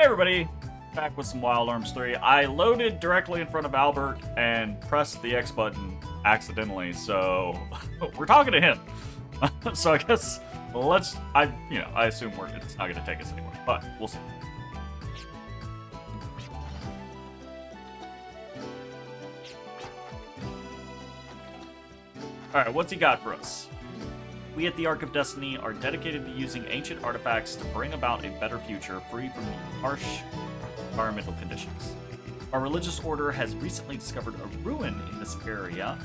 everybody, back with some Wild Arms 3. I loaded directly in front of Albert and pressed the X button accidentally, so we're talking to him. So I guess I assume it's not going to take us anywhere, but we'll see. Alright, what's he got for us? We at the Ark of Destiny are dedicated to using ancient artifacts to bring about a better future free from the harsh environmental conditions. Our religious order has recently discovered a ruin in this area.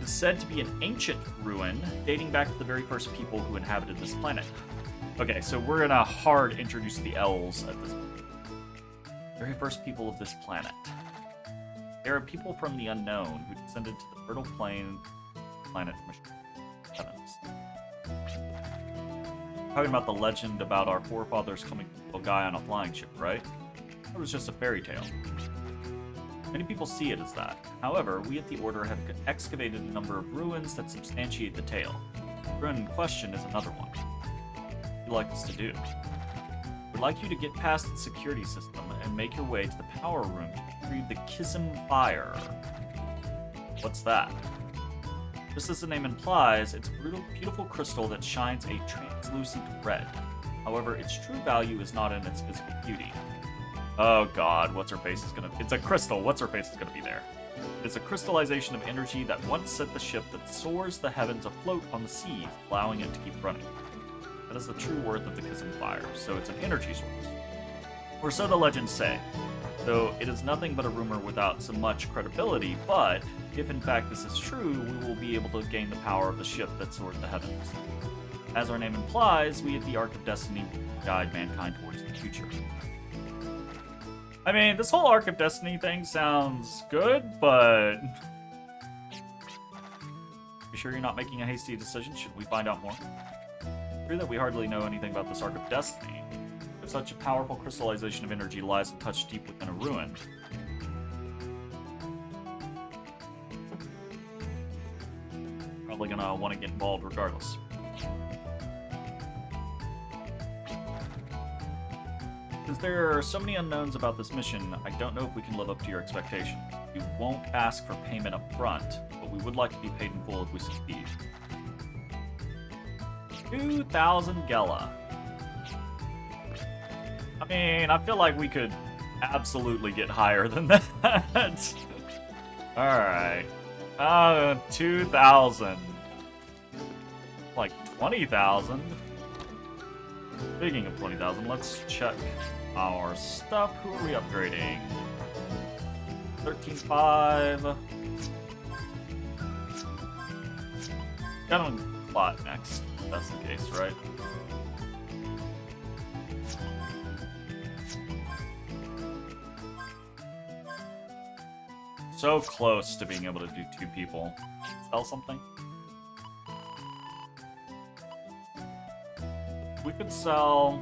It is said to be an ancient ruin dating back to the very first people who inhabited this planet. Okay, so we're gonna hard introduce the elves at this point. Very first people of this planet. They are people from the unknown who descended to the fertile planet Heavens. Talking about the legend about our forefathers coming to a guy on a flying ship, right? It was just a fairy tale. Many people see it as that. However, we at the Order have excavated a number of ruins that substantiate the tale. The ruin in question is another one. What would you like us to do? We'd like you to get past the security system and make your way to the power room to retrieve the Kism Fire. What's that? Just as the name implies, it's a beautiful crystal that shines a translucent red. However, its true value is not in its physical beauty. Oh god, it's a crystal, what's-her-face is gonna be there. It's a crystallization of energy that once set the ship that soars the heavens afloat on the seas, allowing it to keep running. That is the true worth of the Kism Fire, so it's an energy source. Or so the legends say. Though it is nothing but a rumor without so much credibility, but if in fact this is true, we will be able to gain the power of the ship that soared the heavens. As our name implies, we at the Ark of Destiny guide mankind towards the future. I mean, this whole Ark of Destiny thing sounds good, but... You sure you're not making a hasty decision? Should we find out more? It's true that we hardly know anything about this Ark of Destiny. If such a powerful crystallization of energy lies untouched deep within a ruin, probably gonna want to get involved regardless. Since there are so many unknowns about this mission, I don't know if we can live up to your expectations. We won't ask for payment up front, but we would like to be paid in full if we succeed. 2,000 Gela. I mean, I feel like we could absolutely get higher than that. Alright. 2,000. Like 20,000. Speaking of 20,000, let's check our stuff. Who are we upgrading? 13.5. Got on plot next. That's the case, right? So close to being able to do 2 people. Sell something? We could sell...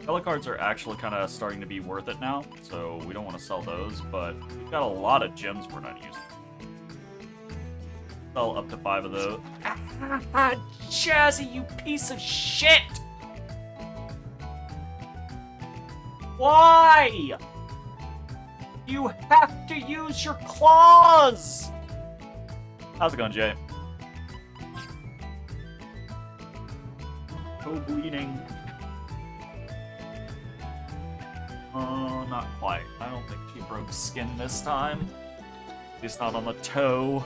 Color cards are actually kind of starting to be worth it now, so we don't want to sell those, but we've got a lot of gems we're not using. Sell up to 5 of those. Jazzy, you piece of shit! Why? You have to use your claws! How's it going, Jay? Toe bleeding. Not quite. I don't think she broke skin this time. At least not on the toe.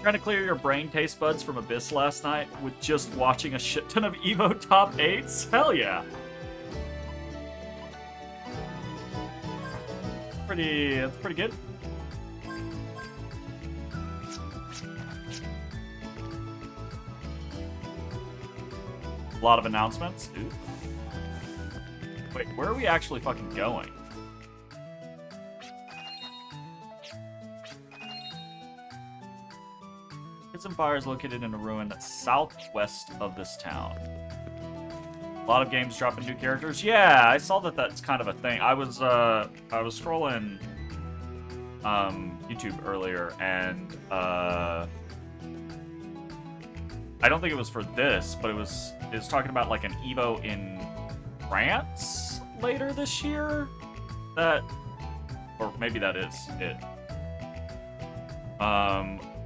Trying to clear your brain taste buds from Abyss last night with just watching a shit ton of Evo top 8s? Hell yeah! That's pretty good. A lot of announcements. Ooh. Wait, where are we actually fucking going? Kism Fire is located in a ruin that's southwest of this town. A lot of games dropping new characters. Yeah, I saw that that's kind of a thing. I was scrolling YouTube earlier, and I don't think it was for this, but it was talking about like an Evo in France, later this year. That, or maybe that is it.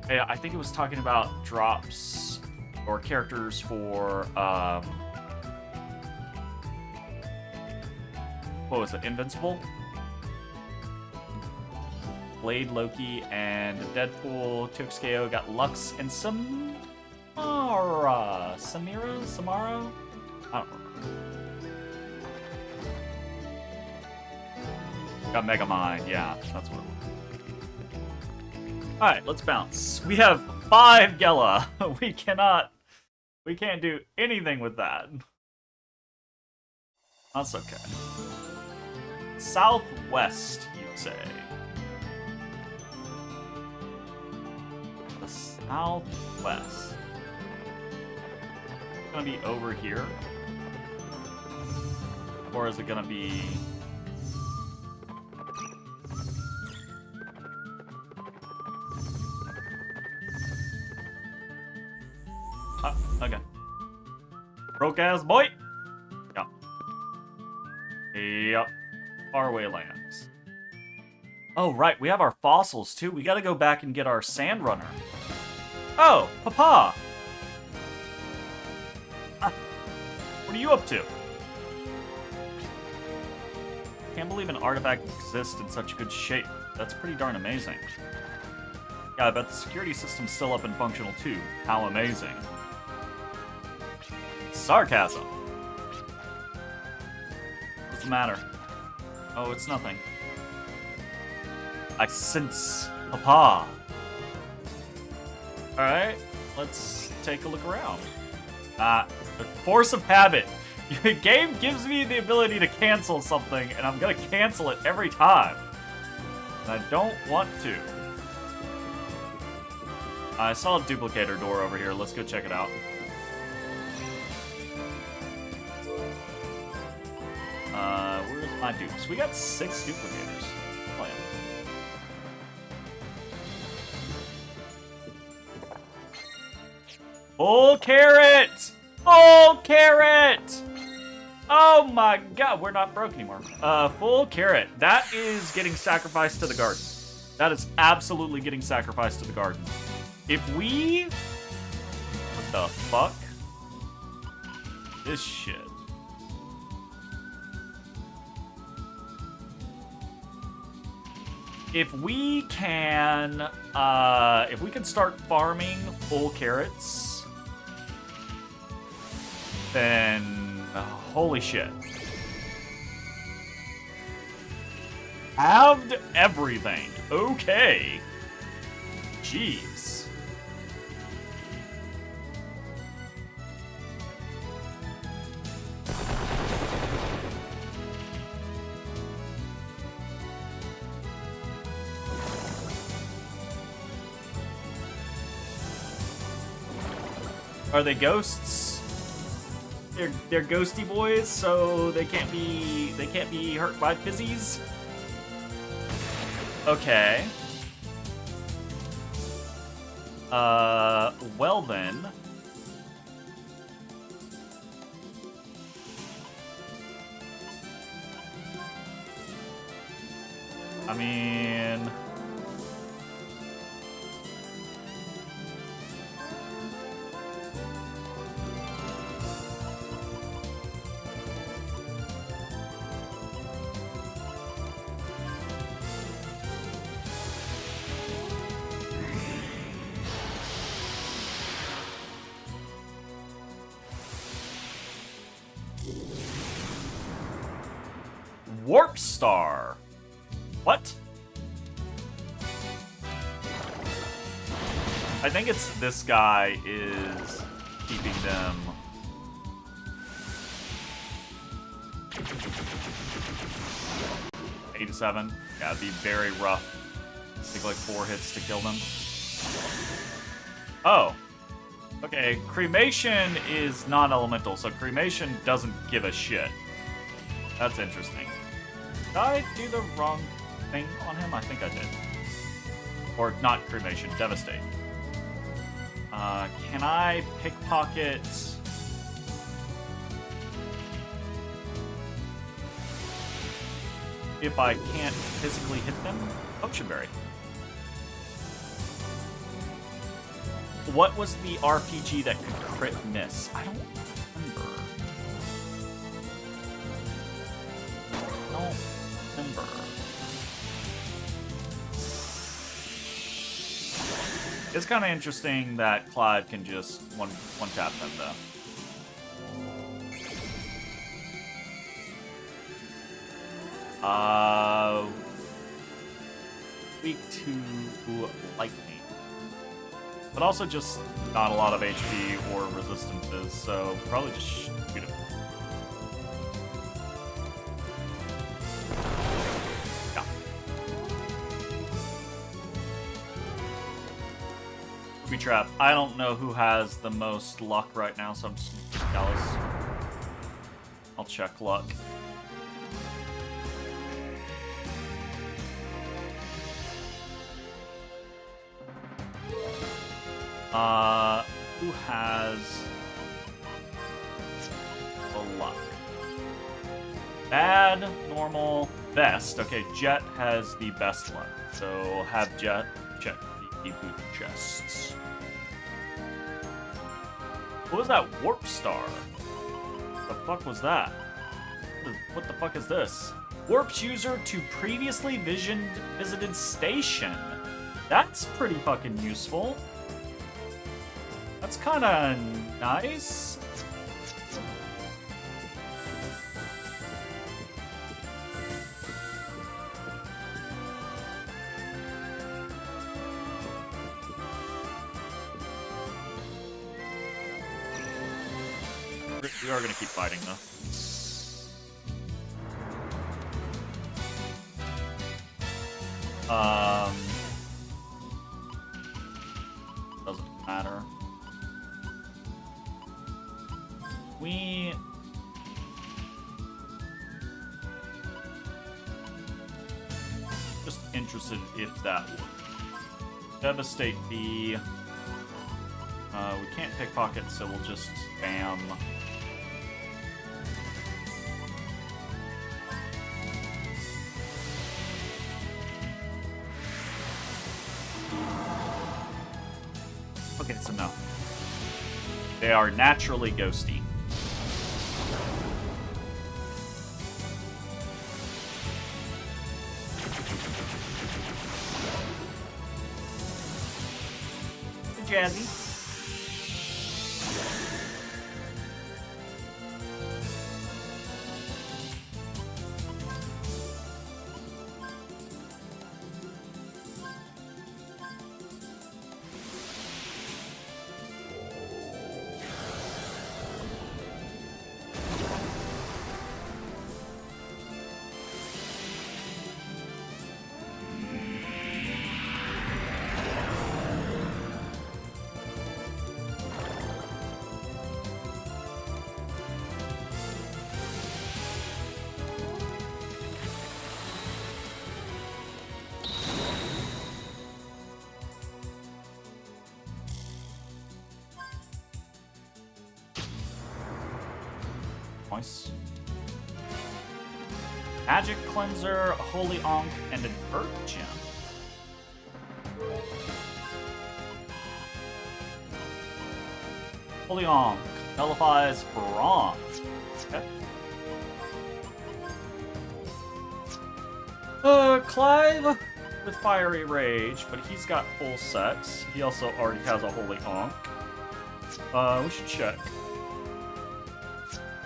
Yeah, I think it was talking about drops or characters for what was it? Invincible, Blade, Loki, and Deadpool. Tuxkeo got Lux and Samara. Samara? I don't remember. Got Megamind, yeah, that's what it was. Alright, let's bounce. We have 5 Gela. We can't do anything with that. That's okay. Southwest, you'd say. The Southwest. It's gonna be over here? Or is it gonna be... okay. Broke ass boy! Yep. Yep. Faraway lands. Oh, right, we have our fossils too. We gotta go back and get our Sand Runner. Oh, Papa! What are you up to? Can't believe an artifact exists in such good shape. That's pretty darn amazing. Yeah, I bet the security system's still up and functional too. How amazing. Sarcasm. What's the matter? Oh, it's nothing. I sense Papa. Alright, let's take a look around. The force of habit. The game gives me the ability to cancel something, and I'm gonna cancel it every time. And I don't want to. I saw a duplicator door over here. Let's go check it out. Where's my dupes? We got 6 duplicators. Oh, yeah. Full carrot! Full carrot! Oh my god, we're not broke anymore. Full carrot. That is getting sacrificed to the garden. That is absolutely getting sacrificed to the garden. If we... What the fuck? This shit. If we can start farming full carrots, then holy shit. Halved everything. Okay. Jeez. Are they ghosts? They're ghosty boys, so they can't be hurt by fizzies. Okay. Well then. I mean... Warp Star. What? I think it's this guy is keeping them. Eight to 7. Yeah, it'd be very rough. Take like 4 hits to kill them. Oh. Okay, Cremation is non-elemental, so Cremation doesn't give a shit. That's interesting. Did I do the wrong thing on him? I think I did. Or not Cremation, Devastate. Can I pickpocket... if I can't physically hit them, Potion Berry. What was the RPG that could crit miss? I don't remember. It's kind of interesting that Clyde can just one tap them though. Weak to lightning. But also just not a lot of HP or resistances, so probably just shoot him. Yeah. Booby Trap. I don't know who has the most luck right now, so I'm just Gallus. I'll check luck. Who has the luck? Bad, normal, best. Okay, Jet has the best luck. So have Jet check the boot chests. What was that Warp Star? The fuck was that? What the fuck is this? Warps user to previously visited station. That's pretty fucking useful. That's kind of nice. We are going to keep fighting, though. Doesn't matter. We... Just interested if that would. Devastate B. We can't pickpocket, so we'll just spam. Okay, so no. They are naturally ghosty. Jazzy. Nice. Magic Cleanser, Holy Ankh, and an Earth Gem. Holy Ankh nullifies bronze. Okay. Clive with Fiery Rage, but he's got full sets. He also already has a Holy Ankh. We should check.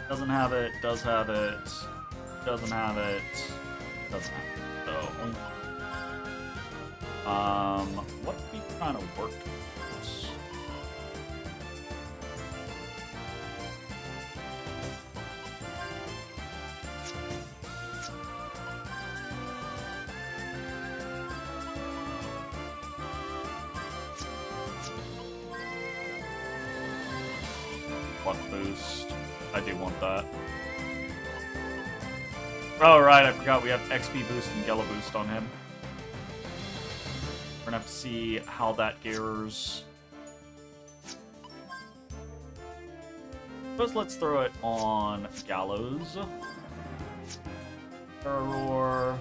Doesn't have it, does have it, doesn't have it, doesn't have it. So, what are we trying to work towards? Luck boost. I do want that. Oh, right, I forgot we have XP boost and Gala boost on him. We're gonna have to see how that gears. First, let's throw it on Gallows. Roar.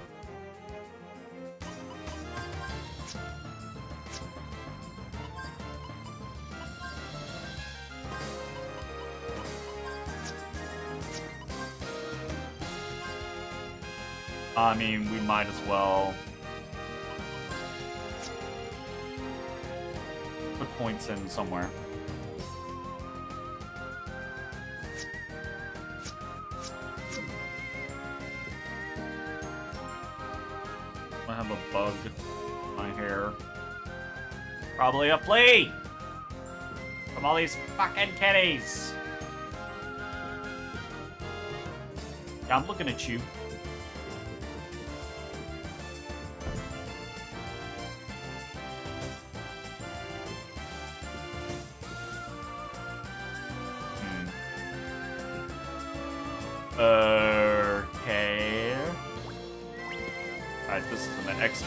I mean, we might as well put points in somewhere. I have a bug in my hair. Probably a flea from all these fucking kitties. Yeah, I'm looking at you. Okay. Alright, this is an exit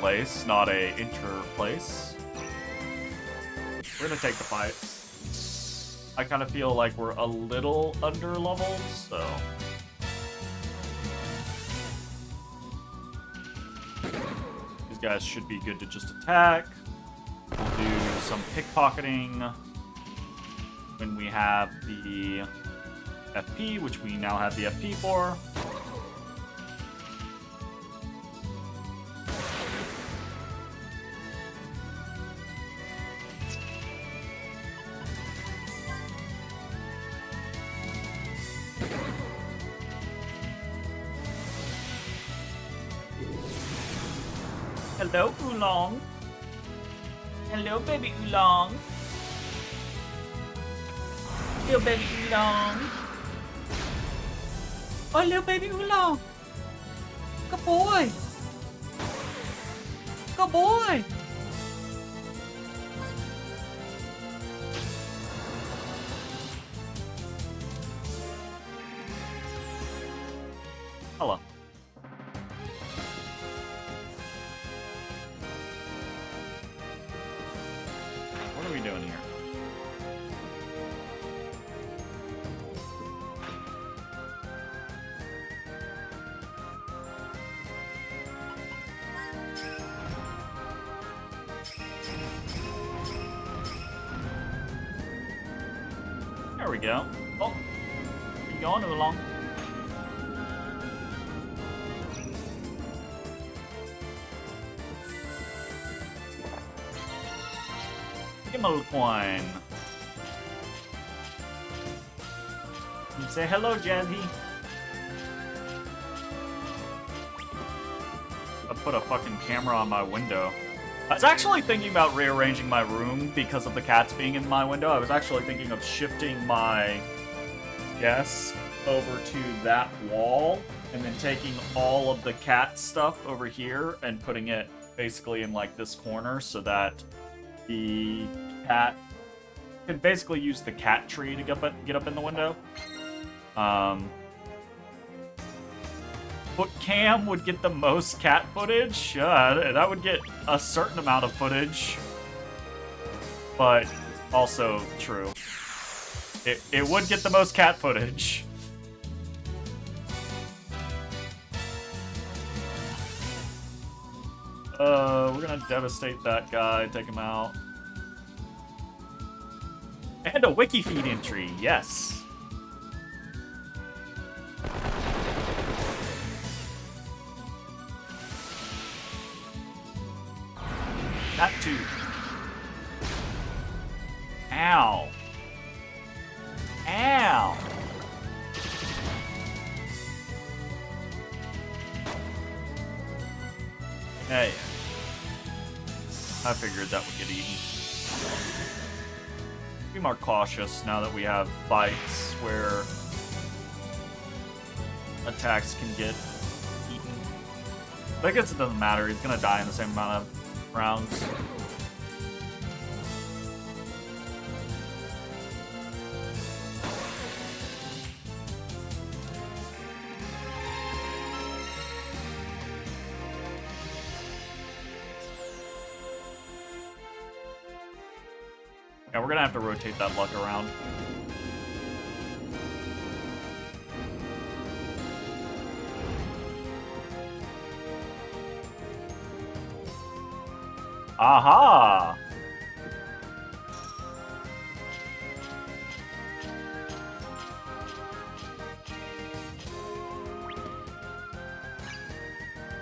place, not a enter place. We're gonna take the fight. I kind of feel like we're a little under leveled, so. These guys should be good to just attack. We'll do some pickpocketing when we have the FP, which we now have the FP for. Hello, Oolong. Hello, baby Oolong. Hello, baby Oolong. Oh, little baby Oolong. Good boy. Good boy. Hello. What are we doing here? There we go. Oh, where you going, Oolong? Give him a little coin. And say hello, Jazzy. I put a fucking camera on my window. I was actually thinking about rearranging my room because of the cats being in my window. I was actually thinking of shifting my desk over to that wall and then taking all of the cat stuff over here and putting it basically in like this corner so that the cat can basically use the cat tree to get up in the window. Foot cam would get the most cat footage. That would get a certain amount of footage, but also true. It would get the most cat footage. We're gonna devastate that guy, take him out. And a wiki feed entry, yes. That too. Ow. Ow. Hey. I figured that would get eaten. Be more cautious now that we have fights where attacks can get eaten. But I guess it doesn't matter. He's gonna die in the same amount of rounds. Yeah, we're gonna have to rotate that luck around. Aha!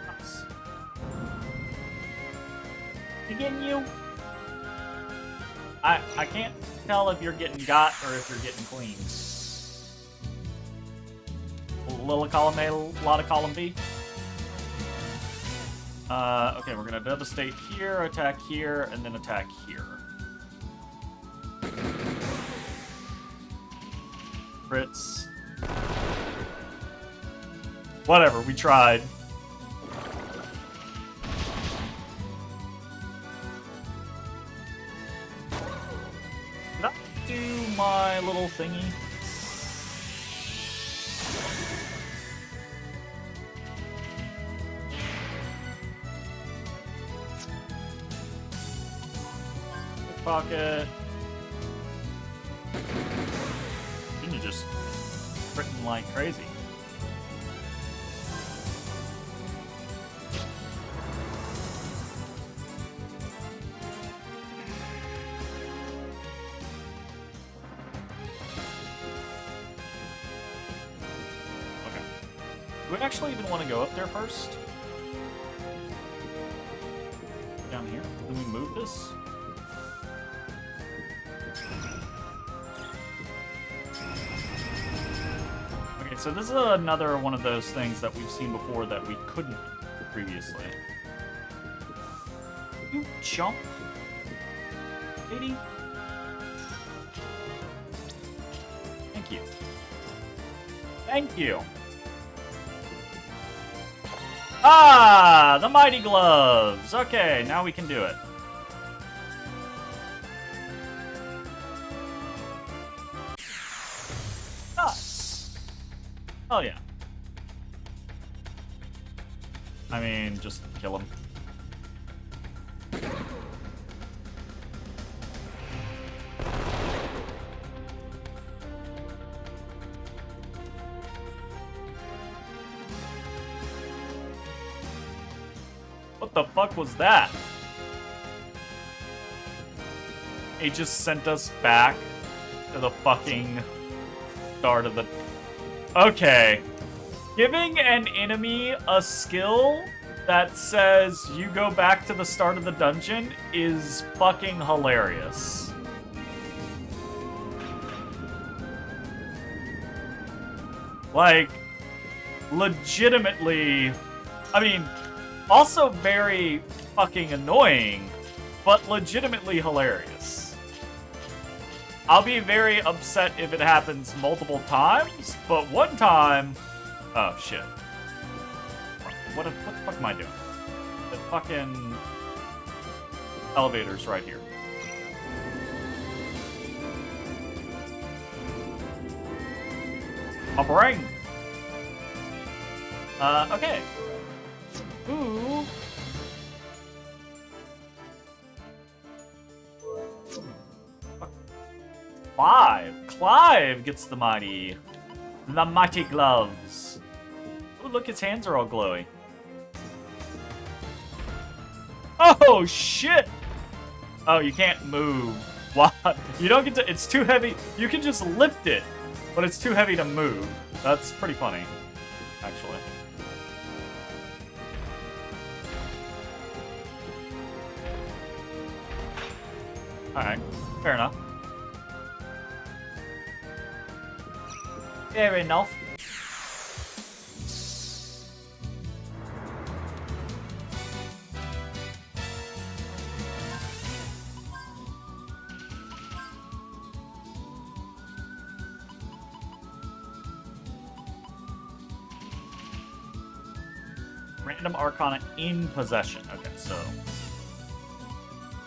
Nice. Again, you. I can't tell if you're getting got or if you're getting clean. A little column A, a lot of column B. Okay, we're gonna devastate here, attack here, and then attack here. Crits. Whatever, we tried. Did I do my little thingy? Pocket. You're just freaking like crazy. Okay. Do we actually even want to go up there first? Down here? Can we move this? So this is another one of those things that we've seen before that we couldn't previously. You jump, lady. Thank you. Thank you. Ah, the mighty gloves. Okay, now we can do it. Oh yeah. I mean, just kill him. What the fuck was that? It just sent us back to the fucking start of the... Okay. Giving an enemy a skill that says you go back to the start of the dungeon is fucking hilarious. Like, legitimately... I mean, also very fucking annoying, but legitimately hilarious. I'll be very upset if it happens multiple times, but one time... Oh, shit. What the fuck am I doing? The fucking... elevator's right here. Pop a ring! Okay. Ooh... Clive gets the mighty gloves. Oh, look, his hands are all glowy. Oh, shit! Oh, you can't move. What? You don't get to... It's too heavy. You can just lift it, but it's too heavy to move. That's pretty funny, actually. Alright, fair enough. Fair enough. Random Arcana in possession. Okay, so...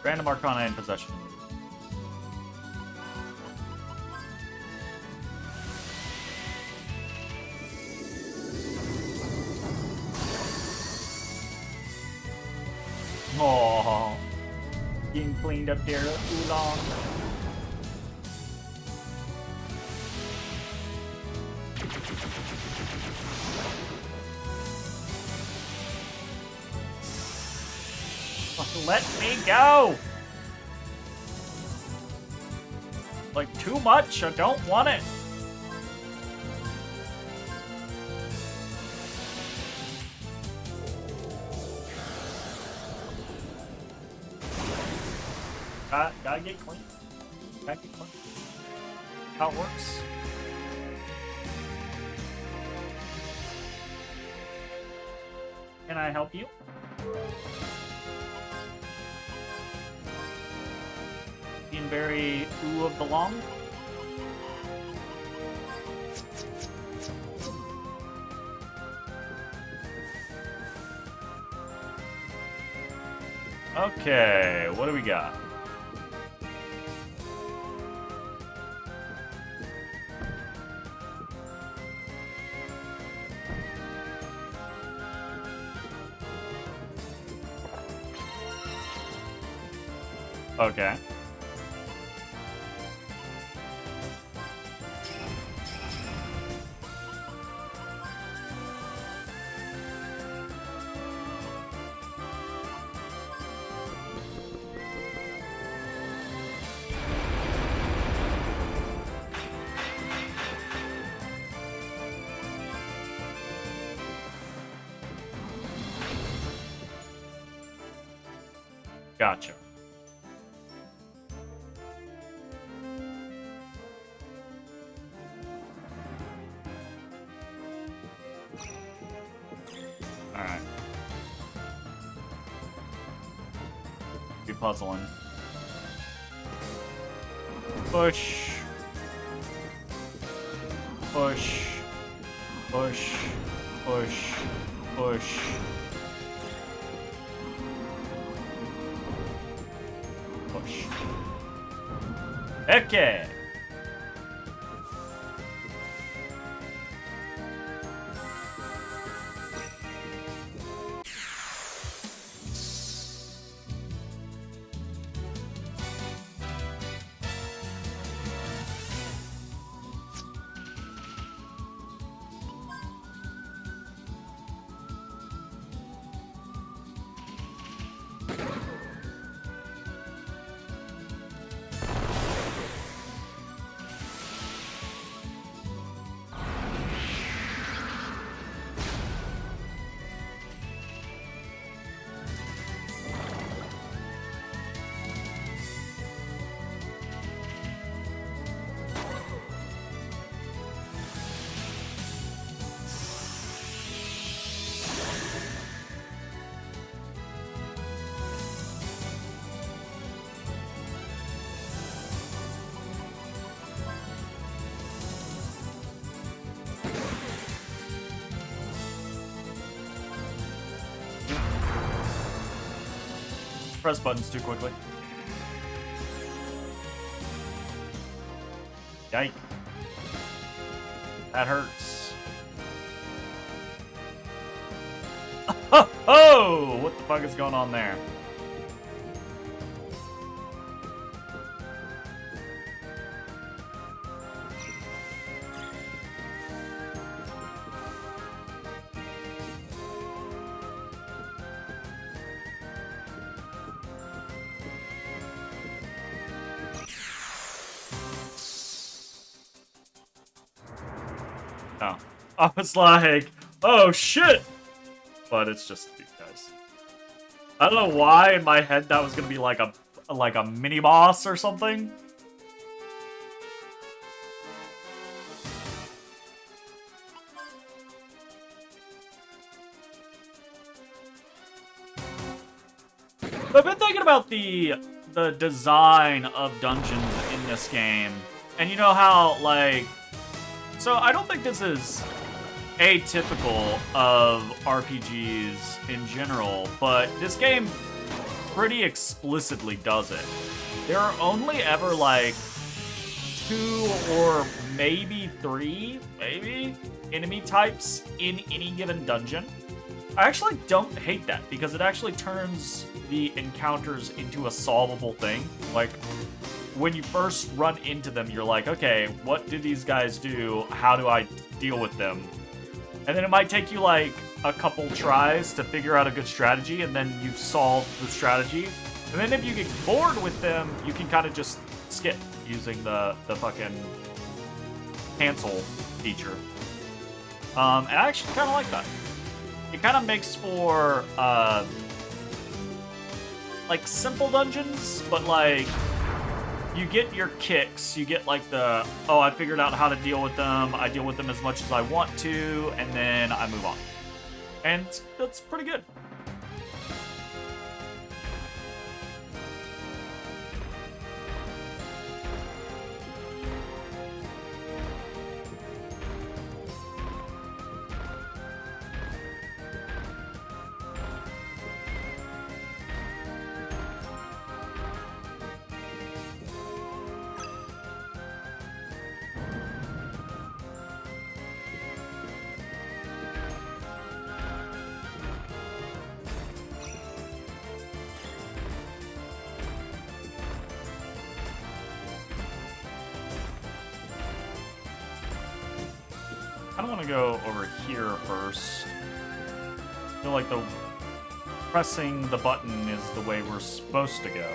Random Arcana in possession. Oh, getting cleaned up there too long. Let me go! Like, too much? I don't want it. Gotta get clean. Gotta get clean. How it works. Can I help you? Being very ooh of the long. Okay, what do we got? Okay. Gotcha. Alright. Be puzzling. Push. Push. Push. Push. Push. Push. Okay. Press buttons too quickly. Yike. That hurts. Oh! What the fuck is going on there? Oh. I was like, oh shit! But it's just these guys. I don't know why in my head that was gonna be like a mini boss or something. I've been thinking about the design of dungeons in this game. And you know how, like... So, I don't think this is atypical of RPGs in general, but this game pretty explicitly does it. There are only ever, like, 2 or maybe 3, enemy types in any given dungeon. I actually don't hate that, because it actually turns the encounters into a solvable thing. Like, when you first run into them, you're like, okay, what do these guys do? How do I deal with them? And then it might take you, like, a couple tries to figure out a good strategy, and then you've solved the strategy. And then if you get bored with them, you can kind of just skip using the fucking cancel feature. And I actually kind of like that. It kind of makes for, like, simple dungeons, but, like, you get your kicks. You get, like, the, oh, I figured out how to deal with them. I deal with them as much as I want to, and then I move on. And that's pretty good. I don't want to go over here first. I feel like pressing the button is the way we're supposed to go.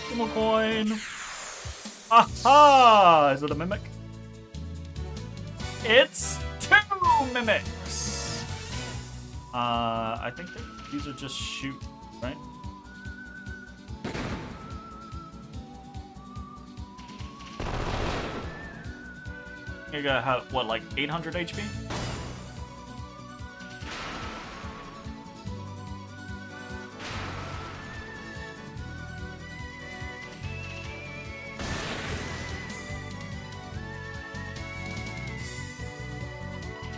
Single coin. Aha! Is it a mimic? It's 2 mimics! I think these are just shoot, right? You gotta have, what, like 800 HP?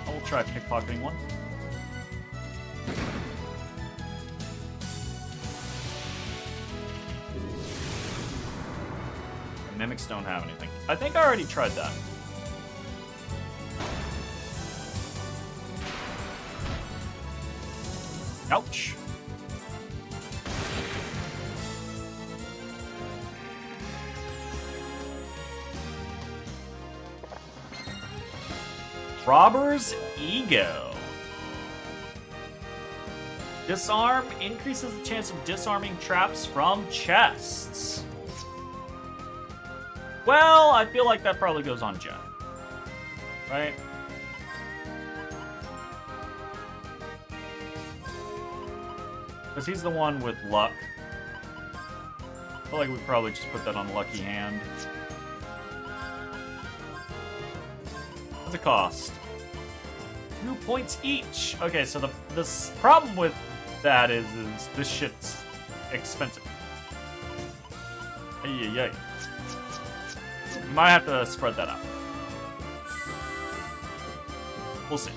I'll try pickpocketing one. The mimics don't have anything. I think I already tried that. Ouch. Robber's Ego. Disarm increases the chance of disarming traps from chests. Well, I feel like that probably goes on Jet. Right? Because he's the one with luck. I feel like we probably just put that on Lucky Hand. What's it cost? 2 points each. Okay, so the problem with that is this shit's expensive. Ay. We might have to spread that out. We'll see.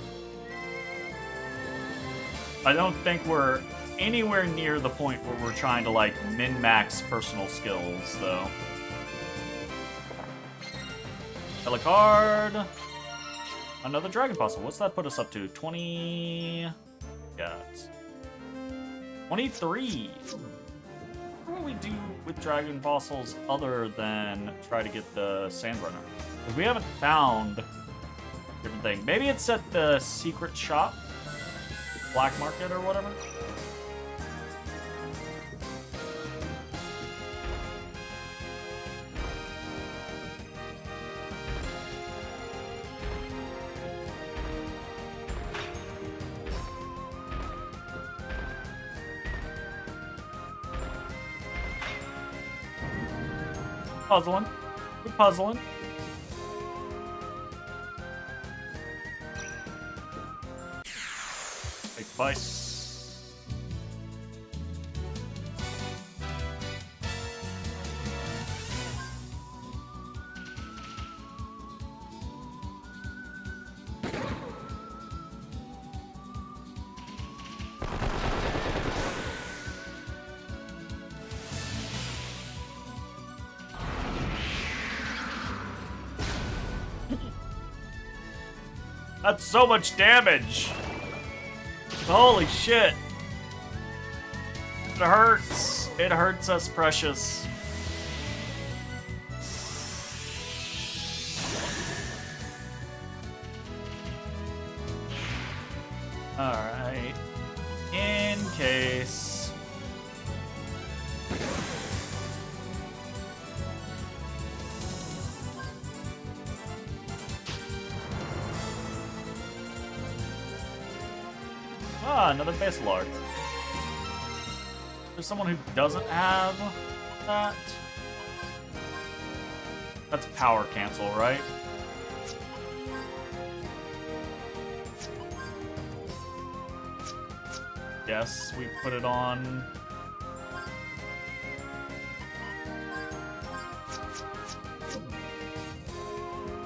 I don't think we're anywhere near the point where we're trying to, like, min-max personal skills, though. Telecard. Another Dragon Fossil. What's that put us up to? 20... Yeah. 23. What do we do with Dragon Fossils other than try to get the Sandrunner? Because we haven't found different thing. Maybe it's at the secret shop? Black market or whatever? Puzzling. We're puzzling. Big fight. That's so much damage. Holy shit. It hurts. It hurts us, precious. Alright. In case. Ah, another base lord. There's someone who doesn't have that. That's power cancel, right? Yes, we put it on.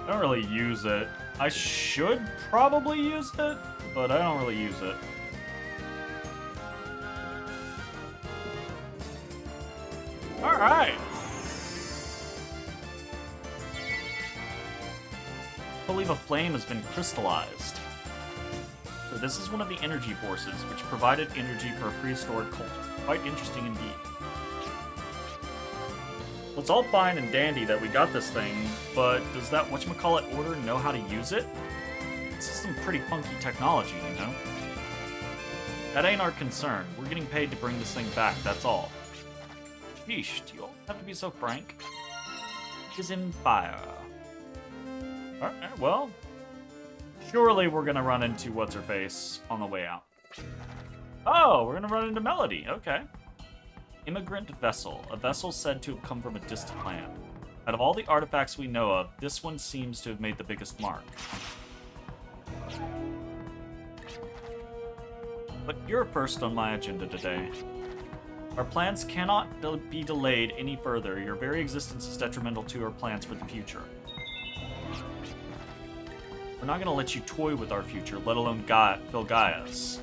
I don't really use it. I should probably use it, but I don't really use it. Alright! I believe a flame has been crystallized. So this is one of the energy forces, which provided energy for a pre-stored cult. Quite interesting indeed. Well, it's all fine and dandy that we got this thing, but does that whatchamacallit order know how to use it? This is some pretty funky technology, you know? That ain't our concern. We're getting paid to bring this thing back, that's all. Sheesh, do you all have to be so frank? Is in fire. Alright, well, surely we're gonna run into what's-her-face on the way out. Oh, we're gonna run into Melody, okay. Immigrant vessel, a vessel said to have come from a distant land. Out of all the artifacts we know of, this one seems to have made the biggest mark. But you're first on my agenda today. Our plans cannot be delayed any further. Your very existence is detrimental to our plans for the future. We're not gonna let you toy with our future, let alone fill Gaia's.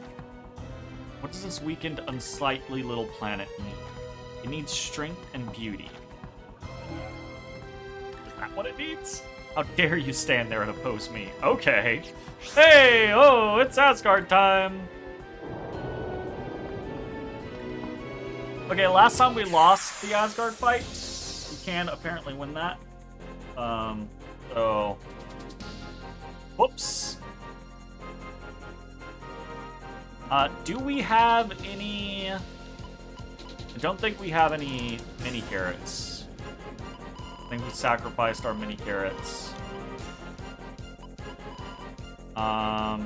What does this weakened, unsightly little planet need? It needs strength and beauty. Is that what it needs? How dare you stand there and oppose me? Okay. Hey, oh, it's Asgard time! Okay, last time we lost the Asgard fight. We can apparently win that. So... Whoops. Do we have any... I don't think we have any mini carrots. I think we sacrificed our mini carrots. Okay,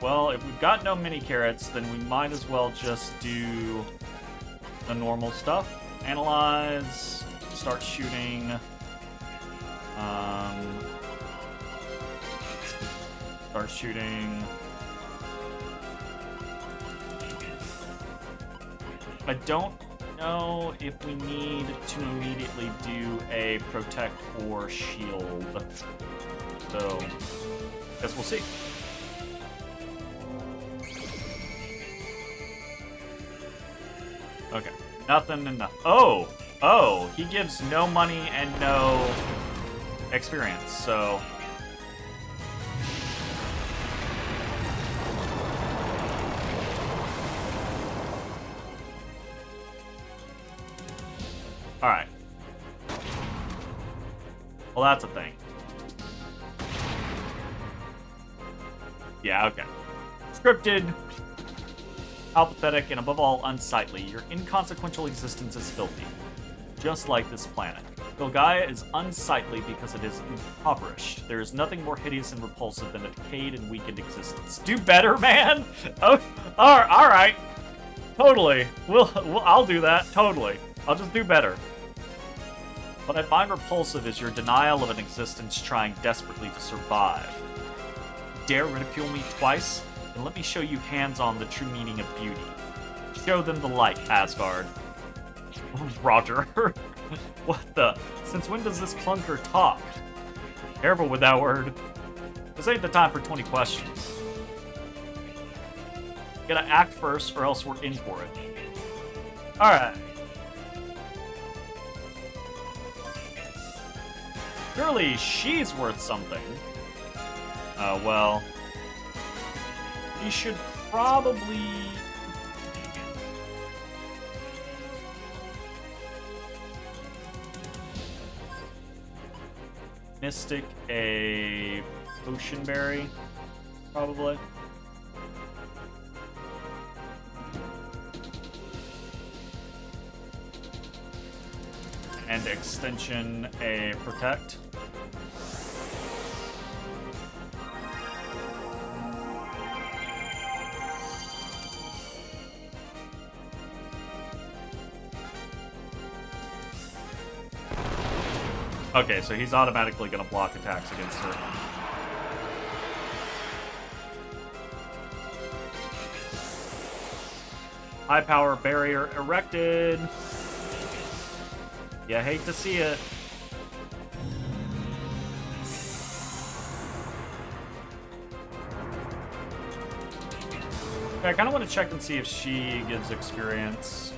well, if we've got no mini carrots, then we might as well just do the normal stuff. Analyze, start shooting. Start shooting. I don't know if we need to immediately do a protect or shield. So, guess we'll see. Okay, nothing and nothing. Oh, he gives no money and no experience, so... Alright. Well, that's a thing. Yeah, okay. Scripted, apathetic, and above all, unsightly. Your inconsequential existence is filthy. Just like this planet. Filgaia is unsightly because it is impoverished. There is nothing more hideous and repulsive than a decayed and weakened existence. Do better, man! Oh, alright. Totally. I'll do that. Totally. I'll just do better. What I find repulsive is your denial of an existence trying desperately to survive. Dare ridicule me twice? Then let me show you hands-on the true meaning of beauty. Show them the light, Asgard. Roger. What the? Since when does this clunker talk? Careful with that word. This ain't the time for 20 questions. Gotta act first or else we're in for it. Alright. Surely she's worth something. Well... We should probably... Mystic a Ocean Berry, probably. And extension a Protect. Okay, so he's automatically going to block attacks against her. High power barrier erected. You hate to see it. Okay, I kind of want to check and see if she gives experience.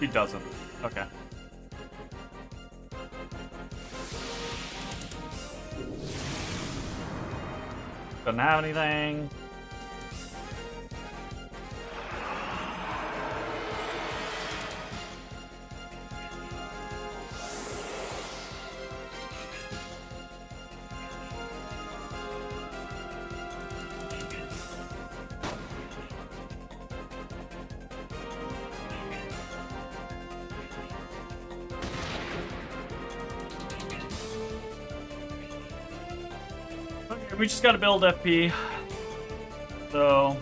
He doesn't. Okay. Doesn't have anything. We just gotta build FP. So...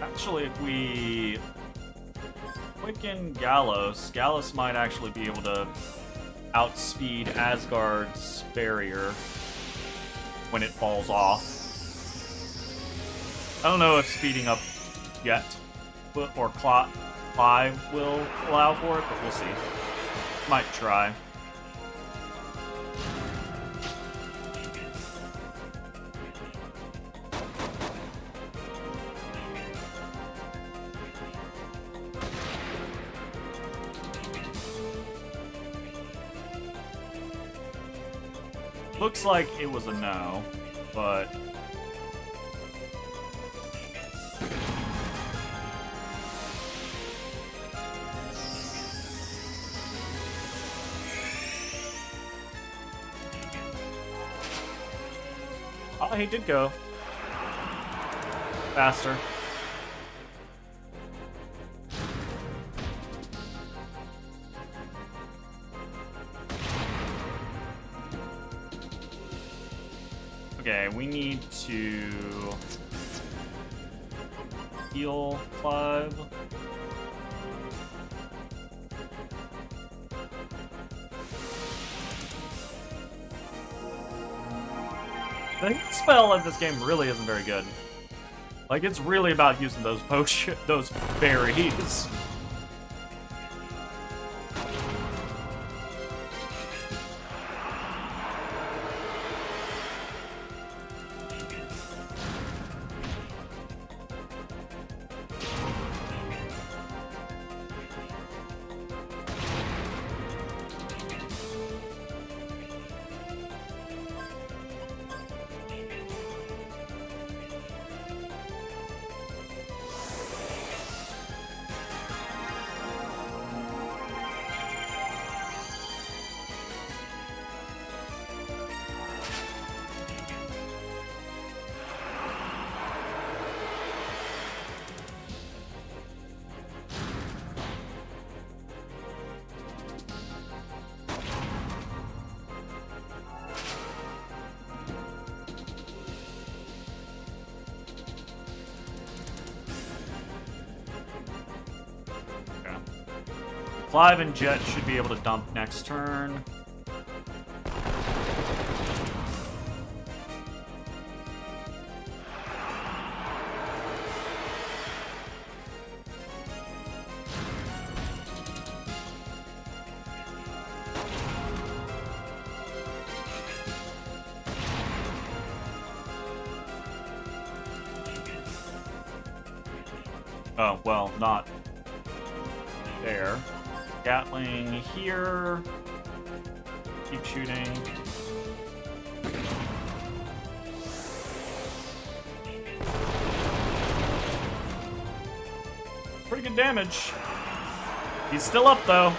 Actually, if we quicken Gallos, Gallos might actually be able to outspeed Asgard's barrier when it falls off. I don't know if speeding up yet, or Clive will allow for it, but we'll see. Might try. Looks like it was a no, but... Oh, he did go faster. Okay, we need to heal Clive. The heat spell in this game really isn't very good. Like, it's really about using those those berries. Clive and Jet should be able to dump next turn. Oh, well, not there. Gatling here. Keep shooting. Pretty good damage. He's still up, though.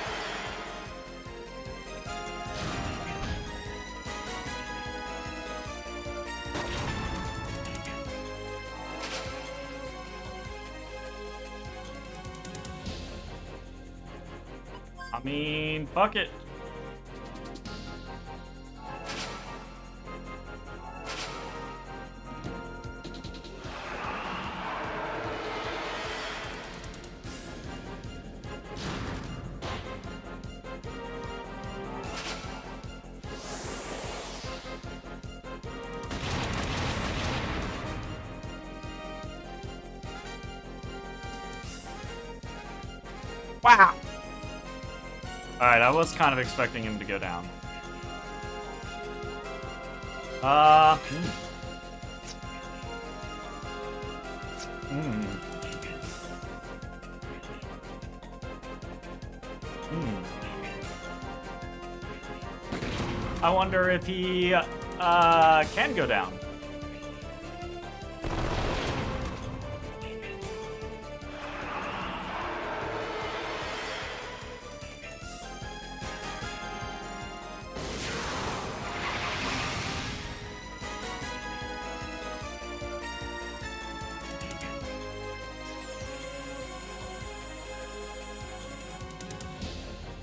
I mean, fuck it. Wow. Alright, I was kind of expecting him to go down. I wonder if he, can go down.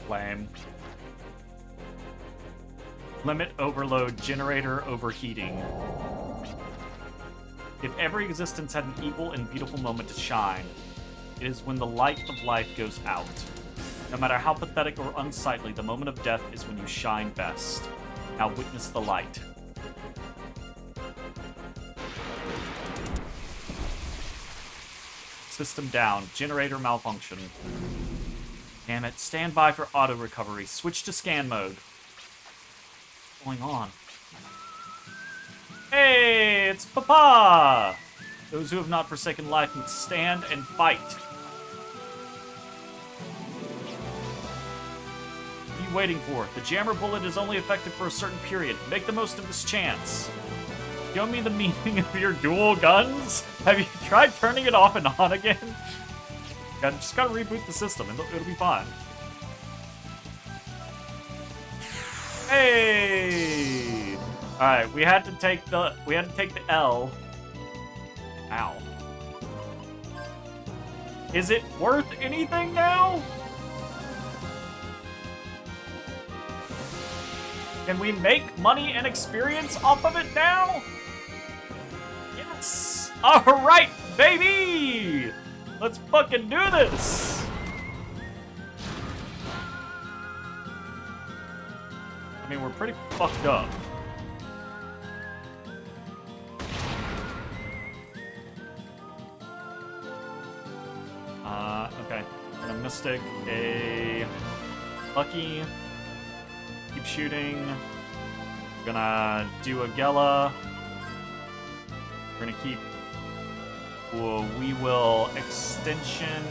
Lame. Limit overload, generator overheating. If every existence had an equal and beautiful moment to shine, it is when the light of life goes out. No matter how pathetic or unsightly, the moment of death is when you shine best. Now witness the light. System down. Generator malfunction. Damn it. Stand by for auto recovery. Switch to scan mode. What's going on? Hey, it's Papa! Those who have not forsaken life must stand and fight. What are you waiting for? The jammer bullet is only effective for a certain period. Make the most of this chance. Show me the meaning of your dual guns? Have you tried turning it off and on again? Just gotta reboot the system, and it'll be fine. Hey! Alright, we had to take the L. Ow. Is it worth anything now? Can we make money and experience off of it now? Yes! Alright, baby! Let's fucking do this! I mean, we're pretty fucked up. Okay. I'm gonna Mystic a Lucky. Keep shooting. Gonna do a Gela. We're gonna keep... we will extension...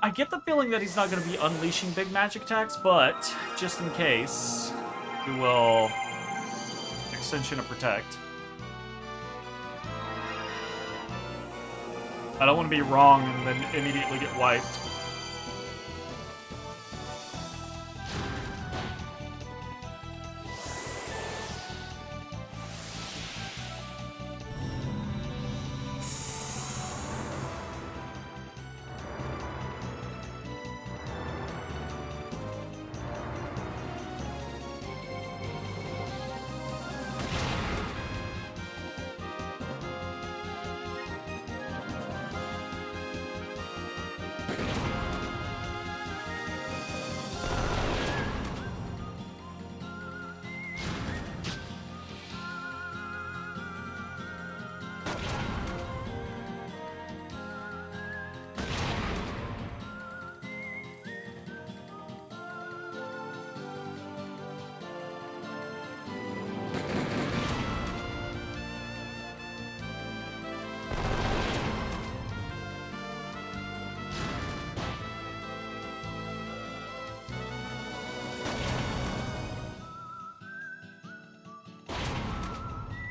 I get the feeling that he's not gonna be unleashing big magic attacks, but just in case, we will extension of Protect. I don't want to be wrong and then immediately get wiped.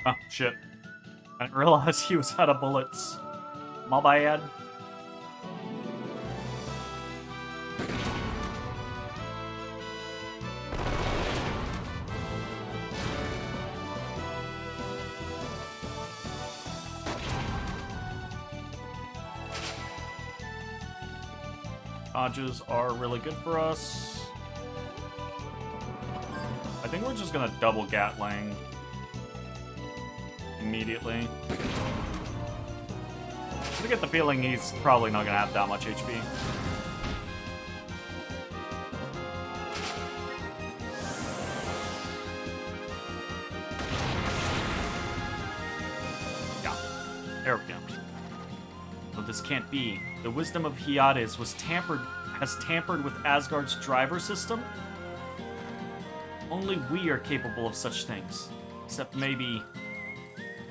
Oh, shit. I didn't realize he was out of bullets. My bad. Dodges are really good for us. I think we're just gonna double Gatling immediately. I get the feeling he's probably not gonna have that much HP. Yeah, there we go. But this can't be. The wisdom of Hyades has tampered with Asgard's driver system. Only we are capable of such things. Except maybe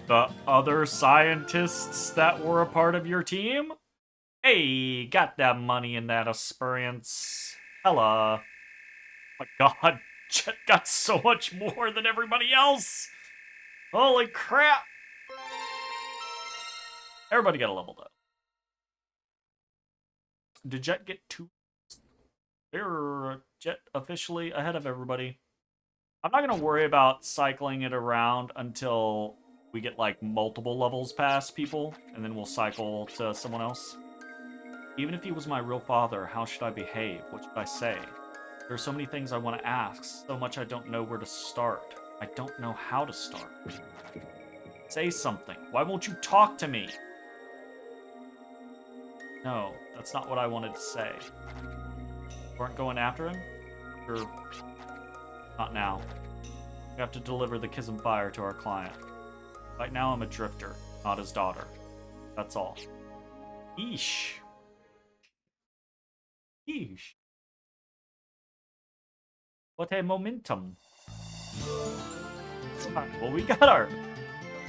the other scientists that were a part of your team? Hey, got that money and that experience. Hella. Oh my god, Jet got so much more than everybody else. Holy crap. Everybody got a level up. Did Jet get 2? They're Jet officially ahead of everybody. I'm not going to worry about cycling it around until we get, like, multiple levels past people, and then we'll cycle to someone else. Even if he was my real father, how should I behave? What should I say? There are so many things I want to ask, so much I don't know where to start. I don't know how to start. Say something. Why won't you talk to me? No, that's not what I wanted to say. Weren't going after him? Or not now. We have to deliver the Kism Fire to our client. Right now I'm a drifter, not his daughter. That's all. Eesh. Eesh. What a momentum. Well, we got our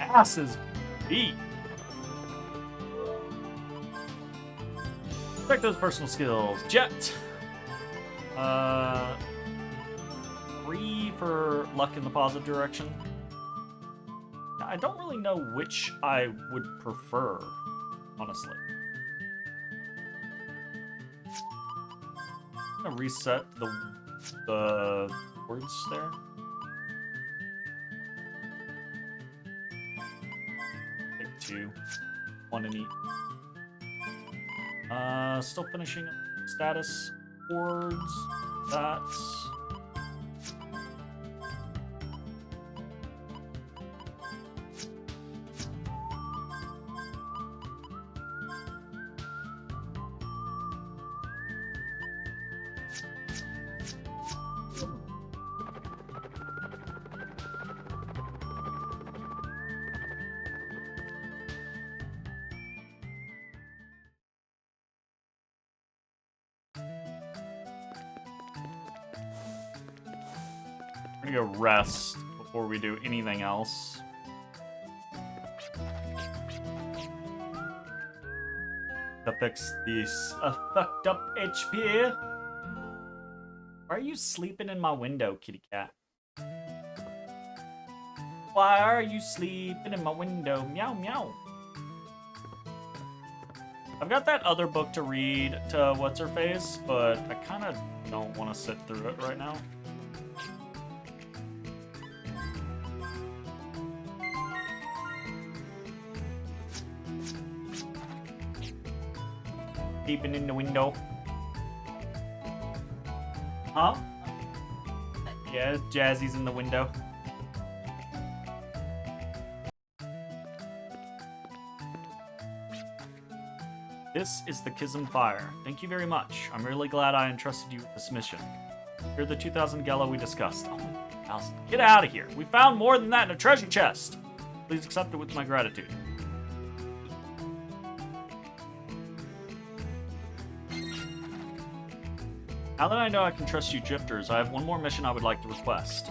asses beat. Check those personal skills. Jet. 3 for luck in the positive direction. I don't really know which I would prefer, honestly. I'm gonna reset the words there. Take 2. 1 in each. Still finishing status boards. That's... I'm gonna go rest before we do anything else. To fix this fucked up HP. Why are you sleeping in my window, kitty cat? Why are you sleeping in my window? Meow, meow. I've got that other book to read to What's-Her-Face, but I kind of don't want to sit through it right now. Peeping in the window. Huh? Yeah, Jazzy's in the window. This is the Kism Fire. Thank you very much. I'm really glad I entrusted you with this mission. Here are the 2,000 Gela we discussed. Oh, 1,000. Get out of here. We found more than that in a treasure chest. Please accept it with my gratitude. Now that I know I can trust you drifters, I have one more mission I would like to request.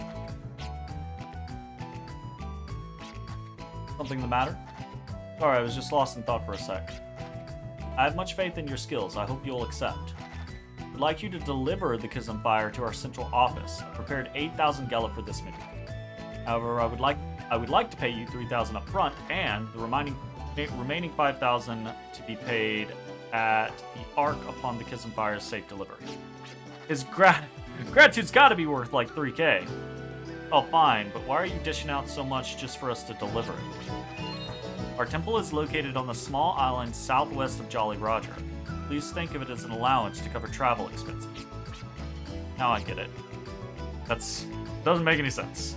Something the matter? Sorry, I was just lost in thought for a sec. I have much faith in your skills. I hope you'll accept. I'd like you to deliver the Kism Fire to our central office. I prepared 8,000 Gela for this mission. However, I would like I would like to pay you 3,000 up front, and the remaining 5,000 to be paid at the Ark upon the Kiss and Fire's safe delivery. His gratitude's gotta be worth like 3K. Oh, fine, but why are you dishing out so much just for us to deliver it? Our temple is located on the small island southwest of Jolly Roger. Please think of it as an allowance to cover travel expenses. Now I get it. Doesn't make any sense.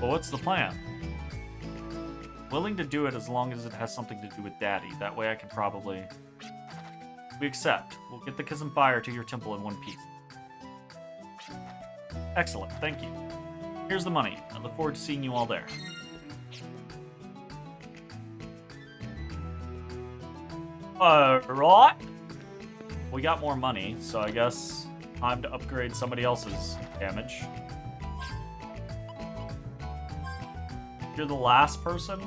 But what's the plan? Willing to do it as long as it has something to do with Daddy. That way I can probably... We accept. We'll get the Kiss and Fire to your temple in one piece. Excellent, thank you. Here's the money. I look forward to seeing you all there. Right. We got more money, so I guess time to upgrade somebody else's damage. You're the last person?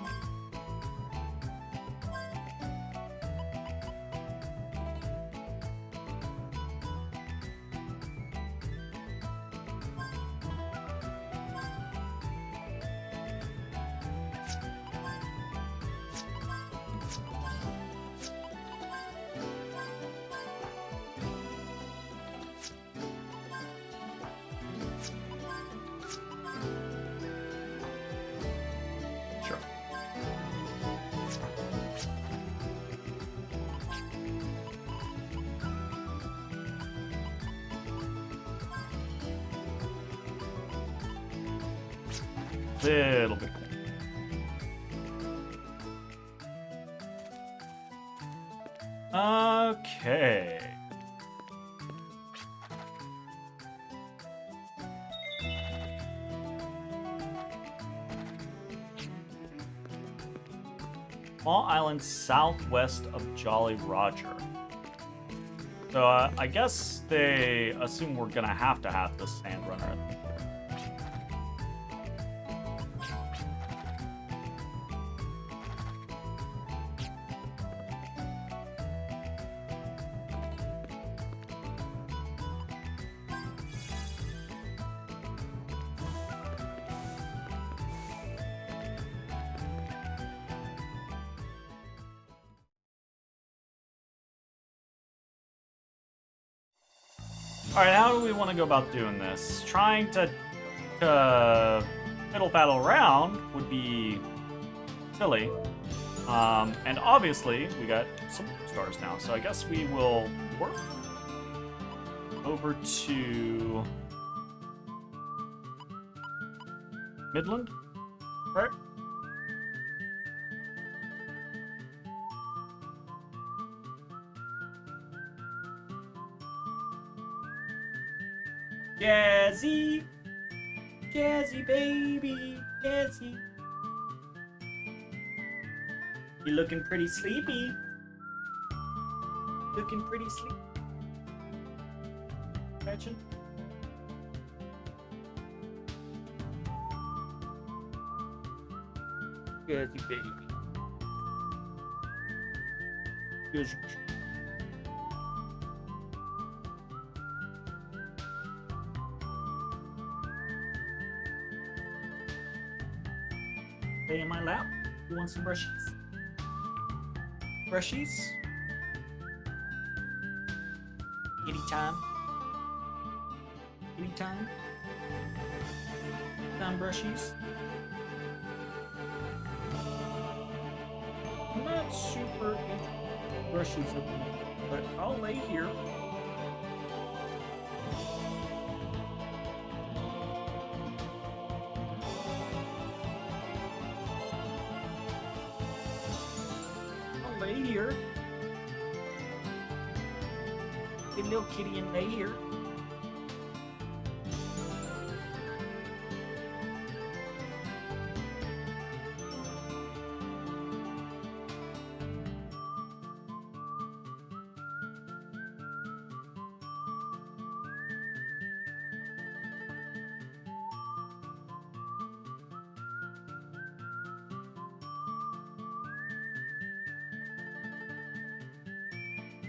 Sure. Little bit. Okay. Small island southwest of Jolly Roger. So I guess they assume we're gonna have this Sand Runner. Alright, how do we want to go about doing this? Trying to fiddle-faddle around would be silly. And obviously, we got some stars now, so I guess we will work over to Midland, right? Jazzy, Jazzy baby, Jazzy. You looking pretty sleepy. Looking pretty sleepy. Gretchen? Jazzy baby. Jazzy. In my lap. You want some brushies? Brushies? Anytime. Anytime. Time brushies. I'm not super into brushies at the moment, but I'll lay here. Here. Get a little kitty and lay here.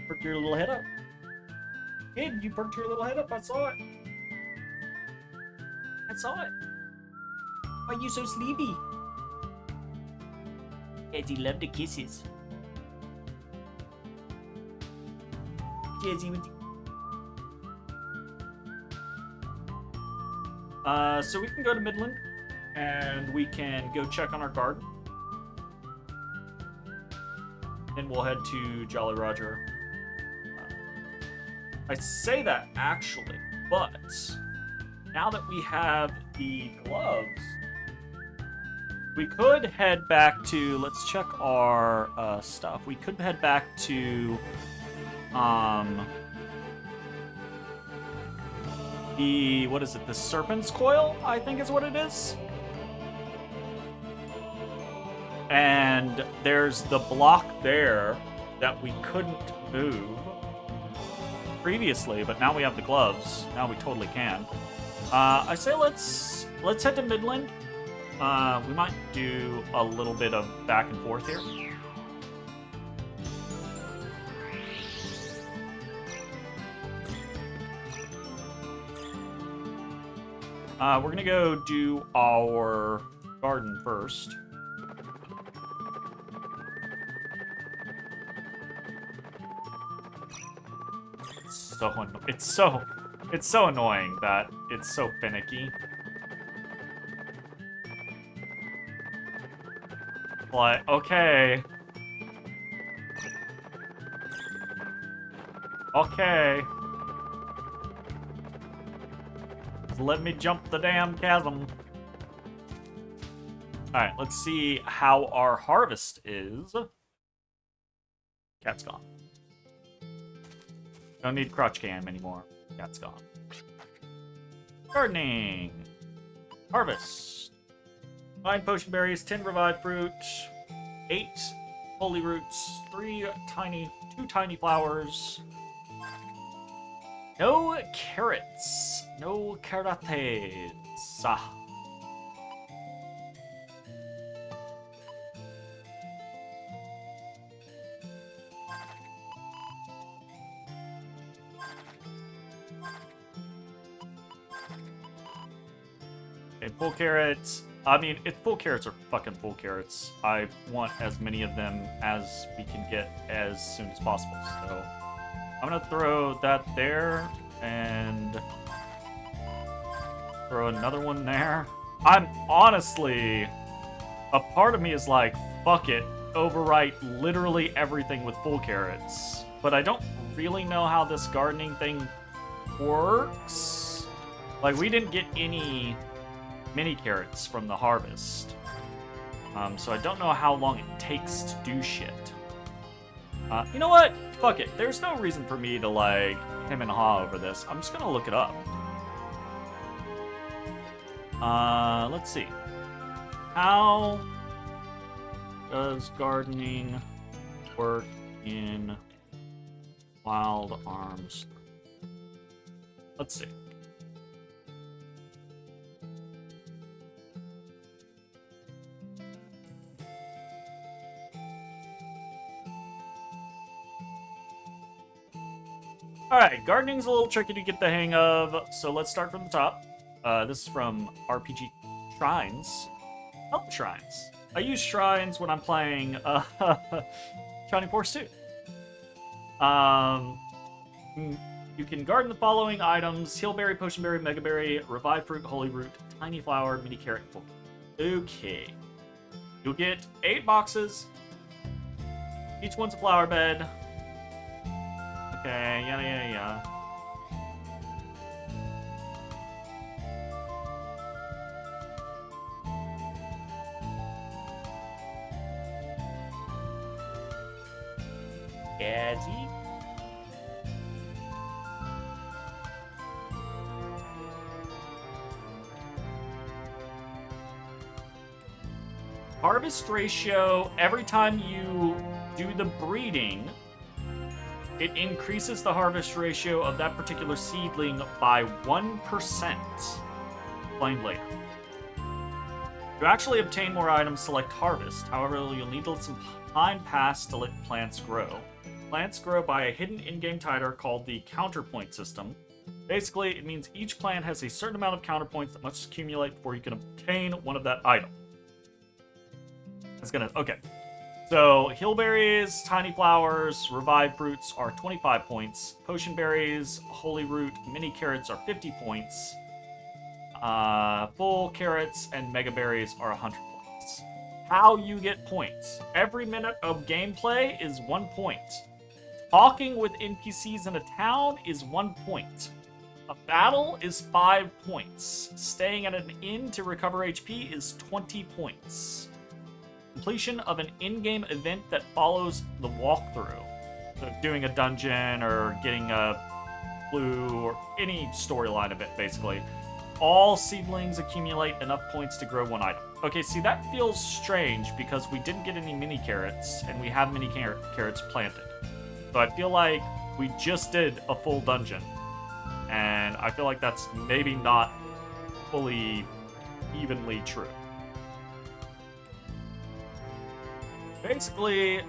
Perked your little head up. Kid, you perked your little head up. I saw it. I saw it. Why are you so sleepy? Jazzy love the kisses. Jazzy with the... So we can go to Midland, and we can go check on our garden. Then we'll head to Jolly Roger. I say that actually, but now that we have the gloves, we could head back to, let's check our stuff. We could head back to the, what is it, the Serpent's Coil, I think is what it is. And there's the block there that we couldn't move previously, but now we have the gloves. Now we totally can. I say let's head to Midland. We might do a little bit of back and forth here. We're gonna go do our garden first. It's so annoying that it's so finicky. But okay. Okay. Let me jump the damn chasm. Alright, let's see how our harvest is. Cat's gone. Don't need crotch cam anymore. Cat's gone. Gardening. Harvest. 9 potion berries, 10 revived fruit, 8 holy roots, 2 tiny flowers. No carrots. No carrotes. Okay, full carrots. I mean, if full carrots are fucking full carrots, I want as many of them as we can get as soon as possible. So I'm gonna throw that there and throw another one there. I'm honestly, a part of me is like, fuck it, overwrite literally everything with full carrots. But I don't really know how this gardening thing works. Like, we didn't get any mini carrots from the harvest. So I don't know how long it takes to do shit. You know what? Fuck it. There's no reason for me to, like, hem and haw over this. I'm just gonna look it up. Let's see. How does gardening work in Wild Arms? Let's see. Alright, gardening's a little tricky to get the hang of, so let's start from the top. This is from RPG Shrines. Help Shrines. I use Shrines when I'm playing Shining Force 2. You can garden the following items: Healberry, Potionberry, Megaberry, Revive Fruit, Holy Root, Tiny Flower, Mini Carrot, Poke. Okay. You'll get 8 boxes. Each one's a flower bed. Okay, yeah. Gazzy. Harvest ratio, every time you do the breeding, it increases the harvest ratio of that particular seedling by 1%. Explained later. To actually obtain more items, select Harvest. However, you'll need to let some time pass to let plants grow. Plants grow by a hidden in-game timer called the counterpoint system. Basically, it means each plant has a certain amount of counterpoints that must accumulate before you can obtain one of that item. Okay. So, heal berries, tiny flowers, revive fruits are 25 points. Potion berries, holy root, mini carrots are 50 points. Full carrots and mega berries are 100 points. How you get points. Every minute of gameplay is 1 point. Talking with NPCs in a town is 1 point. A battle is 5 points. Staying at an inn to recover HP is 20 points. Completion of an in-game event that follows the walkthrough. So doing a dungeon or getting a clue or any storyline event, basically. All seedlings accumulate enough points to grow 1 item. Okay, see, that feels strange because we didn't get any mini carrots, and we have mini carrots planted. So I feel like we just did a full dungeon. And I feel like that's maybe not fully evenly true. Basically,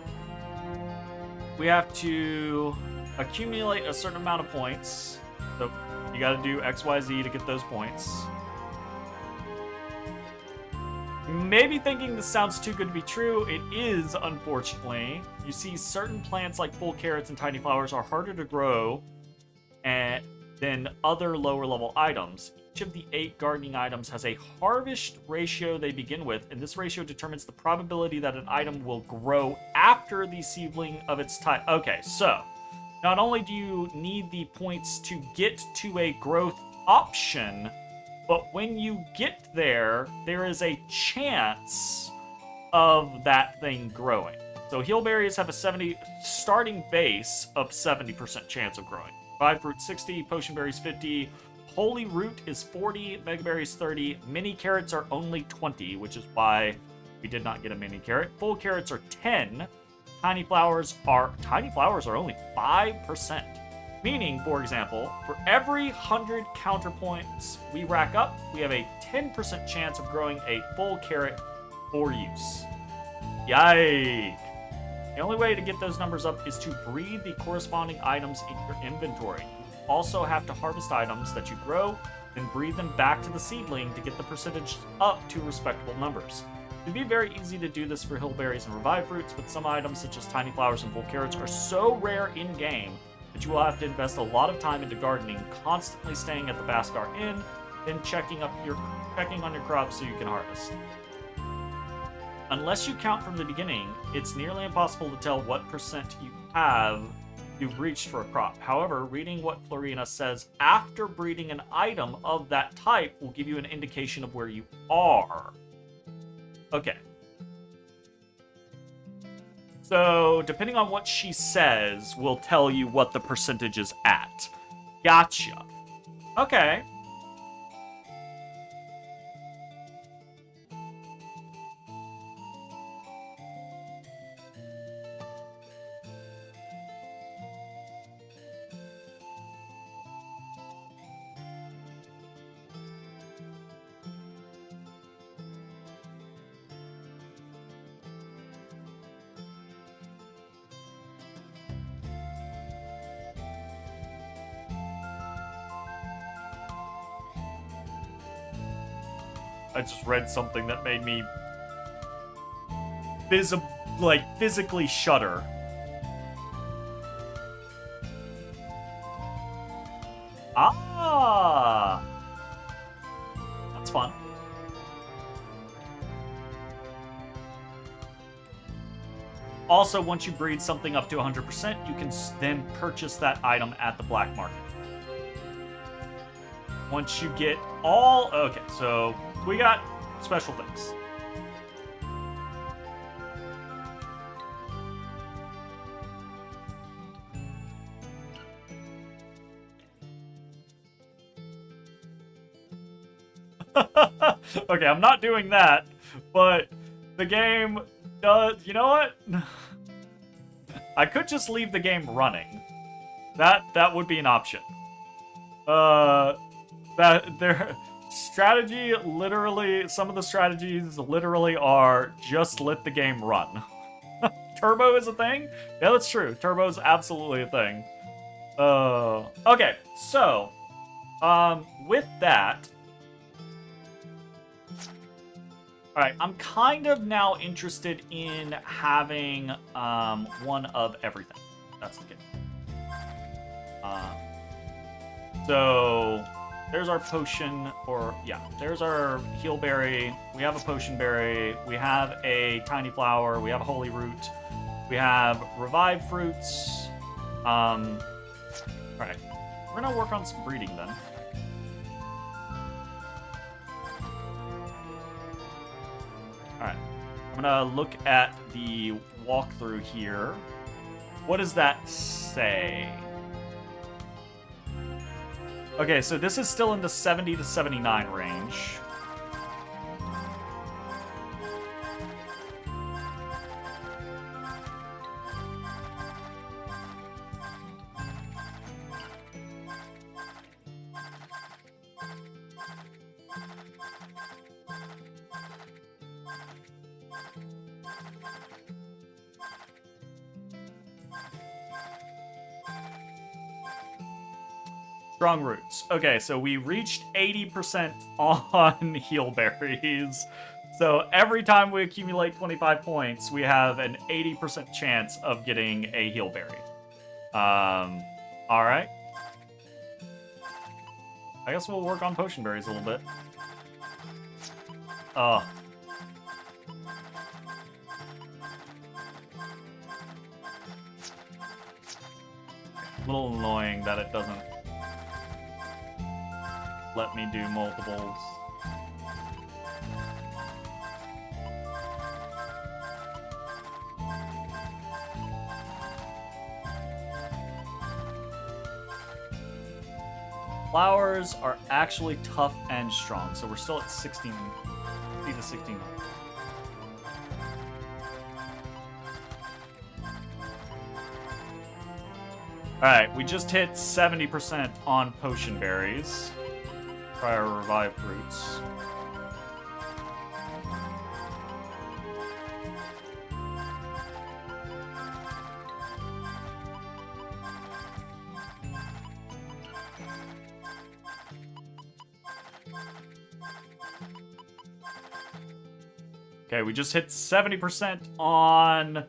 we have to accumulate a certain amount of points. So you gotta do XYZ to get those points. Maybe thinking this sounds too good to be true. It is, unfortunately. You see, certain plants like full carrots and tiny flowers are harder to grow than other lower level items. Each of the 8 gardening items has a harvest ratio they begin with, and this ratio determines the probability that an item will grow after the seedling of its type. Okay, so not only do you need the points to get to a growth option, but when you get there, there is a chance of that thing growing. So heal berries have a starting base of 70% chance of growing. Revive fruit 60, potion berries 50, holy root is 40, mega berries 30, mini carrots are only 20, which is why we did not get a mini carrot. Full carrots are 10, tiny flowers are only 5%. Meaning, for example, for every 100 counterpoints we rack up, we have a 10% chance of growing a full carrot for use. Yikes! The only way to get those numbers up is to breed the corresponding items in your inventory. You also have to harvest items that you grow, then breed them back to the seedling to get the percentage up to respectable numbers. It would be very easy to do this for hill berries and revive fruits, but some items such as tiny flowers and full carrots are so rare in-game that you will have to invest a lot of time into gardening, constantly staying at the Baskar Inn, then checking on your crops so you can harvest. Unless you count from the beginning, it's nearly impossible to tell what percent you have you've reached for a crop. However, reading what Florina says after breeding an item of that type will give you an indication of where you are. Okay. So, depending on what she says, will tell you what the percentage is at. Gotcha. Okay. I just read something that made me physically shudder. Ah! That's fun. Also, once you breed something up to 100%, you can then purchase that item at the black market. Once you get all... Okay, so we got special things. Okay, I'm not doing that, but the game does... You know what? I could just leave the game running. That would be an option. Strategy literally, some of the strategies literally are just let the game run. Turbo is a thing? Yeah, that's true. Turbo is absolutely a thing. Okay, so, with that, Alright, I'm kind of now interested in having one of everything. That's the case. So there's our potion, or yeah, there's our heal berry. We have a potion berry. We have a tiny flower. We have a holy root. We have revive fruits. All right, we're gonna work on some breeding then. All right, I'm gonna look at the walkthrough here. What does that say? Okay, so this is still in the 70 to 79 range. Strong roots. Okay, so we reached 80% on heal berries. So every time we accumulate 25 points, we have an 80% chance of getting a heal berry. Alright. I guess we'll work on potion berries a little bit. Oh. A little annoying that it doesn't let me do multiples. Flowers are actually tough and strong, so we're still at 16 to 69. Alright, we just hit 70% on potion berries. Try our revive fruits. Okay, we just hit 70% on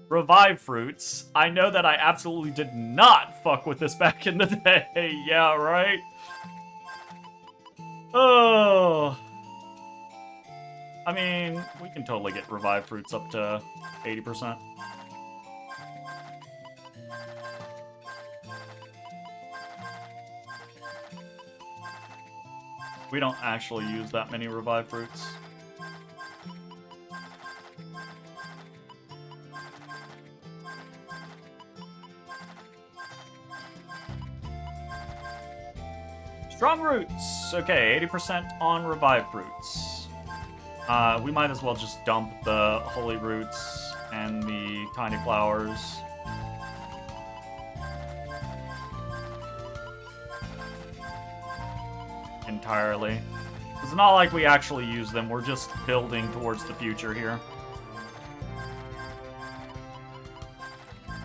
revive fruits. I know that I absolutely did not fuck with this back in the day. Yeah, right? Oh. I mean, we can totally get revive fruits up to 80%. We don't actually use that many revive fruits. Strong roots! Okay, 80% on revive fruits. We might as well just dump the holy roots and the tiny flowers. Entirely. It's not like we actually use them, we're just building towards the future here.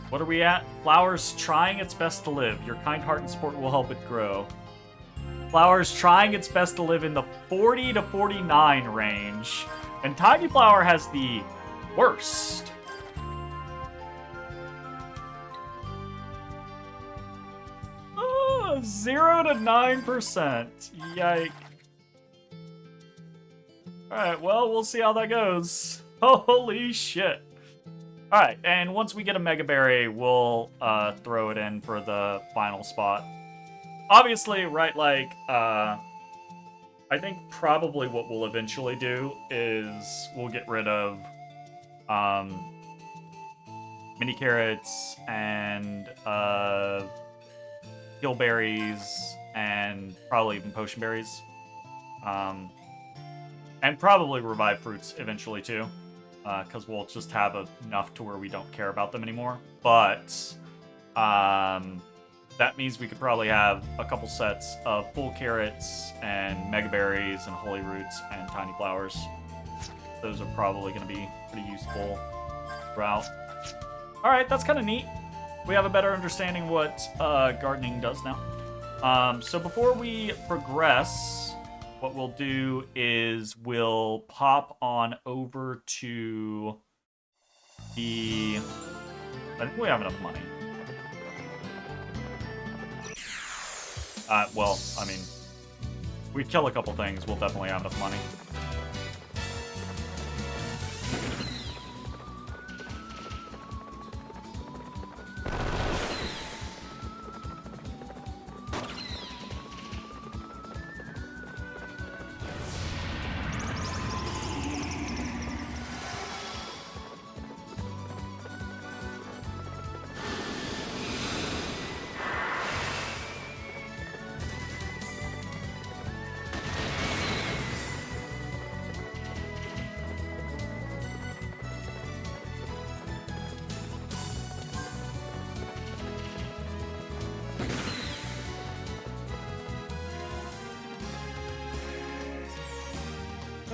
What are we at? Flowers trying its best to live. Your kind heart and support will help it grow. Flowers trying its best to live in the 40 to 49 range. And Tiny Flower has the worst. Oh, 0 to 9%. Yike. Alright, well, we'll see how that goes. Holy shit. Alright, and once we get a Mega Berry, we'll throw it in for the final spot. Obviously, right, like, I think probably what we'll eventually do is we'll get rid of, mini carrots and, heal berries and probably even potion berries. And probably revive fruits eventually, too, because we'll just have enough to where we don't care about them anymore. But, that means we could probably have a couple sets of full carrots and mega berries and holy roots and tiny flowers. Those are probably going to be pretty useful throughout. Alright, that's kind of neat. We have a better understanding what gardening does now. So before we progress, what we'll do is we'll pop on over to the... I think we have enough money. Well, I mean, we kill a couple things, we'll definitely have enough money.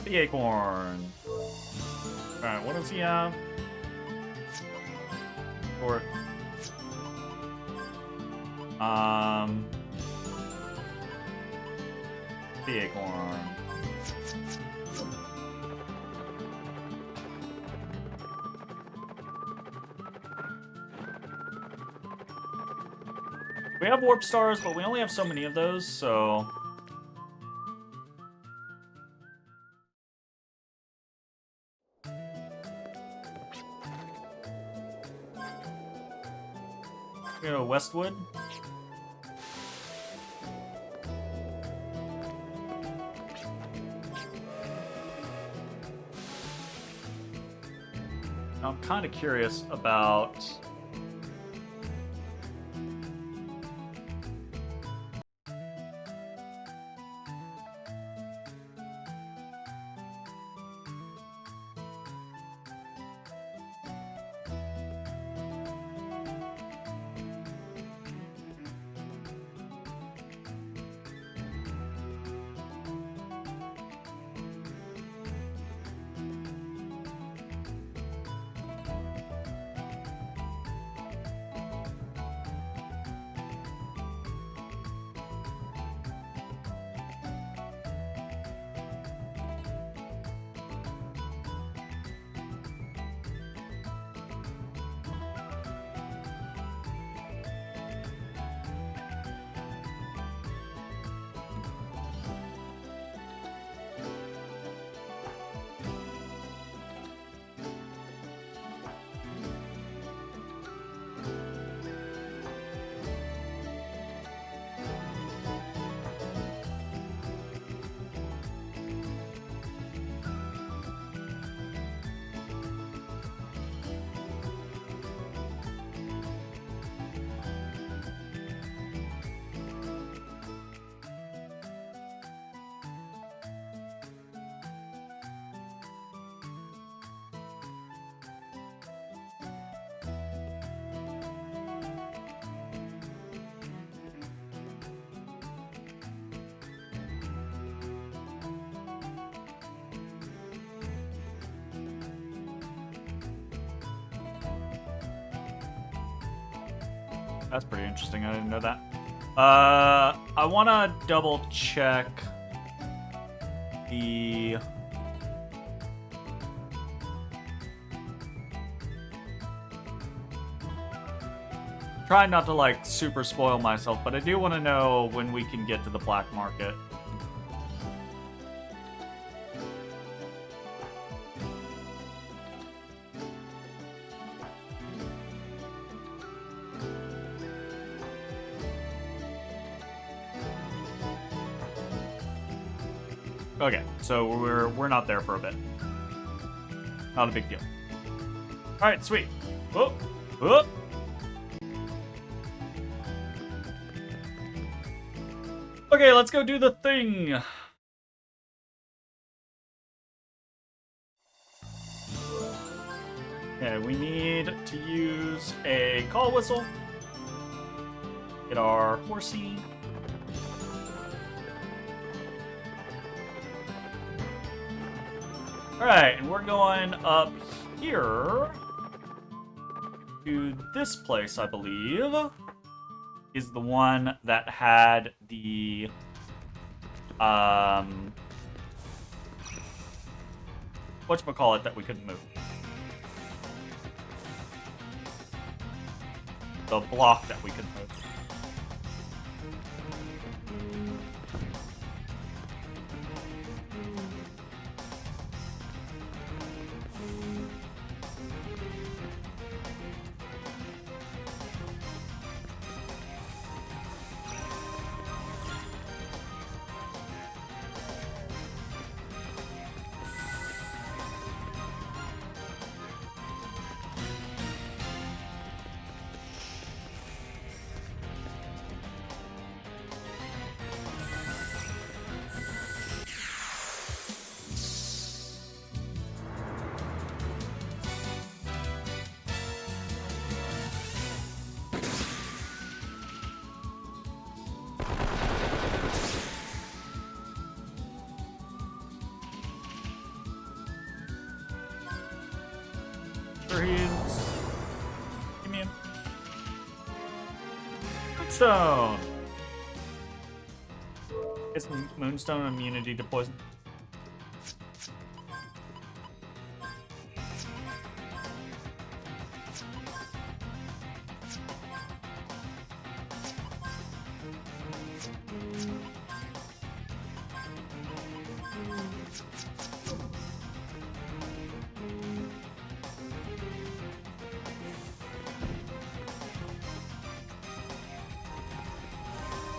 The acorn. Alright, what does he have? Or the acorn. We have warp stars, but we only have so many of those, so Westwood. I'm kind of curious about that's pretty interesting. I didn't know that. I want to double check the... Try not to, like, super spoil myself, but I do want to know when we can get to the black market. Okay, so we're not there for a bit. Not a big deal. All right, sweet. Oh, oh. Okay, let's go do the thing. Okay, we need to use a call whistle. Get our horsey. Alright, and we're going up here to this place, I believe, is the one that had the whatchamacallit that we couldn't move. The block that we couldn't move. Give me a Moonstone. Is Moonstone immunity to poison?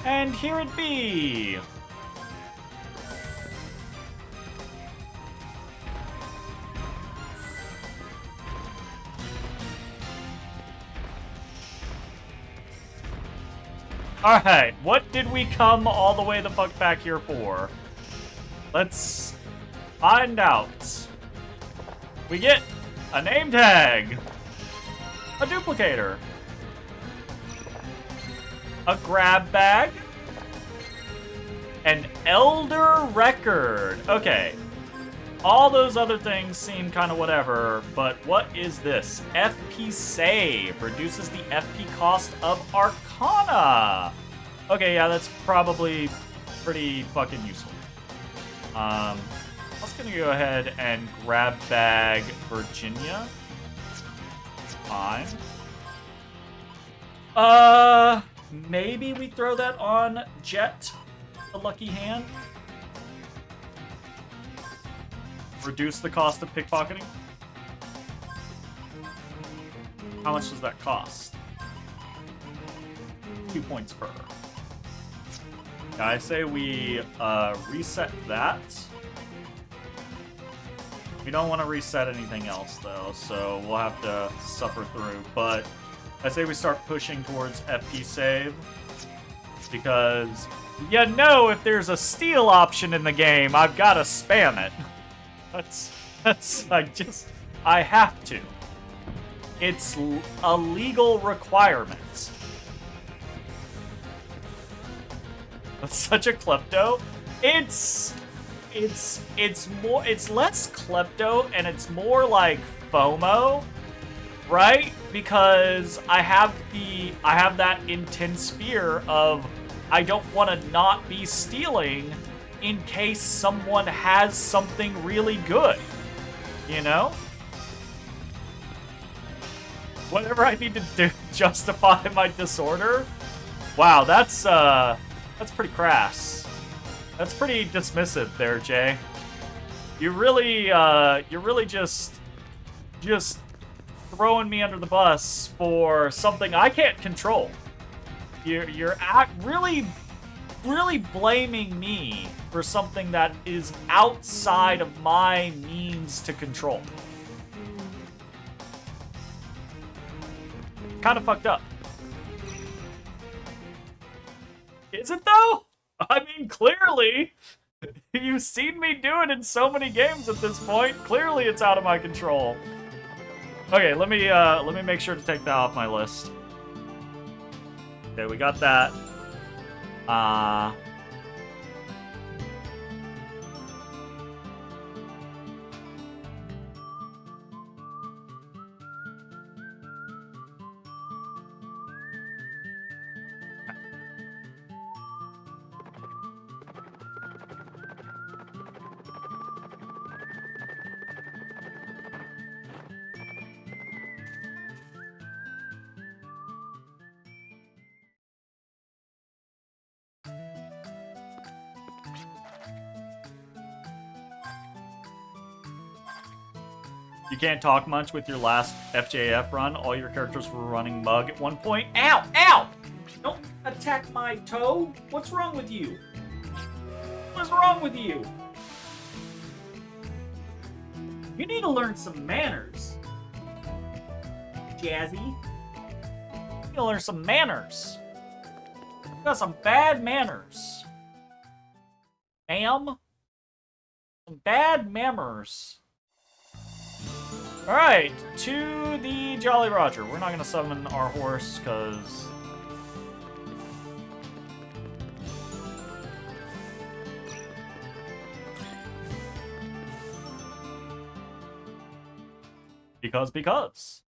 And here it be! Alright, what did we come all the way the fuck back here for? Let's find out. We get a name tag, a duplicator, a grab bag, an elder record. Okay. All those other things seem kind of whatever, but what is this? FP save reduces the FP cost of Arcana. Okay, yeah, that's probably pretty fucking useful. I was gonna go ahead and grab bag Virginia. Fine. Maybe we throw that on Jet, the lucky hand. Reduce the cost of pickpocketing. How much does that cost? 2 points per. Yeah, I say we reset that. We don't want to reset anything else though, so we'll have to suffer through. But I say we start pushing towards FP save, because you know if there's a steal option in the game, I've got to spam it. That's I have to. It's a legal requirement. That's such a klepto. It's less klepto and it's more like FOMO, right? Because I have that intense fear of I don't want to not be stealing in case someone has something really good, you know? Whatever I need to do to justify my disorder. Wow, that's pretty crass. That's pretty dismissive there, Jay. You're really just throwing me under the bus for something I can't control. You're really blaming me for something that is outside of my means to control. Kind of fucked up. Is it though? I mean, clearly. You've seen me do it in so many games at this point. Clearly it's out of my control. Okay, let me make sure to take that off my list. Okay, we got that. You can't talk much with your last FJF run. All your characters were running Mug at one point. Ow! Ow! Don't attack my toe! What's wrong with you? What's wrong with you? You need to learn some manners. Jazzy. You need to learn some manners. You got some bad manners. Ma'am? Some bad manners. Alright, to the Jolly Roger. We're not gonna summon our horse, because... Because.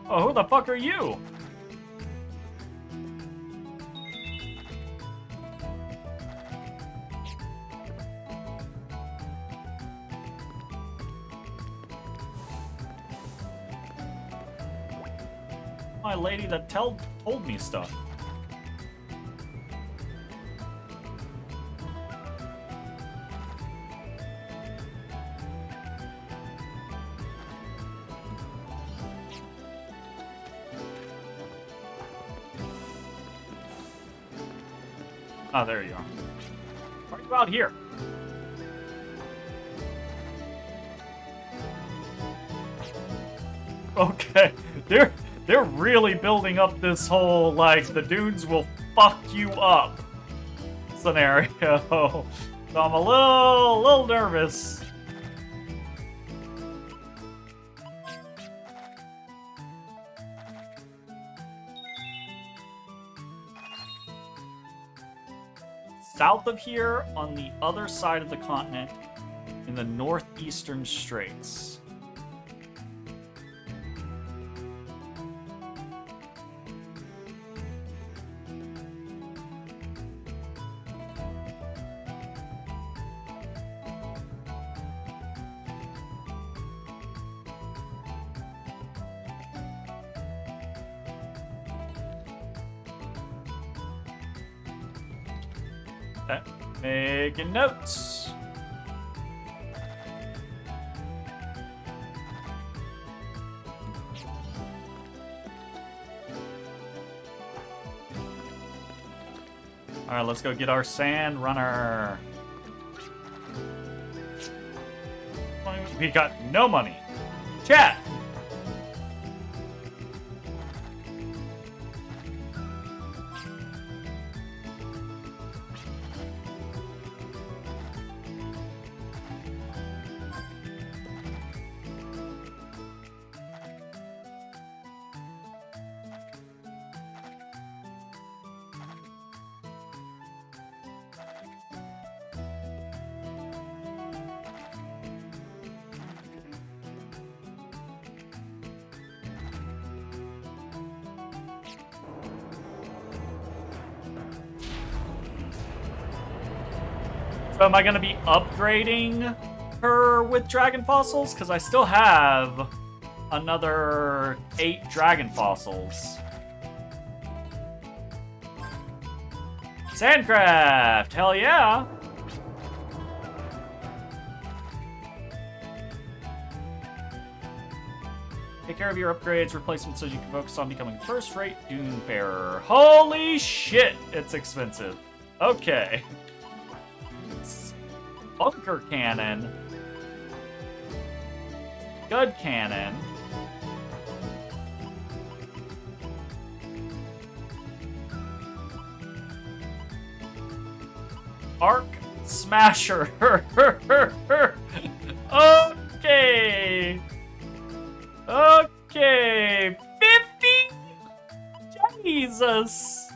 Oh, who the fuck are you? My lady that told me stuff. Oh, there you are. Why are you out here? Okay, they're really building up this whole, like, the dunes will fuck you up scenario. So I'm a little nervous. South of here, on the other side of the continent, in the northeastern straits. Okay. Making notes. Alright, let's go get our sand runner. We got no money. Chat! So am I going to be upgrading her with dragon fossils? Because I still have another 8 dragon fossils. Sandcraft! Hell yeah! Take care of your upgrades, replacements, so you can focus on becoming first-rate Dune Bearer. Holy shit, it's expensive. Okay. Bunker cannon. Scud cannon. Arc smasher. Okay. Okay. 50? Jesus.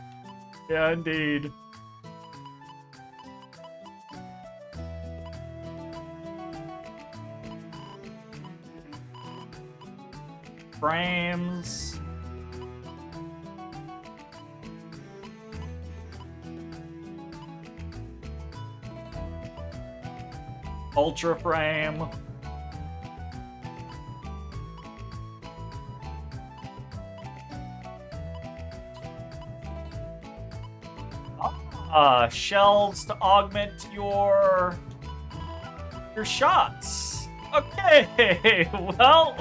Yeah, indeed. Frames. Ultra frame. Shells to augment your shots. Okay, well.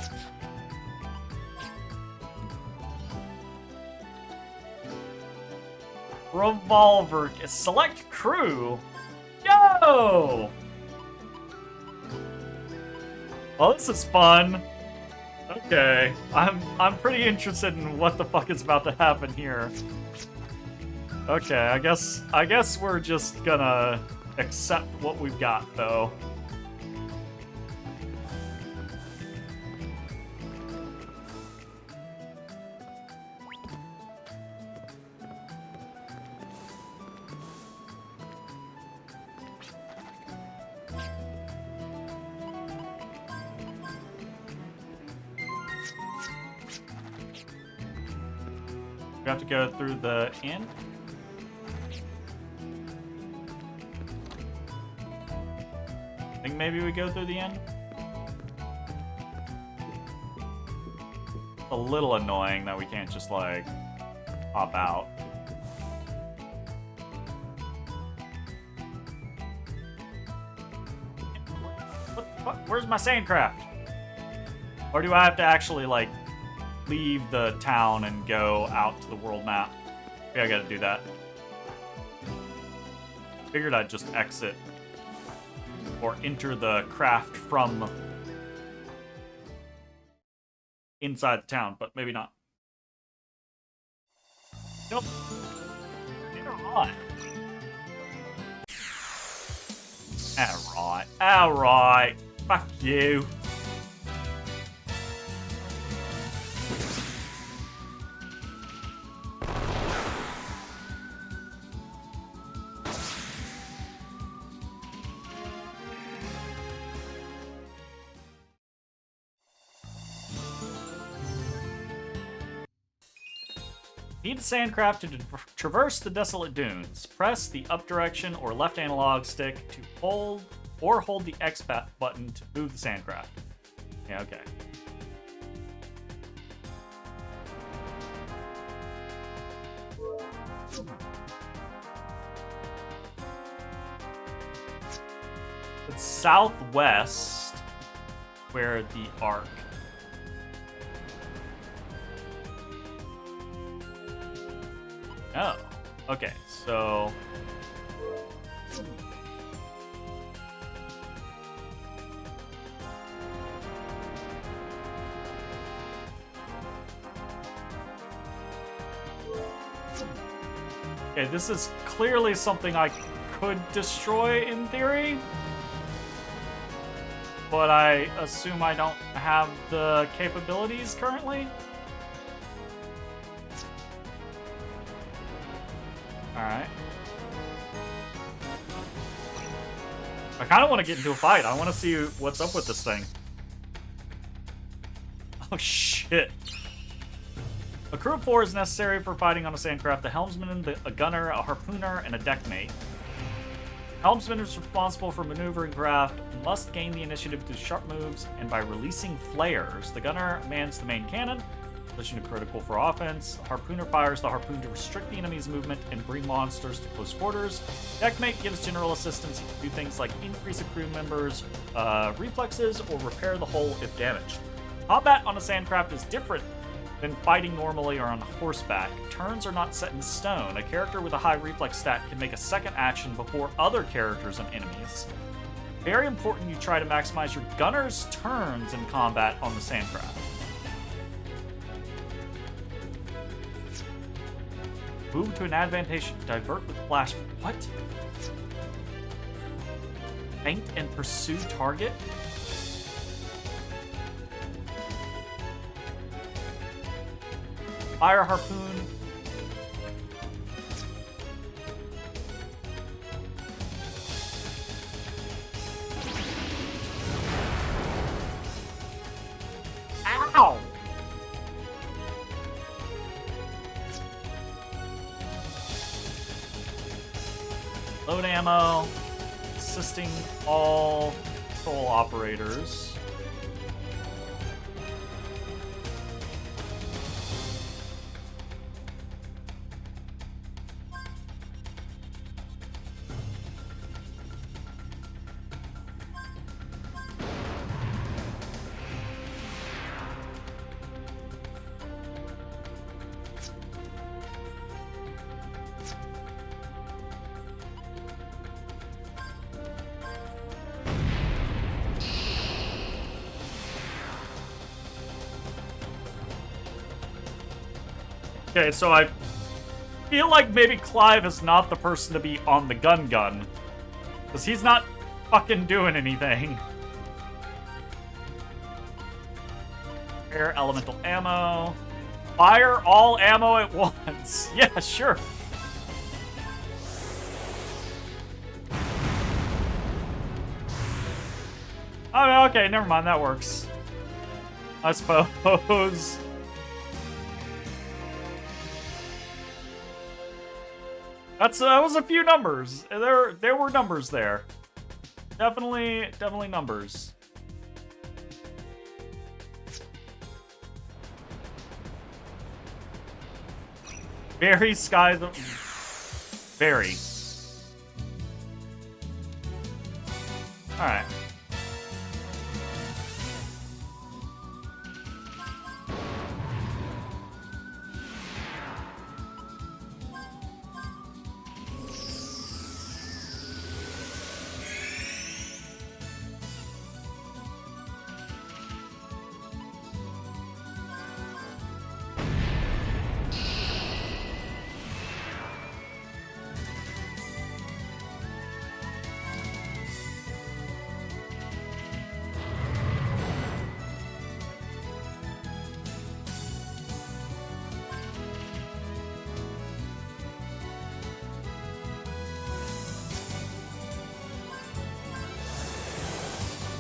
Revolver. Select crew. Yo! Well, this is fun. Okay, I'm pretty interested in what the fuck is about to happen here. Okay, I guess we're just gonna accept what we've got, though. We have to go through the inn. I think maybe we go through the inn. It's a little annoying that we can't just, like, hop out. What the fuck? Where's my sandcraft? Or do I have to actually, like, leave the town and go out to the world map? Maybe I gotta do that. Figured I'd just exit or enter the craft from inside the town, but maybe not. Nope. Alright. Alright. Alright. Fuck you. Need a sandcraft to traverse the desolate dunes. Press the up direction or left analog stick to hold or hold the X button to move the sandcraft. Yeah, okay. It's southwest where the arc. Oh, okay, so... Okay, this is clearly something I could destroy in theory, but I assume I don't have the capabilities currently. Alright. I kind of want to get into a fight. I want to see what's up with this thing. Oh, shit. A crew of 4 is necessary for fighting on a sandcraft. The helmsman, a gunner, a harpooner, and a deckmate. Helmsman is responsible for maneuvering craft, must gain the initiative through sharp moves, and by releasing flares. The gunner mans the main cannon, position to critical for offense. The harpooner fires the harpoon to restrict the enemy's movement and bring monsters to close quarters. Deckmate gives general assistance to do things like increase a crew member's reflexes or repair the hull if damaged. Combat on a sandcraft is different than fighting normally or on horseback. Turns are not set in stone. A character with a high reflex stat can make a second action before other characters and enemies. Very important you try to maximize your gunner's turns in combat on the sandcraft. Move to an advantage, divert with flash. What? Feint and pursue target? Fire harpoon. Ow! Load ammo. Assisting all Toll operators. Okay, so I feel like maybe Clive is not the person to be on the gun. Because he's not fucking doing anything. Air elemental ammo. Fire all ammo at once. Yeah, sure. Oh, okay, never mind, that works. I suppose. That was a few numbers. There were numbers there. Definitely numbers. Very sky the very. All right.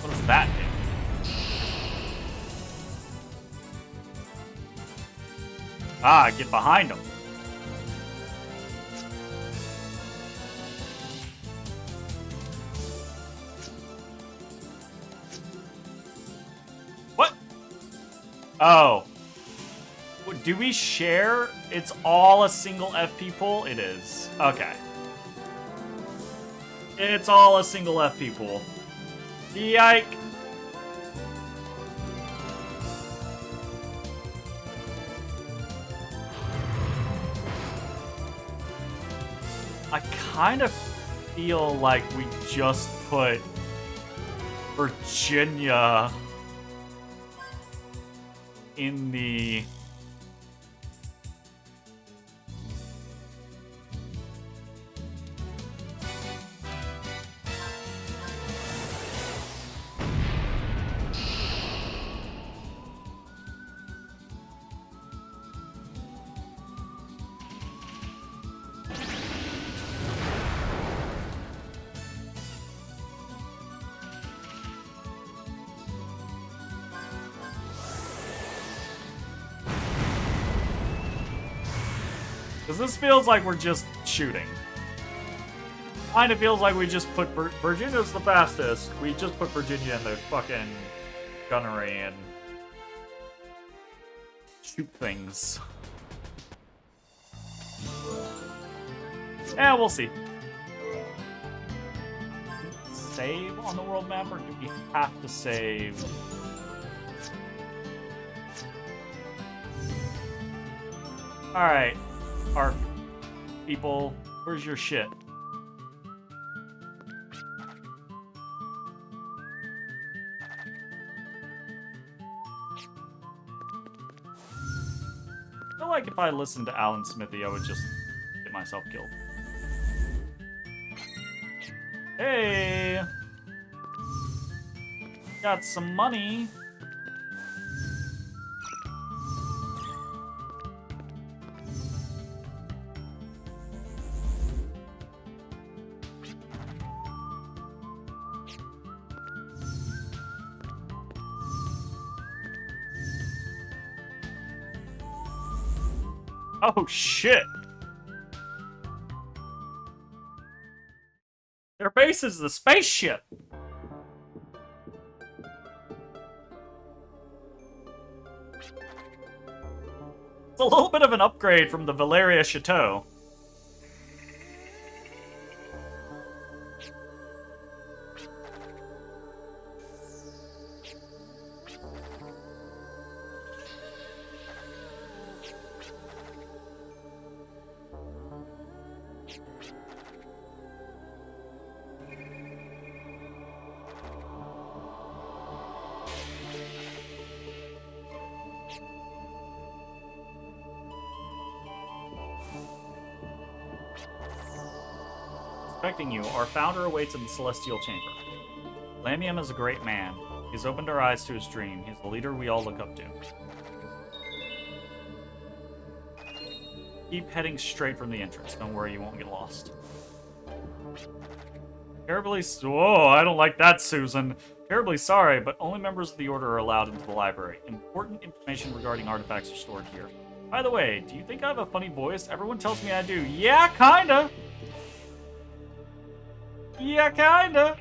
What does that do? Ah, get behind him. What? Oh. Do we share? It's all a single FP pool? It is. Okay. It's all a single FP pool. Yike. I kind of feel like we just put Virginia in the... Because this feels like we're just shooting. Kind of feels like we just put... Virginia's the fastest. We just put Virginia in the fucking gunnery and... shoot things. Yeah, we'll see. Save on the world map, or do we have to save? Alright. Our people, where's your shit? I feel like if I listened to Alan Smithy, I would just get myself killed. Hey! Got some money. Oh, shit! Their base is the spaceship! It's a little bit of an upgrade from the Valeria Chateau. Expecting you, our founder awaits in the Celestial Chamber. Lamium is a great man. He's opened our eyes to his dream. He's the leader we all look up to. Keep heading straight from the entrance. Don't worry, you won't get lost. Terribly... Whoa, I don't like that, Susan. Terribly sorry, but only members of the Order are allowed into the library. Important information regarding artifacts are stored here. By the way, do you think I have a funny voice? Everyone tells me I do. Yeah, kinda! Yeah, kinda!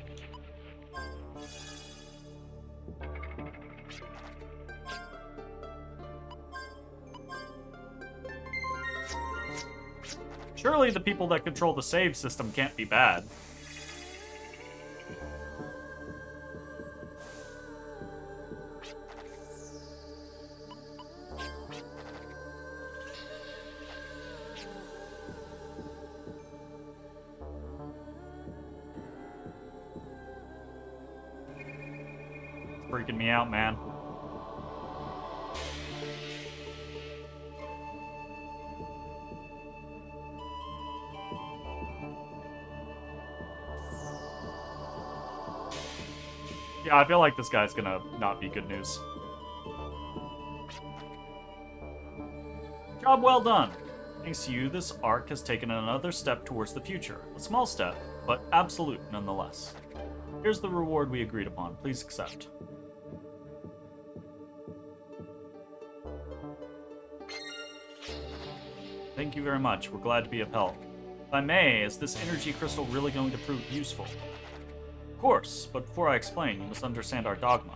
Surely the people that control the save system can't be bad. It's freaking me out, man. Yeah, I feel like this guy's gonna not be good news. Job well done. Thanks to you, this arc has taken another step towards the future. A small step, but absolute nonetheless. Here's the reward we agreed upon. Please accept. Thank you very much. We're glad to be of help. If I may, is this energy crystal really going to prove useful? Of course, but before I explain, you must understand our dogma.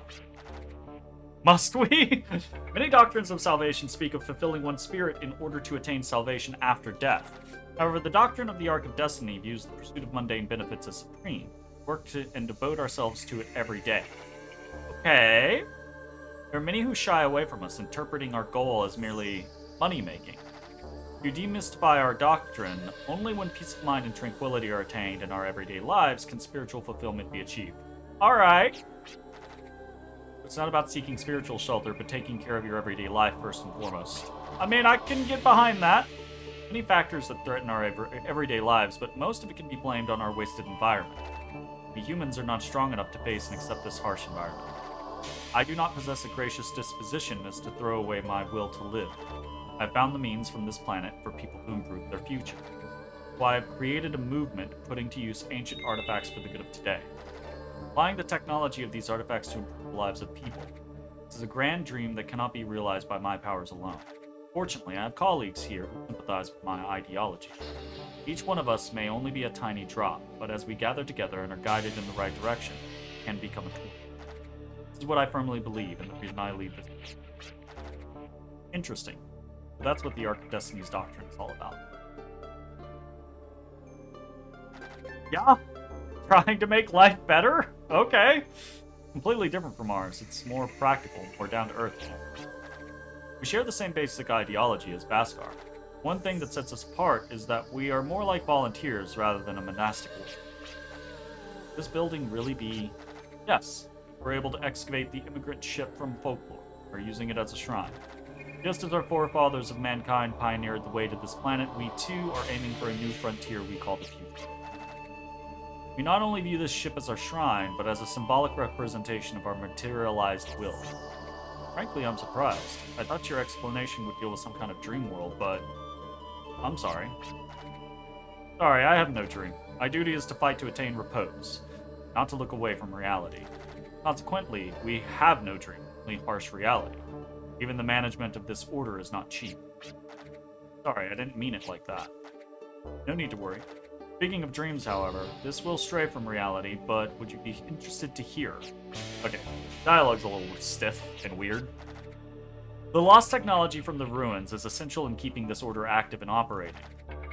Must we? Many doctrines of salvation speak of fulfilling one's spirit in order to attain salvation after death. However, the doctrine of the Arc of Destiny views the pursuit of mundane benefits as supreme. Work to and devote ourselves to it every day. Okay. There are many who shy away from us, interpreting our goal as merely money-making. To demystify our doctrine, only when peace of mind and tranquility are attained in our everyday lives can spiritual fulfillment be achieved. Alright. It's not about seeking spiritual shelter, but taking care of your everyday life first and foremost. I mean, I can get behind that. Many factors that threaten our everyday lives, but most of it can be blamed on our wasted environment. We humans are not strong enough to face and accept this harsh environment. I do not possess a gracious disposition as to throw away my will to live. I've found the means from this planet for people to improve their future. Why I've created a movement putting to use ancient artifacts for the good of today. Applying the technology of these artifacts to improve the lives of people. This is a grand dream that cannot be realized by my powers alone. Fortunately, I have colleagues here who sympathize with my ideology. Each one of us may only be a tiny drop, but as we gather together and are guided in the right direction, we can become a tool. This is what I firmly believe, and the reason I lead this. Interesting. That's what the Arc of Destiny's doctrine is all about. Yeah? Trying to make life better? Okay. Completely different from ours. It's more practical, more down to earth. We share the same basic ideology as Bhaskar. One thing that sets us apart is that we are more like volunteers rather than a monastic order. This building really be... Yes, we're able to excavate the immigrant ship from folklore. We're using it as a shrine. Just as our forefathers of mankind pioneered the way to this planet, we too are aiming for a new frontier we call the future. We not only view this ship as our shrine, but as a symbolic representation of our materialized will. Frankly, I'm surprised. I thought your explanation would deal with some kind of dream world, but... I'm sorry. Sorry, I have no dream. My duty is to fight to attain repose, not to look away from reality. Consequently, we have no dream, only harsh reality. Even the management of this order is not cheap. Sorry, I didn't mean it like that. No need to worry. Speaking of dreams, however, this will stray from reality, but would you be interested to hear? Okay, dialogue's a little stiff and weird. The lost technology from the ruins is essential in keeping this order active and operating.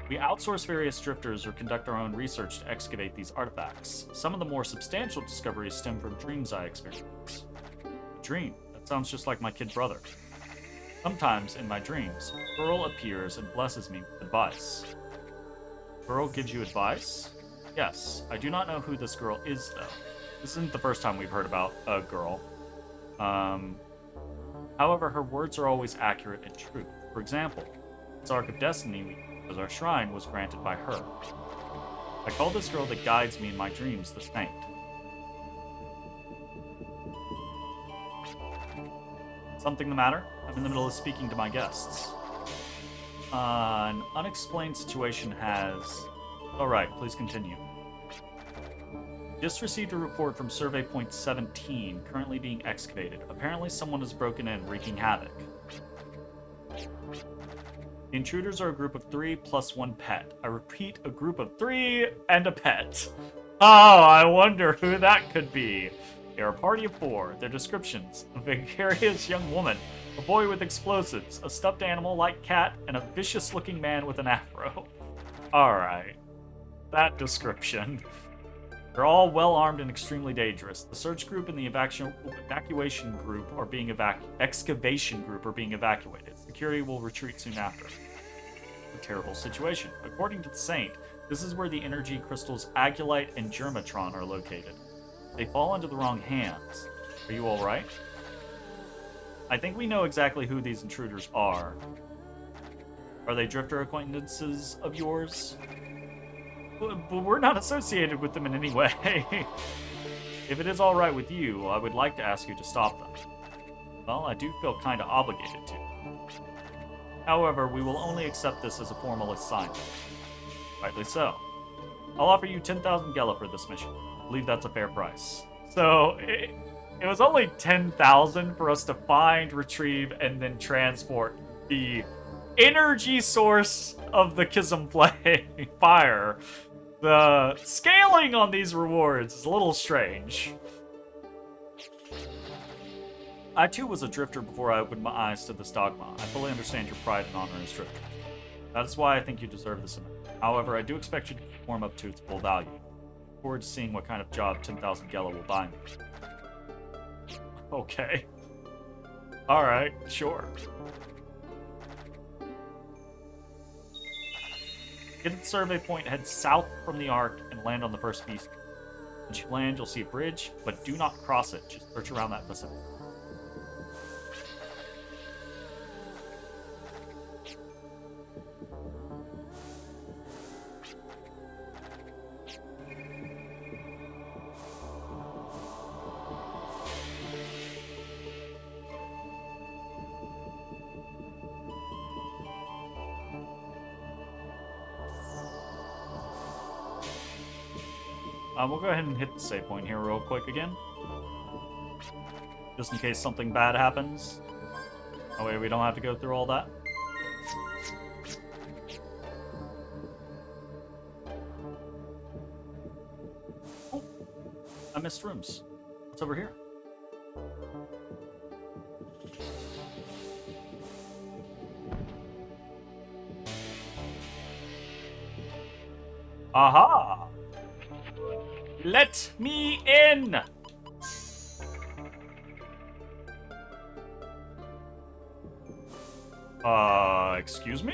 We outsource various drifters or conduct our own research to excavate these artifacts. Some of the more substantial discoveries stem from dreams I experience. A dream? That sounds just like my kid brother. Sometimes, in my dreams, Burl appears and blesses me with advice. Burl gives you advice? Yes. I do not know who this girl is, though. This isn't the first time we've heard about a girl. However, her words are always accurate and true. For example, this Arc of Destiny, as our shrine, was granted by her. I call this girl that guides me in my dreams the Saint. Something the matter? I'm in the middle of speaking to my guests. An unexplained situation has... Alright, please continue. Just received a report from Survey Point 17, currently being excavated. Apparently someone has broken in, wreaking havoc. The intruders are a group of 3 plus 1 pet. I repeat, a group of 3 and a pet. Oh, I wonder who that could be. They are a party of 4. Their descriptions: a vigorous young woman, a boy with explosives, a stuffed animal like cat, and a vicious-looking man with an afro. Alright. That description. They're all well-armed and extremely dangerous. The search group and the evacuation group are being excavation group are being evacuated. Security will retreat soon after. A terrible situation. According to the Saint, this is where the energy crystals Agulite and Germatron are located. They fall into the wrong hands. Are you alright? I think we know exactly who these intruders are. Are they drifter acquaintances of yours? But we're not associated with them in any way. If it is alright with you, I would like to ask you to stop them. Well, I do feel kinda obligated to. However, we will only accept this as a formal assignment. Rightly so. I'll offer you 10,000 Gela for this mission. I believe that's a fair price. So, it was only 10,000 for us to find, retrieve, and then transport the energy source of the Kism fire. The scaling on these rewards is a little strange. I too was a drifter before I opened my eyes to this dogma. I fully understand your pride and honor as drifter. That is why I think you deserve this amount. However, I do expect you to perform up to its full value. Look forward to seeing what kind of job 10,000 Gela will buy me. Okay. Alright, sure. Get to the survey point, head south from the Ark, and land on the first beast. Once you land, you'll see a bridge, but do not cross it. Just search around that vicinity. We'll go ahead and hit the save point here real quick again. Just in case something bad happens. That way we don't have to go through all that. Oh, I missed rooms. What's over here? Aha! Let me in! Excuse me?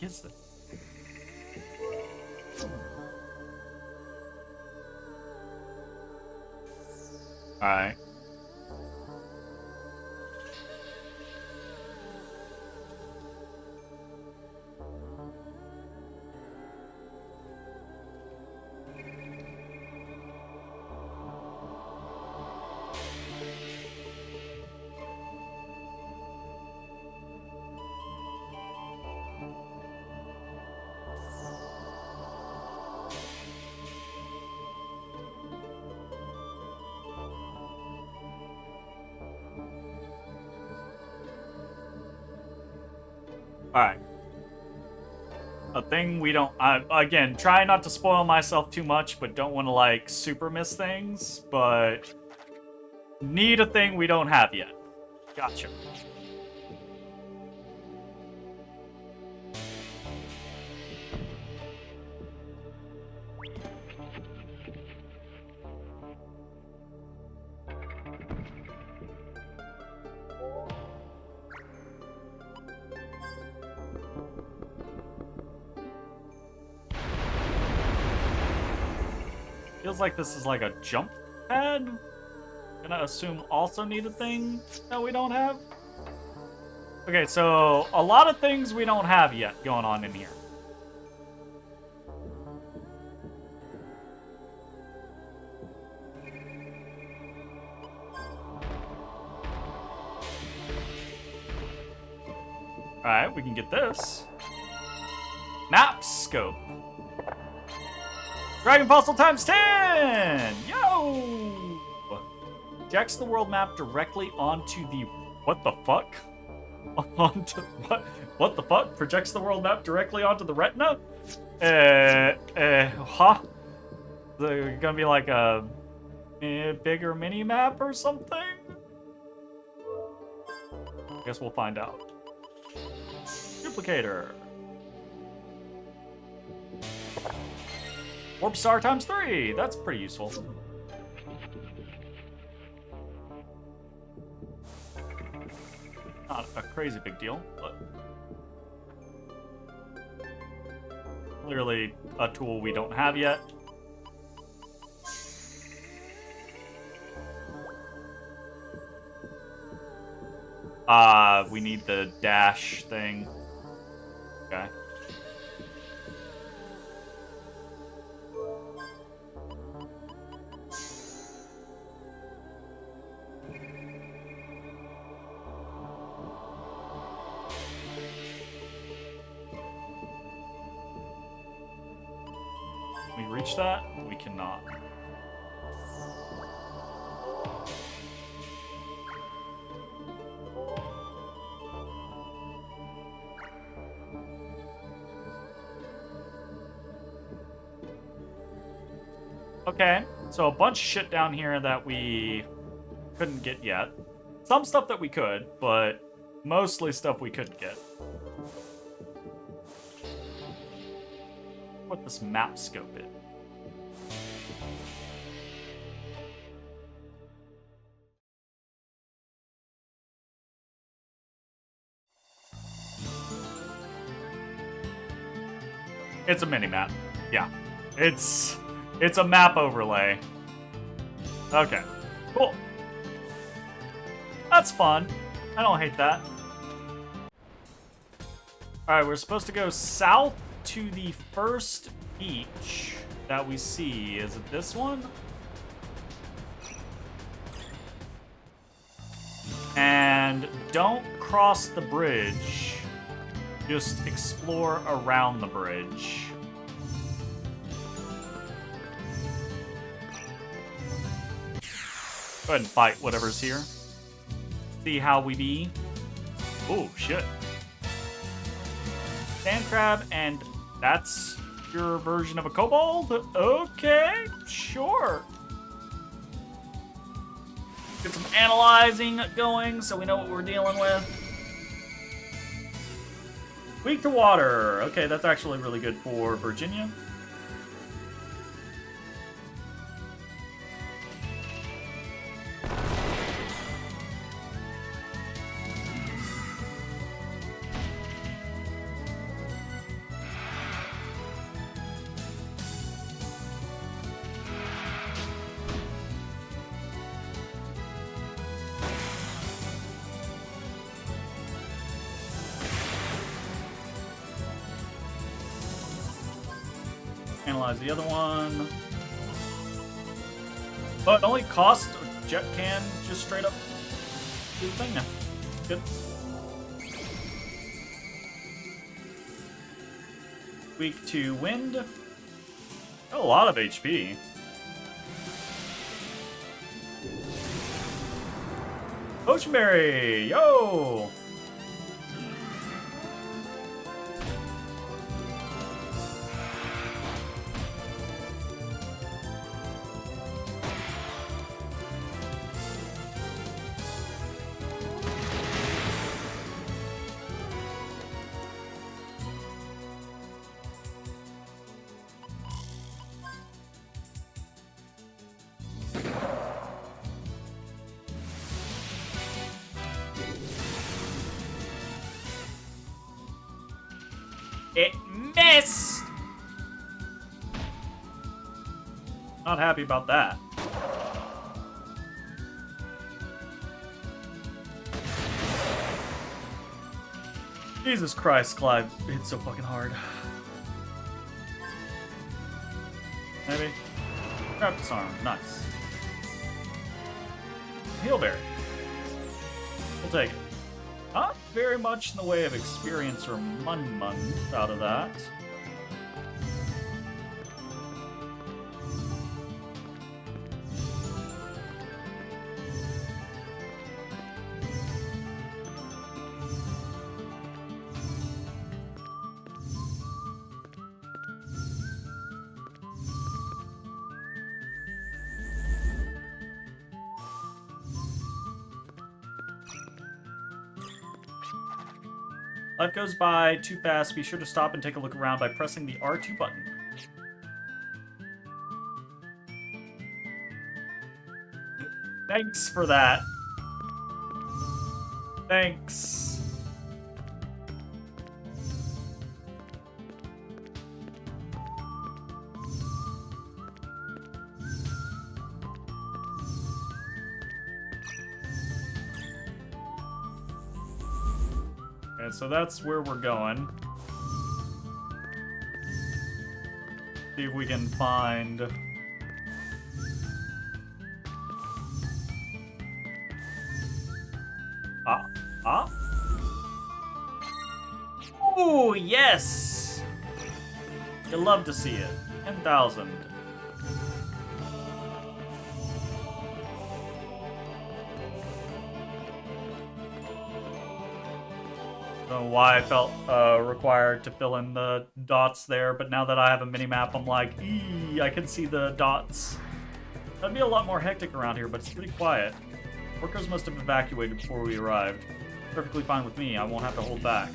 is this? Alright. Alright. A thing we don't... again, try not to spoil myself too much, but don't want to, like, super miss things, but... Need a thing we don't have yet. Gotcha. Feels like this is like a jump pad. Gonna assume also need a thing that we don't have. Okay, so a lot of things we don't have yet going on in here. Alright, we can get this. Map scope. Dragon Fossil times 10! Yo! Projects the world map directly onto the... What the fuck? Onto... What? What the fuck? Projects the world map directly onto the retina? Huh? They're gonna be like a bigger mini map or something? I guess we'll find out. Duplicator. Warp Star times 3. That's pretty useful. Not a crazy big deal, but clearly a tool we don't have yet. We need the dash thing. Okay. Can we reach that? We cannot. Okay, so a bunch of shit down here that we couldn't get yet. Some stuff that we could, but mostly stuff we couldn't get. What this map scope is. It's a mini map. Yeah. It's a map overlay. Okay. Cool. That's fun. I don't hate that. Alright, we're supposed to go south to the first beach that we see. Is it this one? And don't cross the bridge. Just explore around the bridge. Go ahead and fight whatever's here. See how we be. Oh, shit. Sand crab, and that's your version of a kobold? Okay, sure. Get some analyzing going so we know what we're dealing with. Weak to water. Okay, that's actually really good for Virginia. Analyze the other one. But it only cost Jet can just straight up do the thing now. Good. Weak to wind. A lot of HP. Potion Berry! Yo! It missed! Not happy about that. Jesus Christ, Clive hit so fucking hard. Maybe. Grab disarm. Nice. Heal berry. We'll take it. Not very much in the way of experience or mun out of that. Life goes by too fast. Be sure to stop and take a look around by pressing the R2 button. Thanks for that. Thanks. So that's where we're going. See if we can find... Ooh, yes! You love to see it. 10,000. Don't know why I felt required to fill in the dots there, but now that I have a mini-map, I'm like, I can see the dots. That'd be a lot more hectic around here, but it's pretty quiet. Workers must have evacuated before we arrived. Perfectly fine with me, I won't have to hold back.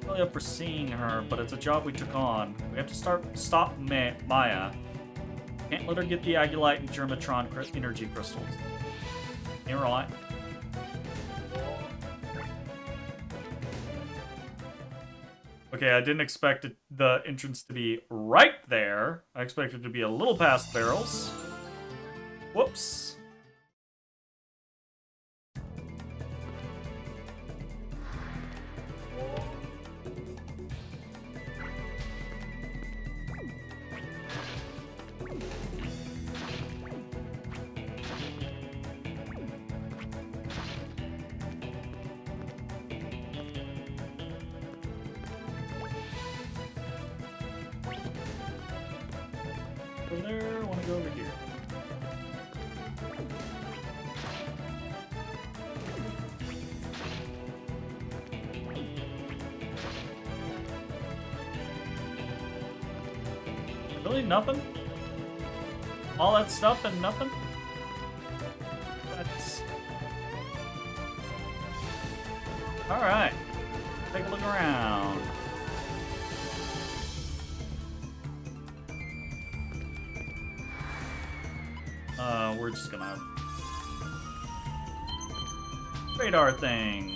Really up for seeing her, but it's a job we took on. We have to stop Maya. Can't let her get the Agulite and Germatron energy crystals. You're right. Okay, I didn't expect the entrance to be right there. I expected it to be a little past barrels. Whoops. Over there, I want to go over here. Really? Nothing? All that stuff and nothing? That's... Alright. Take a look around. We're just gonna... radar thing.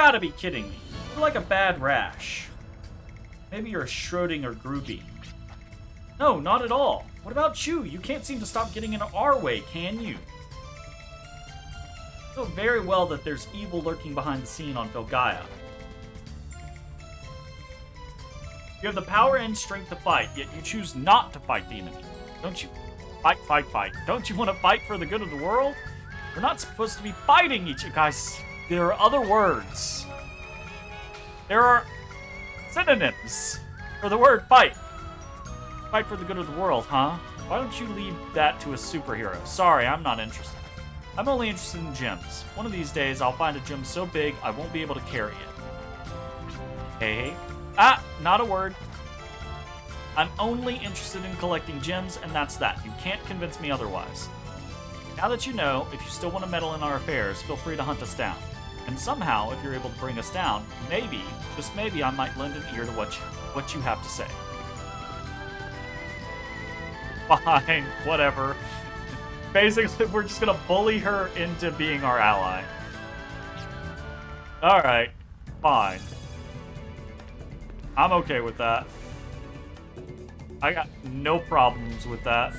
gotta be kidding me. You're like a bad rash. Maybe you're a Schrodinger groupie. No, not at all. What about you? You can't seem to stop getting in our way, can you? You know very well that there's evil lurking behind the scene on Filgaia. You have the power and strength to fight, yet you choose not to fight the enemy. Don't you? Fight, fight, fight. Don't you want to fight for the good of the world? We're not supposed to be fighting each other, guys. There are other words. There are synonyms for the word fight. Fight for the good of the world, huh? Why don't you leave that to a superhero? Sorry, I'm not interested. I'm only interested in gems. One of these days, I'll find a gem so big, I won't be able to carry it. Hey. Ah, not a word. I'm only interested in collecting gems, and that's that. You can't convince me otherwise. Now that you know, if you still want to meddle in our affairs, feel free to hunt us down. And somehow, if you're able to bring us down, maybe, just maybe, I might lend an ear to what you have to say. Fine, whatever. Basically, we're just gonna bully her into being our ally. Alright, fine. I'm okay with that. I got no problems with that.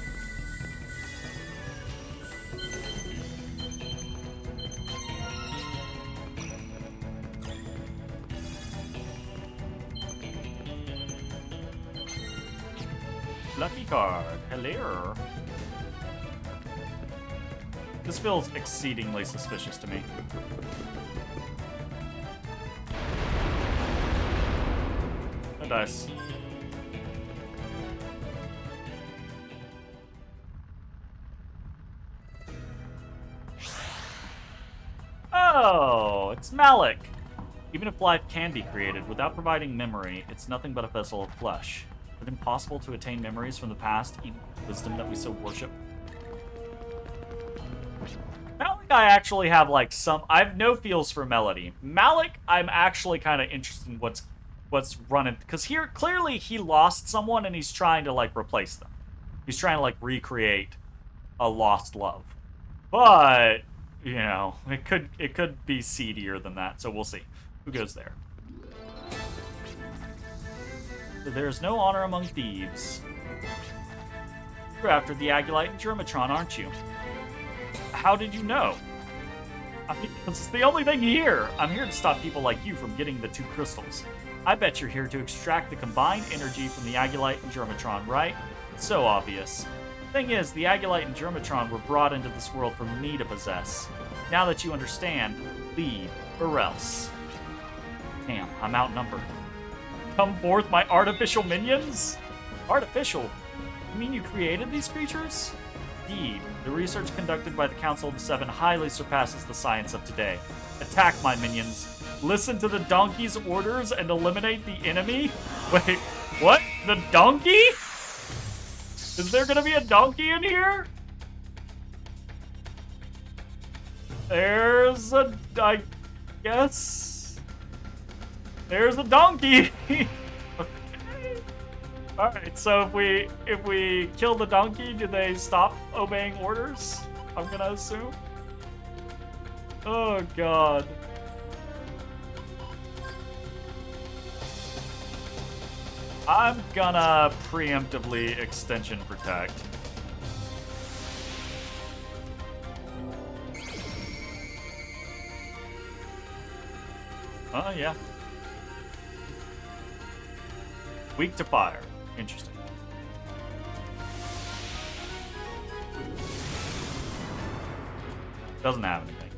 Lucky card. Hello. This feels exceedingly suspicious to me. No dice. Oh, it's Malik. Even if life can be created without providing memory, it's nothing but a vessel of flesh. Is it impossible to attain memories from the past, even wisdom that we so worship? Malik, I actually have like some. I have no feels for Melody. Malik, I'm actually kind of interested in what's running, because here clearly he lost someone and he's trying to like replace them. He's trying to like recreate a lost love, but you know it could be seedier than that. So we'll see who goes there. There's no honor among thieves. You're after the Agilite and Germatron, aren't you? How did you know? I think it's the only thing here. I'm here to stop people like you from getting the 2 crystals. I bet you're here to extract the combined energy from the Agilite and Germatron, right? It's so obvious. Thing is, the Agilite and Germatron were brought into this world for me to possess. Now that you understand, leave or else. Damn, I'm outnumbered. Come forth, my artificial minions? Artificial? You mean you created these creatures? Indeed, the research conducted by the Council of the Seven highly surpasses the science of today. Attack, my minions. Listen to the donkey's orders and eliminate the enemy? Wait, what? The donkey? Is there gonna be a donkey in here? There's a... I guess... There's a donkey! Okay. Alright, so if we kill the donkey, do they stop obeying orders? I'm gonna assume. Oh god. I'm gonna preemptively extension protect. Oh yeah. Weak to fire. Interesting. Doesn't have anything.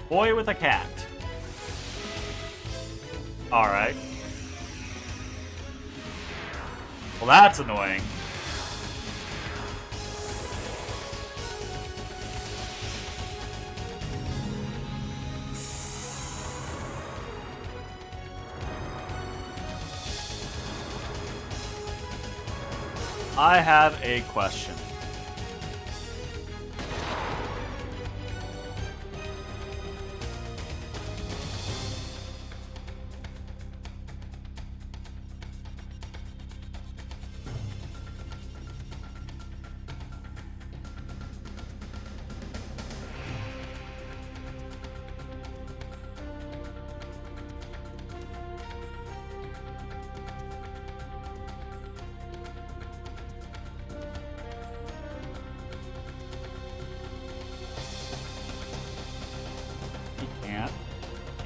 Boy with a cat. Alright. Well, that's annoying. I have a question.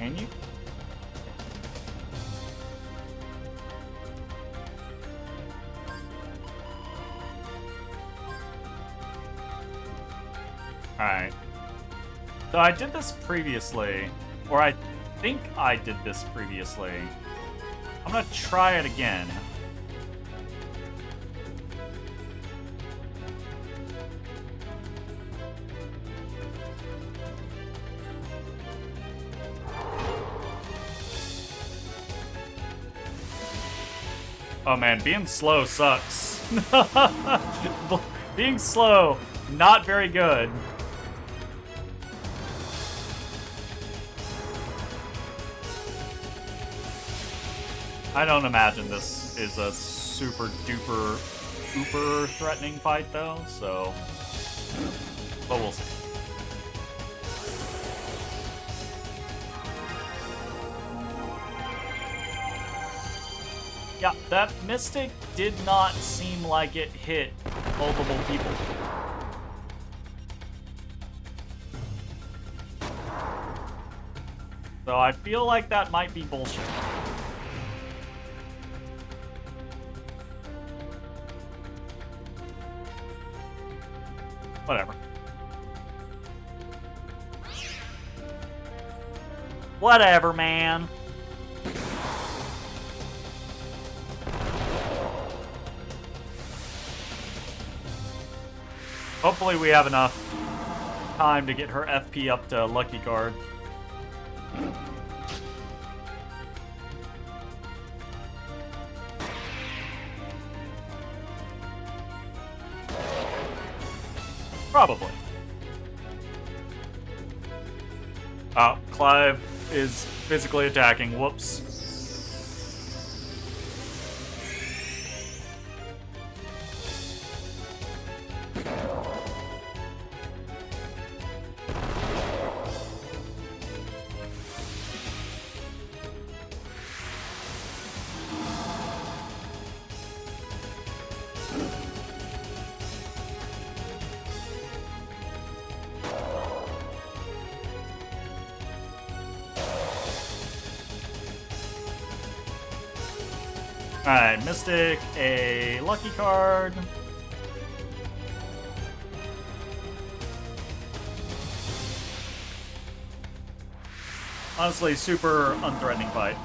Can you? Alright. So I did this previously, or I think I did this previously. I'm gonna try it again. Oh man, being slow sucks. Being slow, not very good. I don't imagine this is a super duper uber threatening fight though, so but we'll see. Yeah, that Mystic did not seem like it hit multiple people. So I feel like that might be bullshit. Whatever. Whatever, man. Hopefully we have enough time to get her FP up to Lucky Guard. Probably. Oh, Clive is physically attacking. Whoops. Alright, Mystic, a Lucky Card. Honestly, super unthreatening fight.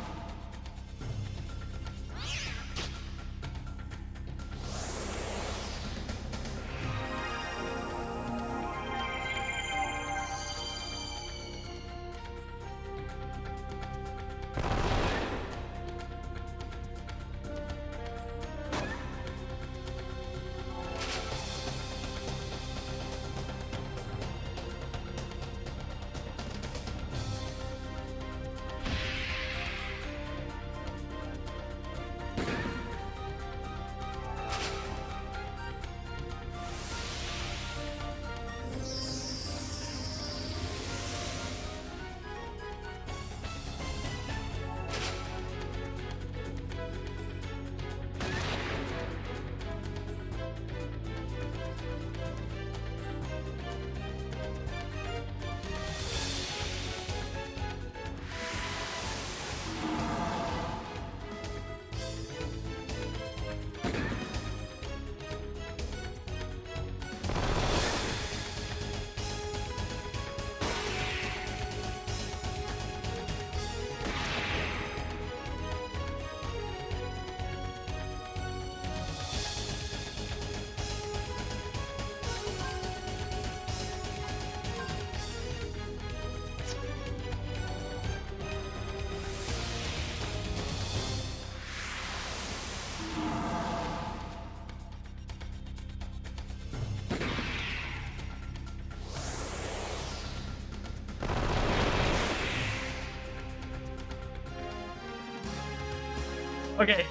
Okay,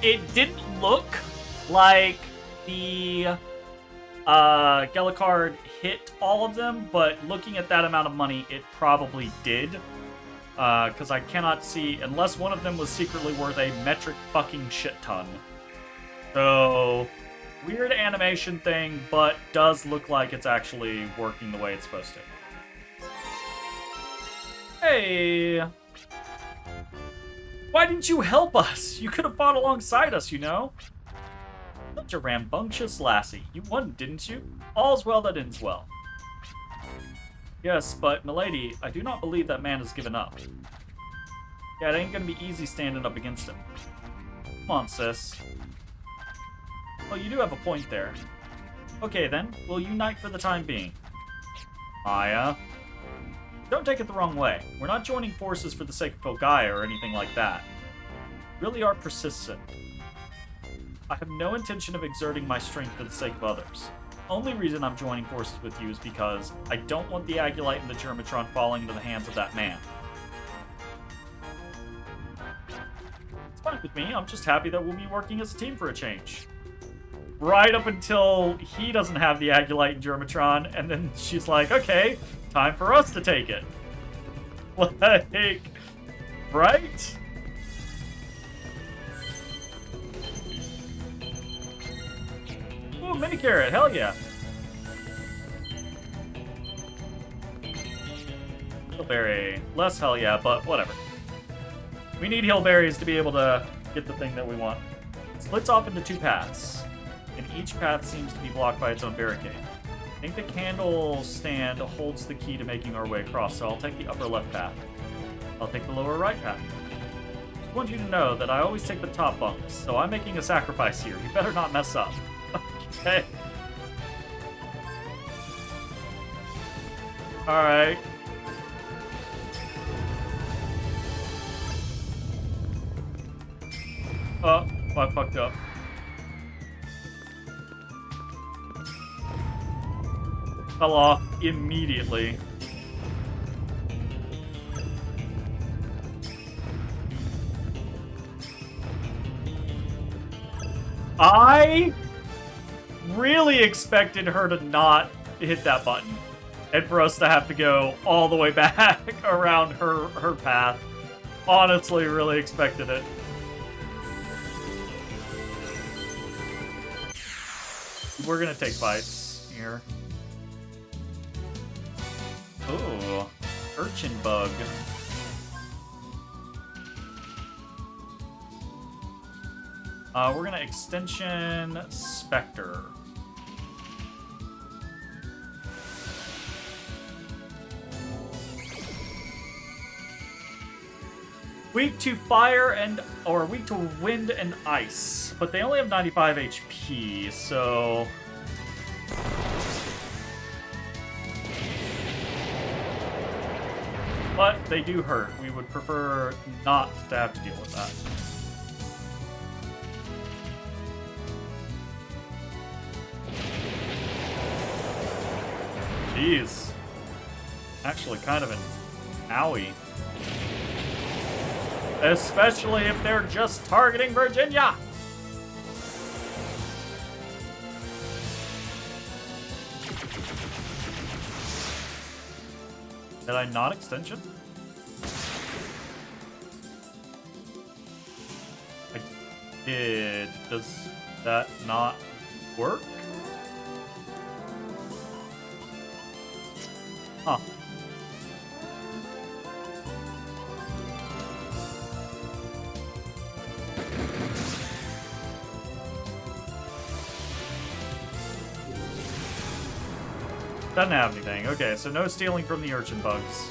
it didn't look like the Gellicard hit all of them, but looking at that amount of money, it probably did. Because I cannot see, unless one of them was secretly worth a metric fucking shit ton. So, weird animation thing, but does look like it's actually working the way it's supposed to. Hey! Why didn't you help us? You could have fought alongside us, you know? Such a rambunctious lassie. You won, didn't you? All's well that ends well. Yes, but, milady, I do not believe that man has given up. Yeah, it ain't gonna be easy standing up against him. Come on, sis. Well, you do have a point there. Okay, then. We'll unite for the time being. Maya. Don't take it the wrong way. We're not joining forces for the sake of Pogaya or anything like that. We really are persistent. I have no intention of exerting my strength for the sake of others. The only reason I'm joining forces with you is because I don't want the Agulite and the Germatron falling into the hands of that man. It's fine with me. I'm just happy that we'll be working as a team for a change. Right up until he doesn't have the Agulite and Germatron, and then she's like, okay, time for us to take it. Like, right? Ooh, mini carrot, hell yeah. Hillberry, less hell yeah, but whatever. We need Hillberries to be able to get the thing that we want. It splits off into two paths, and each path seems to be blocked by its own barricade. I think the candle stand holds the key to making our way across, so I'll take the upper left path. I'll take the lower right path. Just want you to know that I always take the top bunks, so I'm making a sacrifice here. You better not mess up. Okay. Alright. Oh, I fucked up. Fell off immediately. I really expected her to not hit that button and for us to have to go all the way back around her path. Honestly, really expected it. We're gonna take bites here. Ooh, urchin bug. We're gonna extension Spectre. Weak to fire or weak to wind and ice, but they only have 95 HP, so but they do hurt. We would prefer not to have to deal with that. Jeez. Actually kind of an owie. Especially if they're just targeting Virginia! Did I not extension? I did. Does that not work? Huh. Doesn't have anything. Okay, so no stealing from the urchin bugs.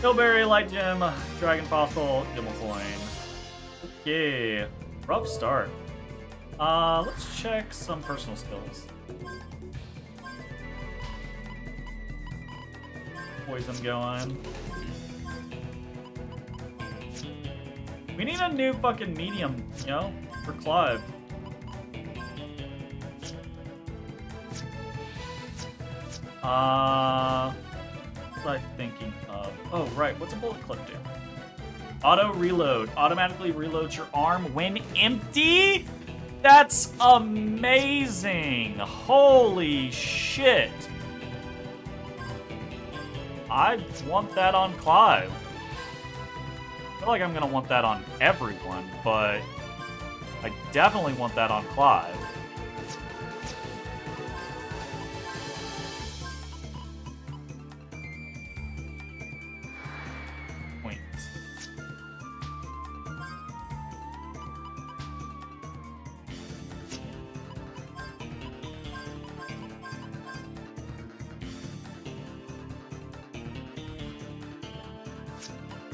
Hillberry, Light Gem, Dragon Fossil, Dimmelcoin. Okay, rough start. Let's check some personal skills. Poison going. We need a new fucking medium, you know, for Clive. What was I thinking of? Oh, right. What's a bullet clip do? Auto reload. Automatically reloads your arm when empty? That's amazing! Holy shit! I want that on Clive. I feel like I'm gonna want that on everyone, but I definitely want that on Clive. Point.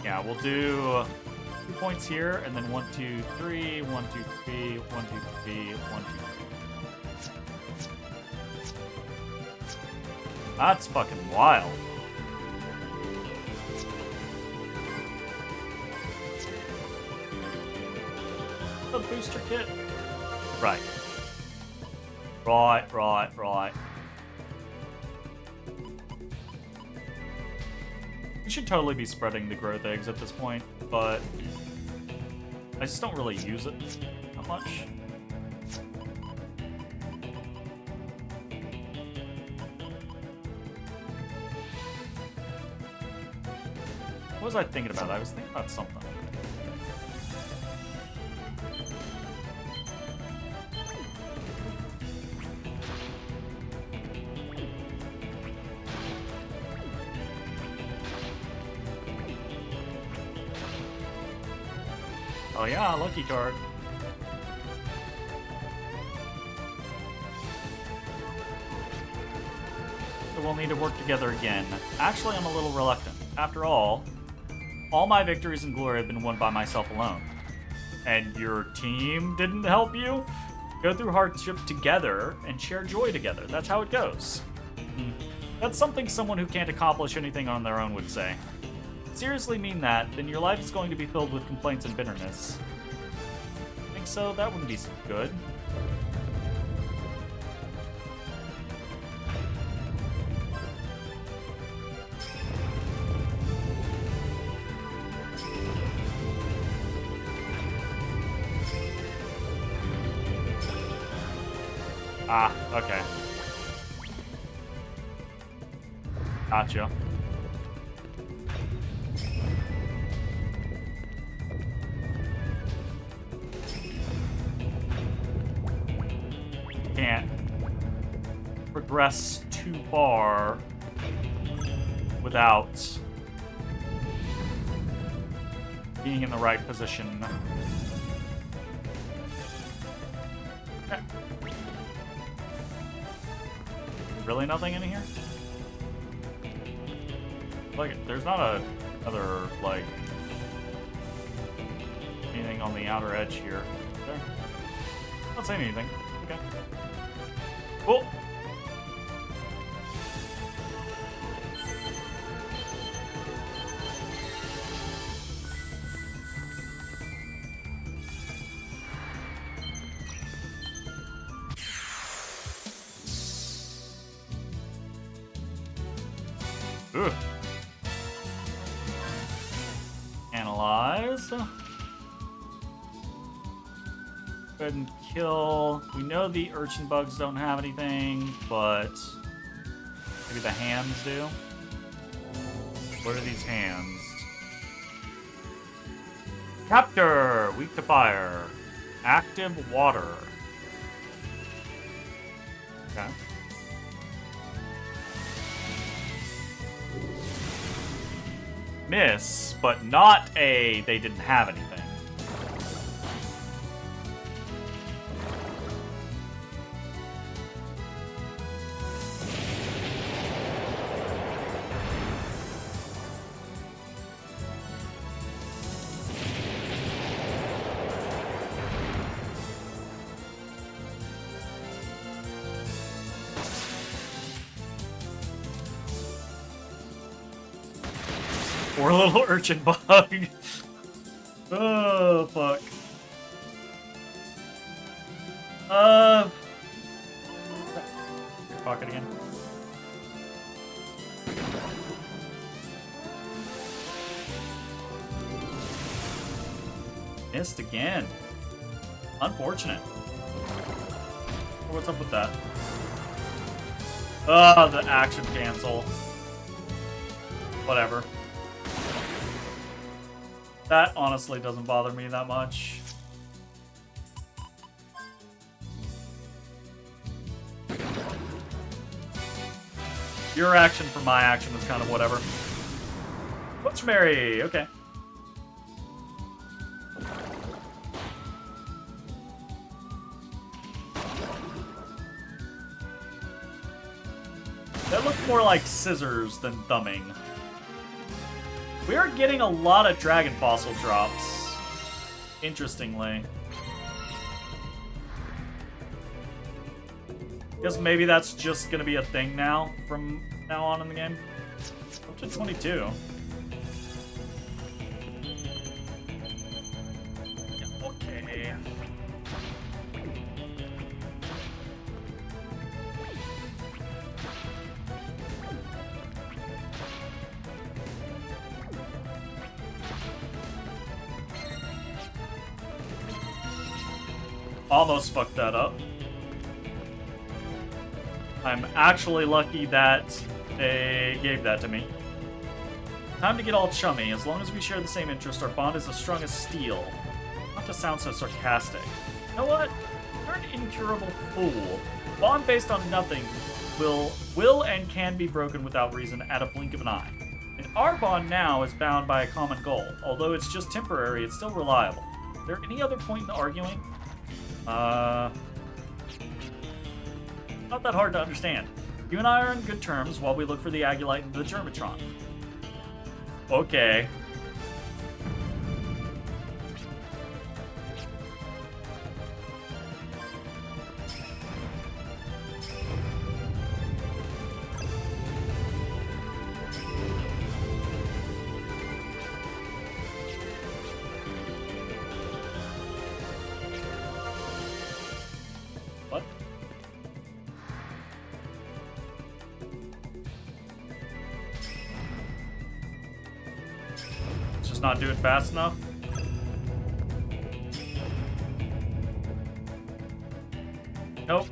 Yeah, we'll do 2 points here, and then 1, 2, 3, 1, 2, 3, 1, 2, 3, 1, 2, 3. That's fucking wild. The booster kit? Right. Right. We should totally be spreading the growth eggs at this point, but I just don't really use it that much. What was I thinking about? I was thinking about something. Oh yeah, lucky card. So we'll need to work together again. Actually, I'm a little reluctant. After all my victories in Glory have been won by myself alone. And your team didn't help you? Go through hardship together and share joy together. That's how it goes. That's something someone who can't accomplish anything on their own would say. Seriously mean that, then your life is going to be filled with complaints and bitterness. Think so? That wouldn't be good. Ah, okay. Gotcha. Can't progress too far without being in the right position. Okay. Really nothing in here? Like, there's not another, like, anything on the outer edge here. There. Not saying anything. Okay. Cool. Ugh. Analyze. Go ahead and kill. We know the urchin bugs don't have anything, but maybe the hands do. What are these hands? Capture! Weak to fire. Active water. Okay. Miss, but not a they didn't have anything. Poor little urchin bug. Oh, fuck. Your pocket again. Missed again. Unfortunate. What's up with that? Ah, the action cancel. Whatever. That honestly doesn't bother me that much. Your action for my action is kind of whatever. Butch Mary, okay. That looked more like scissors than thumbing. We are getting a lot of dragon fossil drops, interestingly. Guess maybe that's just gonna be a thing now, from now on in the game. Up to 22. Yeah, okay. Almost fucked that up. I'm actually lucky that they gave that to me. Time to get all chummy. As long as we share the same interest, our bond is as strong as steel. Not to sound so sarcastic. You know what? You're an incurable fool. Bond based on nothing will and can be broken without reason at a blink of an eye. And our bond now is bound by a common goal. Although it's just temporary, it's still reliable. Is there any other point in arguing? Not that hard to understand. You and I are in good terms while we look for the Agulite and the Germatron. Okay. What? Just not do it fast enough? Nope.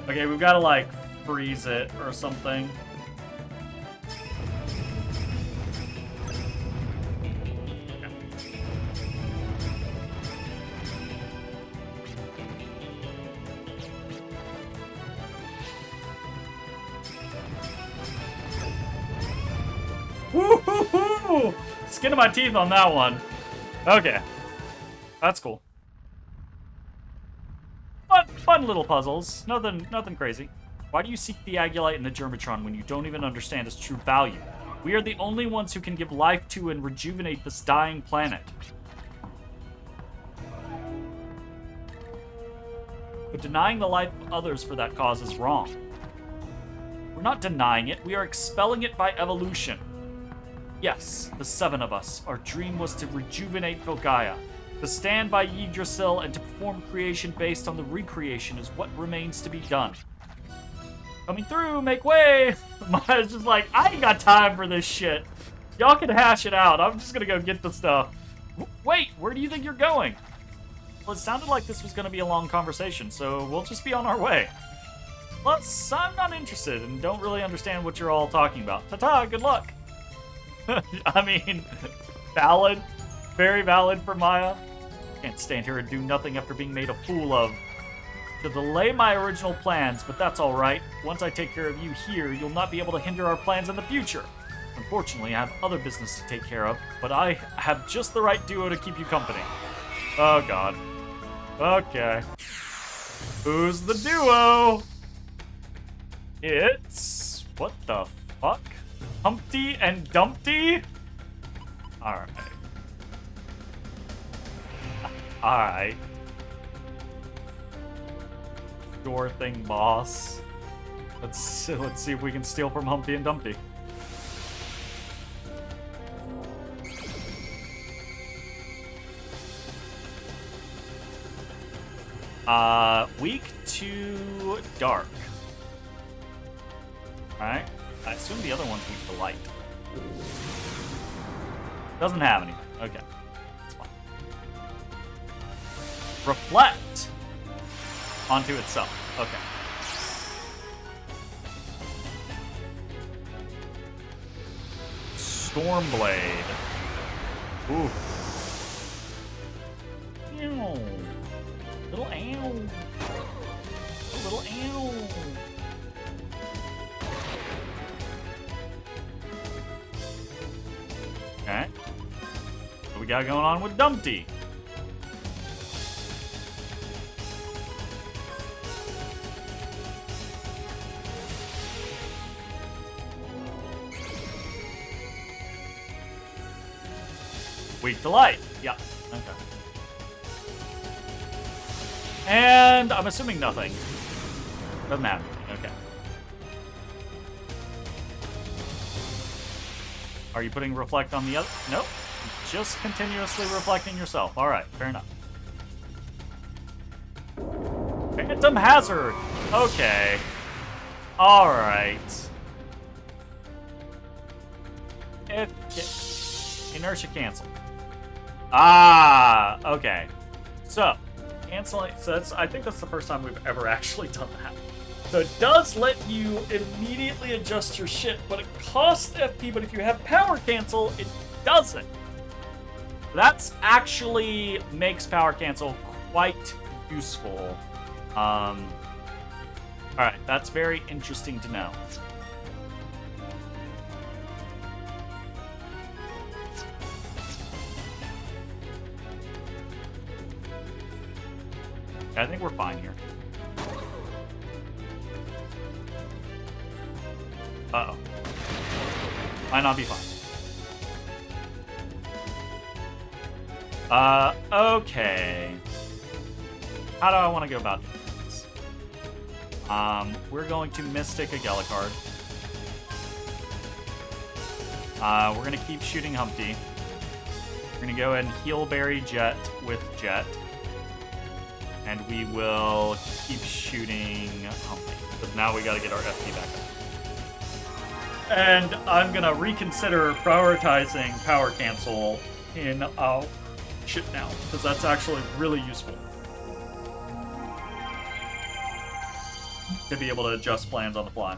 Okay, we've got to, like, freeze it or something. Woo-hoo-hoo! Skin of my teeth on that one. Okay. That's cool. But fun little puzzles. Nothing crazy. Why do you seek the Agulite and the Germatron when you don't even understand its true value? We are the only ones who can give life to and rejuvenate this dying planet. But denying the life of others for that cause is wrong. We're not denying it, we are expelling it by evolution. Yes, the 7 of us. Our dream was to rejuvenate Vilgaia. To stand by Yggdrasil and to perform creation based on the recreation is what remains to be done. Coming through, make way! Maya's just like, I ain't got time for this shit. Y'all can hash it out. I'm just gonna go get the stuff. Wait, where do you think you're going? Well, it sounded like this was gonna be a long conversation, so we'll just be on our way. Plus, I'm not interested and don't really understand what you're all talking about. Ta-ta, good luck! I mean, valid. Very valid for Maya. Can't stand here and do nothing after being made a fool of. To delay my original plans, but that's alright. Once I take care of you here, you'll not be able to hinder our plans in the future. Unfortunately, I have other business to take care of, but I have just the right duo to keep you company. Oh god. Okay. Who's the duo? It's... what the fuck? Humpty and Dumpty? Alright. Alright. Sure thing, boss. Let's see if we can steal from Humpty and Dumpty. Weak to dark. Alright. I assume the other one's weak to light. Doesn't have anything. Okay. That's fine. reflect onto itself. Okay. Stormblade. Ooh. Ew. Little ow. A little ow. Okay. What we got going on with Dumpty? Weak to light. Yeah. Okay. And I'm assuming nothing. Doesn't matter. Okay. Are you putting reflect on the other? Nope. Just continuously reflecting yourself. All right. Fair enough. Phantom Hazard. Okay. All right. Inertia cancel. Ah, okay. So, canceling. So I think that's the first time we've ever actually done that. So it does let you immediately adjust your shit, but it costs FP. But if you have power cancel, it doesn't. That's actually makes power cancel quite useful. All right, that's very interesting to know. I think we're fine here. Uh-oh. Might not be fine. Okay. How do I want to go about this? We're going to Mystic a Gallicard. We're going to keep shooting Humpty. We're going to go ahead and heal Berry Jet with Jet. And we will keep shooting Humpty. Because now we got to get our FP back up. And I'm going to reconsider prioritizing power cancel in shit now. Because that's actually really useful. To be able to adjust plans on the fly.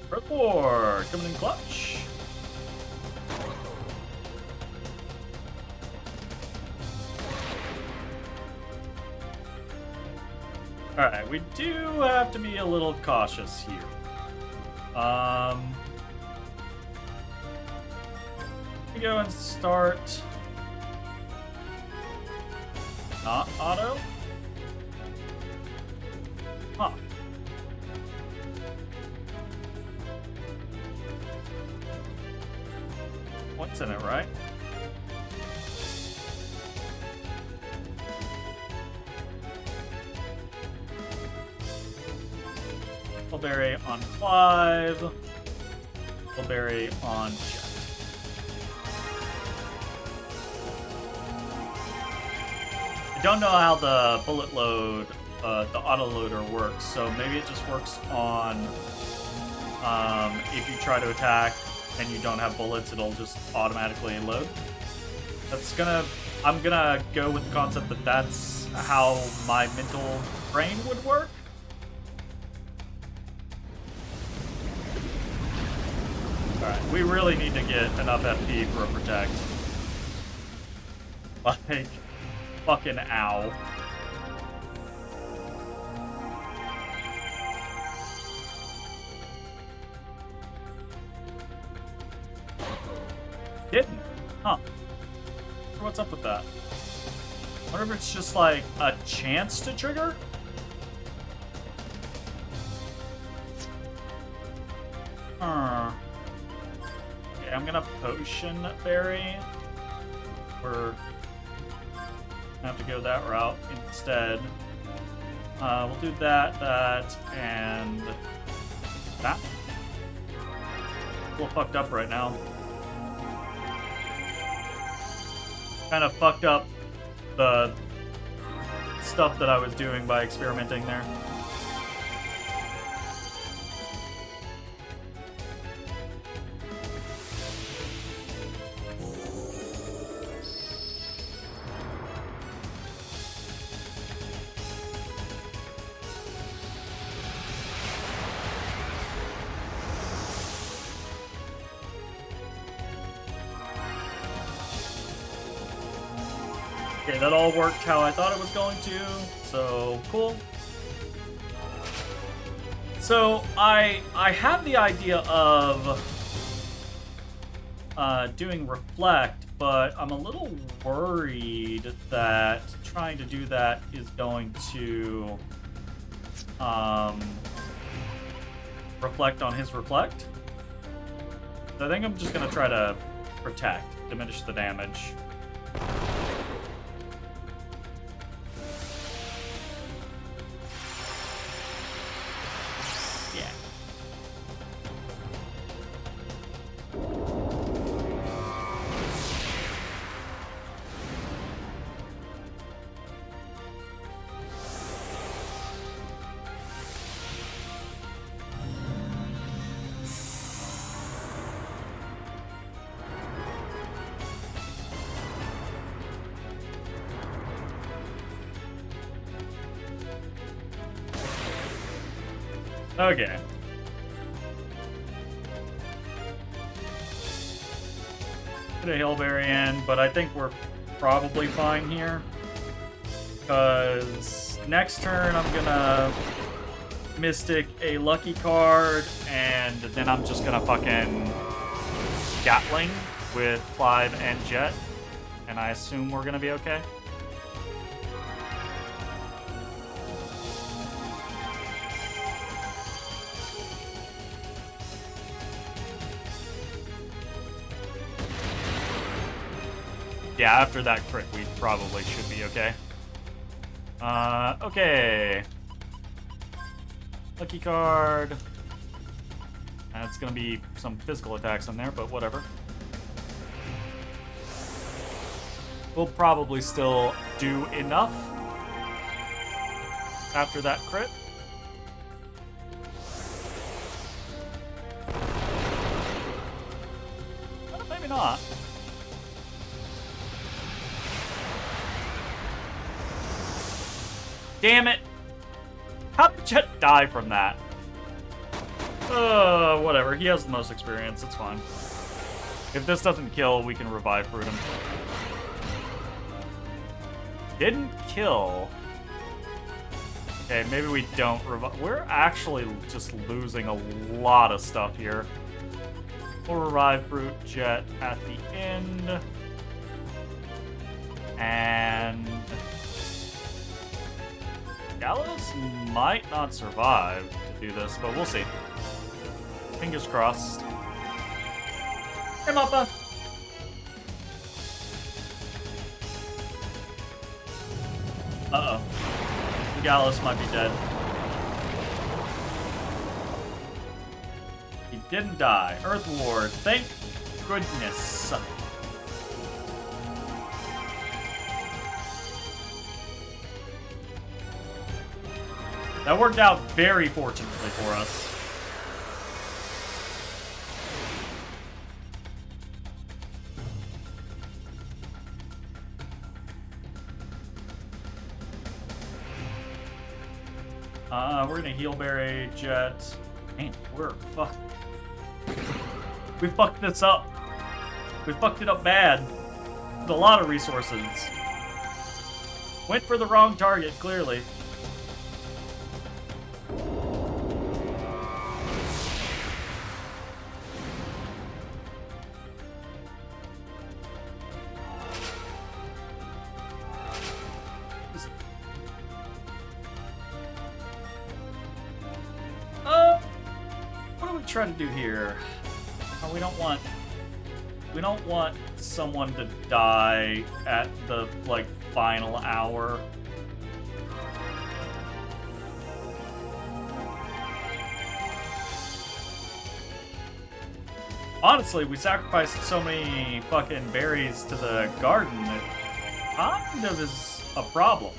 Report coming in clutch. Alright, we do have to be a little cautious here. We go and start not auto. Huh. What's in it, right? Berry on Clive. Berry on Jet. I don't know how the bullet load, the auto loader works, so maybe it just works on if you try to attack and you don't have bullets, it'll just automatically load. I'm gonna go with the concept that that's how my mental brain would work. Alright, we really need to get enough FP for a protect. Like, fucking ow. Didn't. Huh. What's up with that? I wonder if it's just like a chance to trigger? Okay, I'm gonna potion Berry. We're gonna have to go that route instead. We'll do that, and that. A little fucked up right now. kind of fucked up the stuff that I was doing by experimenting there. Okay, that all worked how I thought it was going to, so cool. So I have the idea of doing reflect, but I'm a little worried that trying to do that is going to reflect on his reflect. So I think I'm just gonna try to protect, diminish the damage. Okay. Put a Hailberry in, but I think we're probably fine here. Because next turn I'm gonna Mystic a lucky card, and then I'm just gonna fucking Gatling with Clive and Jet. And I assume we're gonna be okay. Yeah, after that crit, we probably should be okay. Okay. Lucky card. That's gonna be some physical attacks in there, but whatever. We'll probably still do enough after that crit. Maybe not. Damn it! How did Jet die from that? Whatever. He has the most experience. It's fine. If this doesn't kill, we can revive fruit him. Didn't kill. Okay, maybe we don't revive. We're actually just losing a lot of stuff here. We'll revive Brute Jet at the end. And Gallows might not survive to do this, but we'll see. Fingers crossed. Hey, Mappa! Uh-oh. The Gallows might be dead. He didn't die. Earth Lord, thank goodness. That worked out very fortunately for us. We're gonna Healberry Jet. Man, we're fucked. We fucked this up. We fucked it up bad. With a lot of resources. Went for the wrong target, clearly. Trying to do here. We don't want someone to die at the like final hour. Honestly, we sacrificed so many fucking berries to the garden that kind of is a problem.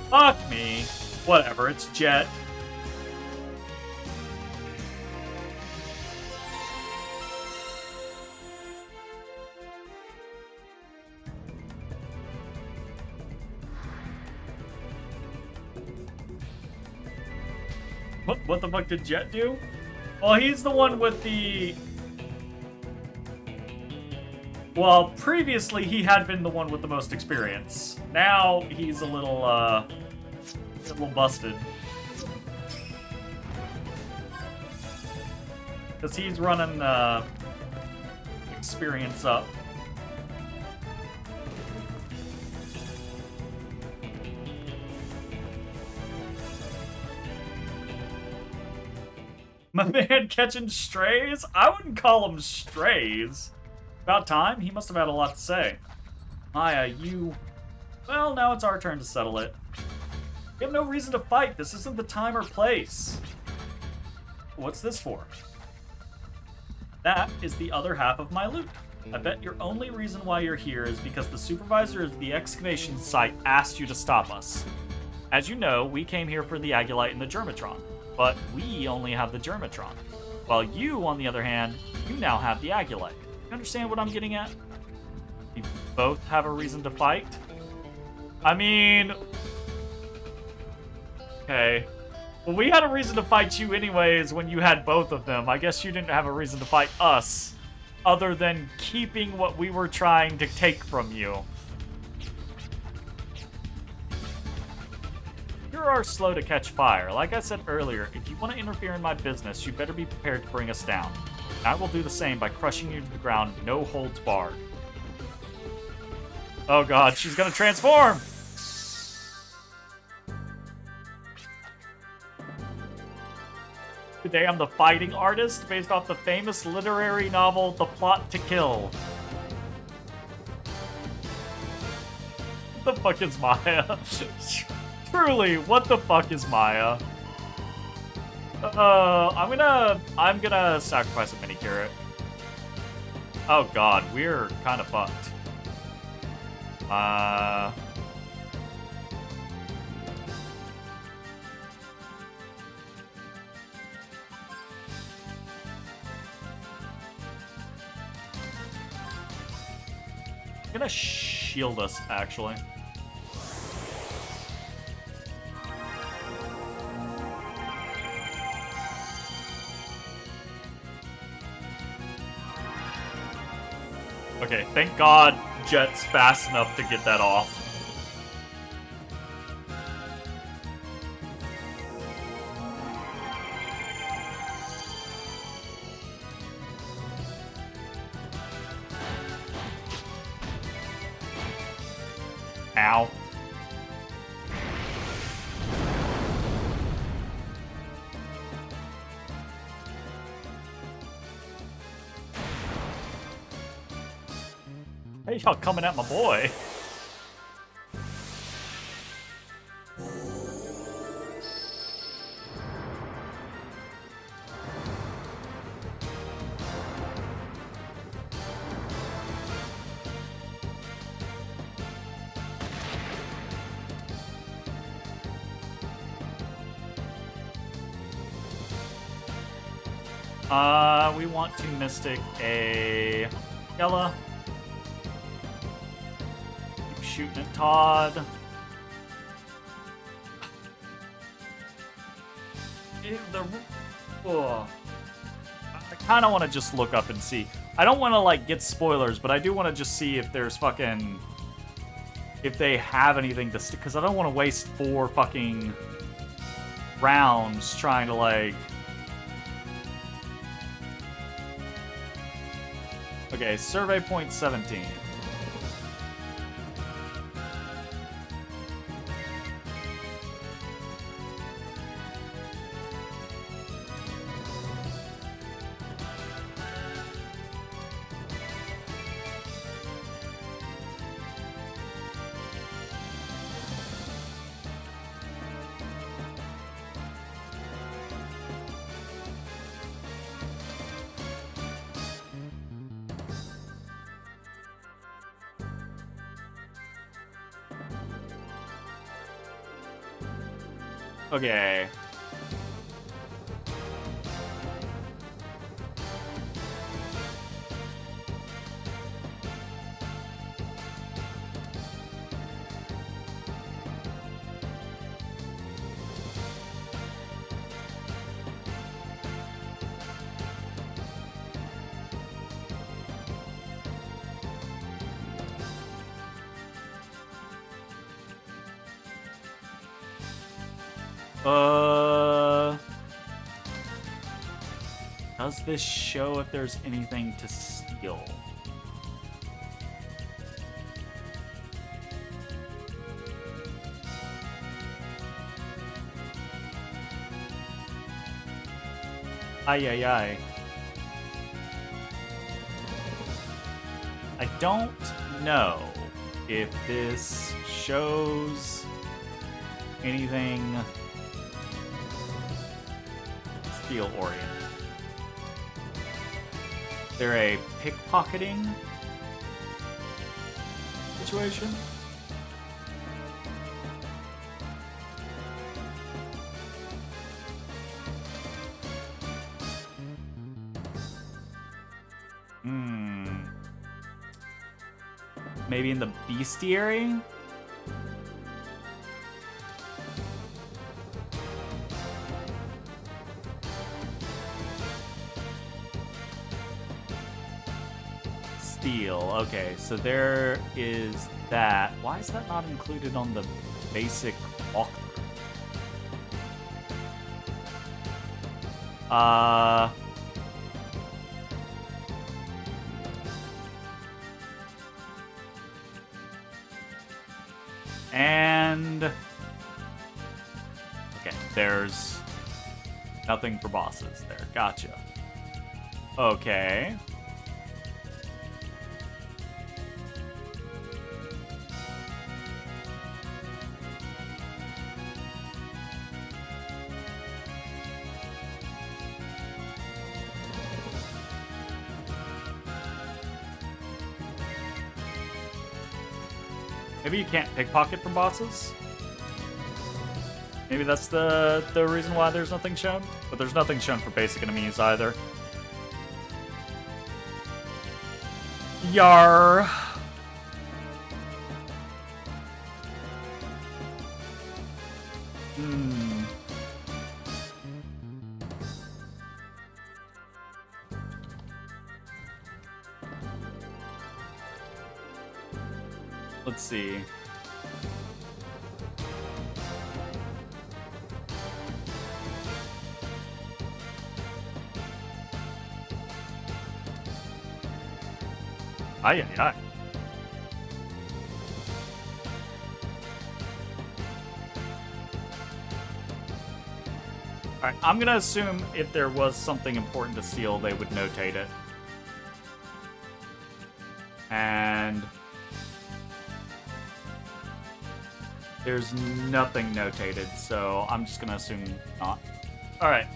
Fuck me. Whatever, it's Jet. What the fuck did Jet do? Well, he's the one with the... Well, previously he had been the one with the most experience. Now he's a little busted. Because he's running experience up. My man catching strays? I wouldn't call them strays. About time. He must have had a lot to say. Maya, you... Well, now it's our turn to settle it. We have no reason to fight. This isn't the time or place. What's this for? That is the other half of my loot. I bet your only reason why you're here is because the supervisor of the excavation site asked you to stop us. As you know, we came here for the Agulite and the Germatron, but we only have the Germatron. While you, on the other hand, you now have the Agulite. You understand what I'm getting at? We both have a reason to fight? I mean... Okay. Well, we had a reason to fight you anyways when you had both of them. I guess you didn't have a reason to fight us, other than keeping what we were trying to take from you. You are slow to catch fire. Like I said earlier, if you want to interfere in my business, you better be prepared to bring us down. I will do the same by crushing you to the ground, no holds barred. Oh god, she's gonna transform! Today I'm the fighting artist, based off the famous literary novel, The Plot to Kill. What the fuck is Maya? Truly, what the fuck is Maya? I'm gonna sacrifice a mini carrot. Oh god, we're kind of fucked. I'm gonna shield us, actually. Okay, thank God Jet's fast enough to get that off. Ow. Hey, y'all coming at my boy. We want to Mystic a Yella. Keep shooting at Todd. I kind of want to just look up and see. I don't want to, like, get spoilers, but I do want to just see if there's fucking... if they have anything to... because I don't want to waste 4 fucking rounds trying to, like... Okay, survey point 17. Okay. Does this show if there's anything to steal? Ay, ay, ay. I don't know if this shows anything steal oriented. Is there a pickpocketing situation? Maybe in the bestiary? Steal. Okay, so there is that. Why is that not included on the basic walkthrough? And okay, there's nothing for bosses there. Gotcha. Okay. Maybe you can't pickpocket from bosses? Maybe that's the reason why there's nothing shown? But there's nothing shown for basic enemies either. Yar. Let's see. Ay, ay, ay. Alright, I'm gonna assume if there was something important to steal, they would notate it. And there's nothing notated, so I'm just gonna assume not. Alright,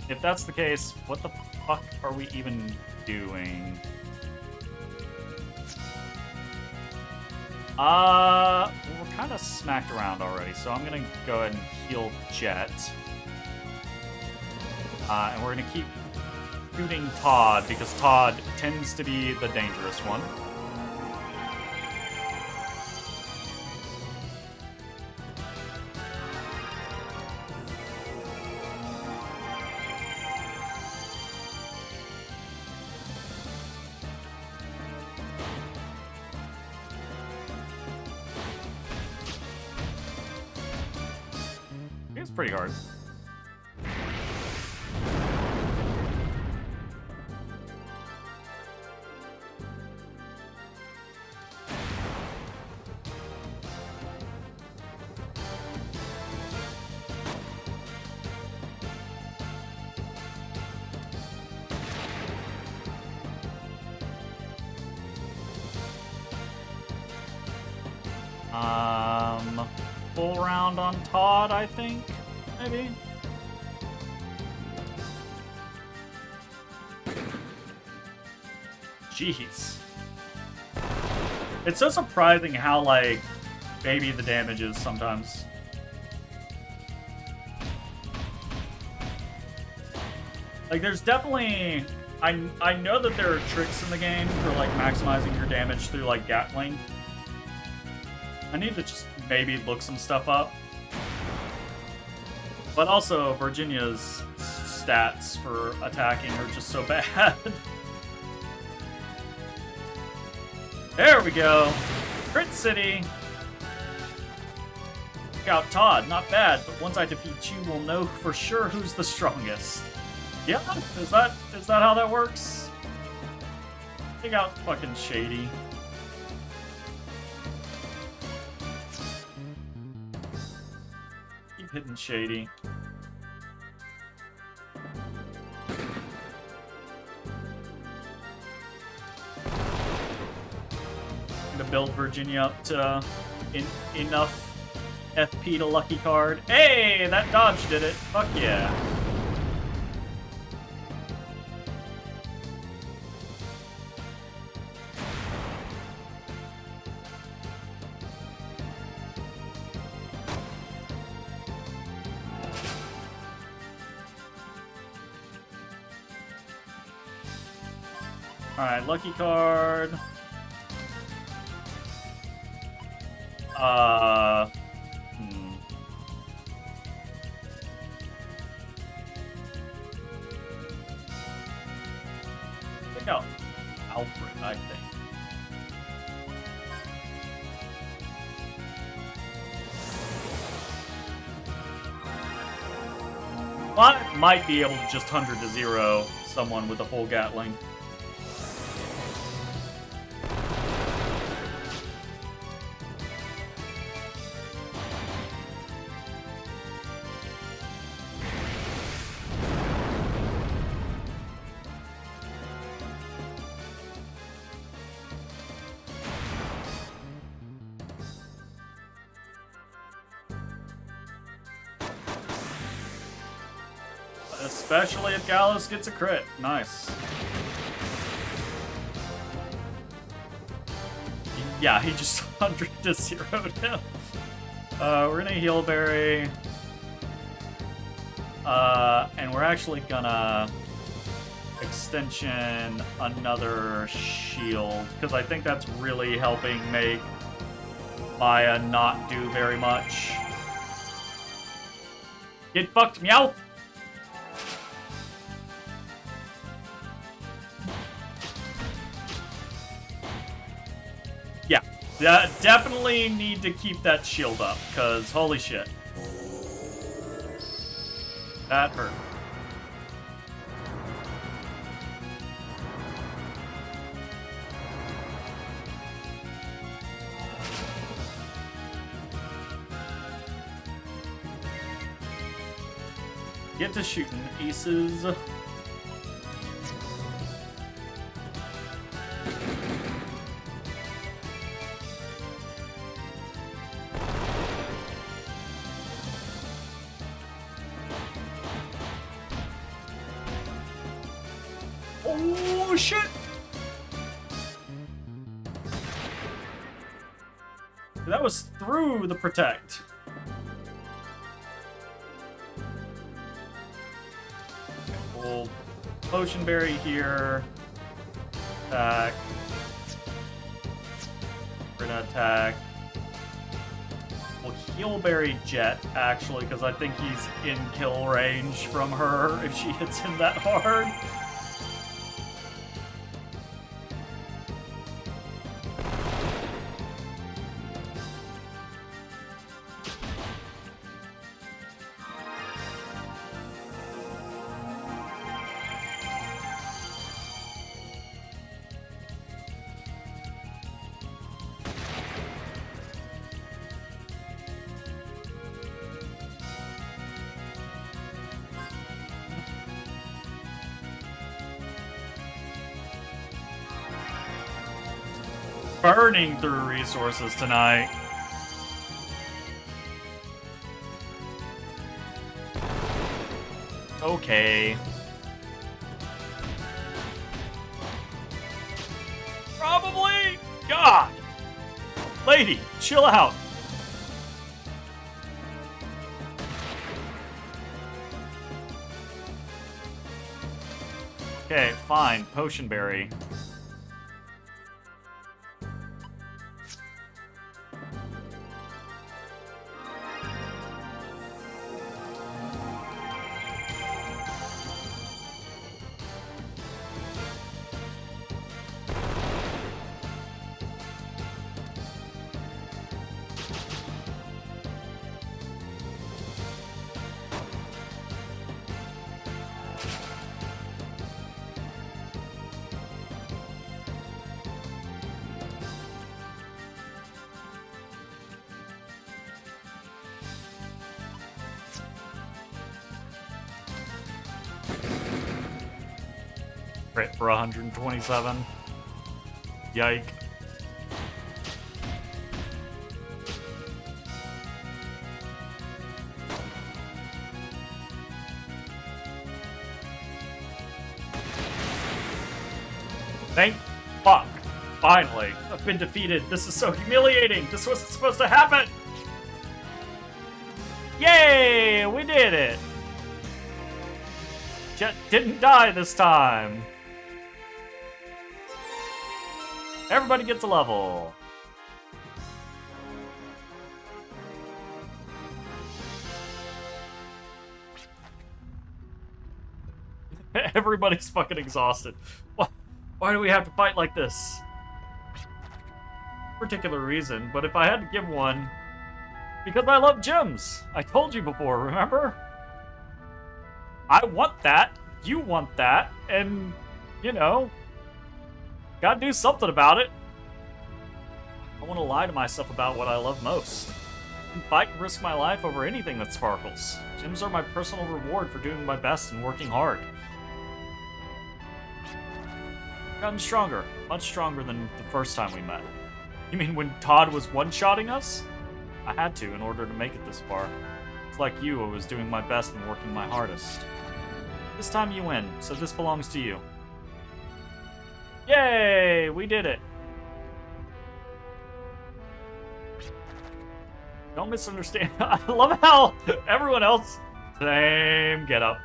if that's the case, what the fuck are we even doing? We're kind of smacked around already, so I'm gonna go ahead and heal Jet. And we're gonna keep shooting Todd, because Todd tends to be the dangerous one. It's pretty hard. Full round on Todd, I think, maybe? Jeez. It's so surprising how, like, baby the damage is sometimes. Like, there's definitely... I know that there are tricks in the game for, like, maximizing your damage through, like, Gatling. I need to just maybe look some stuff up. But also, Virginia's stats for attacking are just so bad. There we go. Crit City. Look out, Todd. Not bad, but once I defeat you, we'll know for sure who's the strongest. Yeah, is that how that works? Take out fucking Shady. Keep hitting Shady. To build Virginia up to enough FP to Lucky Card. Hey, that dodge did it. Fuck yeah. Alright, Lucky Card. Check out Alfred, I think. Well, I might be able to just 100 to 0 someone with a full Gatling. Especially if Gallus gets a crit. Nice. Yeah, he just 100 to 0'd him. We're gonna heal Berry. And we're actually gonna extension another shield, because I think that's really helping make Maya not do very much. Get fucked, Meowth! Yeah, definitely need to keep that shield up, because holy shit. That hurt. Get to shooting aces. Oh, shit! That was through the protect. We'll Potion Berry here. Attack. We're gonna attack. We'll Heal Berry Jet, actually, because I think he's in kill range from her if she hits him that hard. Burning through resources tonight. Okay. Probably? God! Lady, chill out. Okay, fine. Potion berry. Crit for 127. Yike. Thank fuck. Finally. I've been defeated. This is so humiliating. This wasn't supposed to happen. Yay! We did it. Jet didn't die this time. Everybody gets a level. Everybody's fucking exhausted. Why do we have to fight like this? Particular reason, but if I had to give one, because I love gems. I told you before, remember? I want that, you want that, and, you know, gotta do something about it. I want to lie to myself about what I love most. I fight and risk my life over anything that sparkles. Gems are my personal reward for doing my best and working hard. I've gotten stronger, much stronger than the first time we met. You mean when Todd was one-shotting us? I had to in order to make it this far. It's like you, I was doing my best and working my hardest. This time you win, so this belongs to you. Yay! We did it! Don't misunderstand. I love how everyone else... Same getup.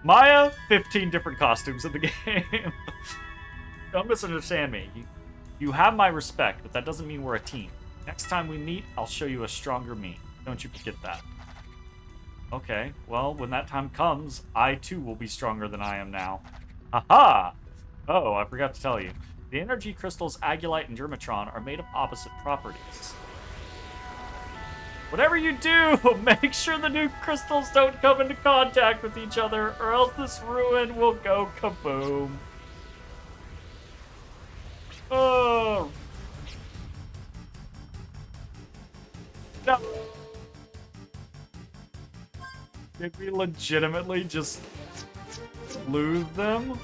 Maya, 15 different costumes in the game. Don't misunderstand me. You have my respect, but that doesn't mean we're a team. Next time we meet, I'll show you a stronger me. Don't you forget that. Okay, well, when that time comes, I too will be stronger than I am now. Haha! Oh, I forgot to tell you. The energy crystals Agulite and Germatron are made of opposite properties. Whatever you do, make sure the new crystals don't come into contact with each other, or else this ruin will go kaboom. Oh. No. Did we legitimately just lose them?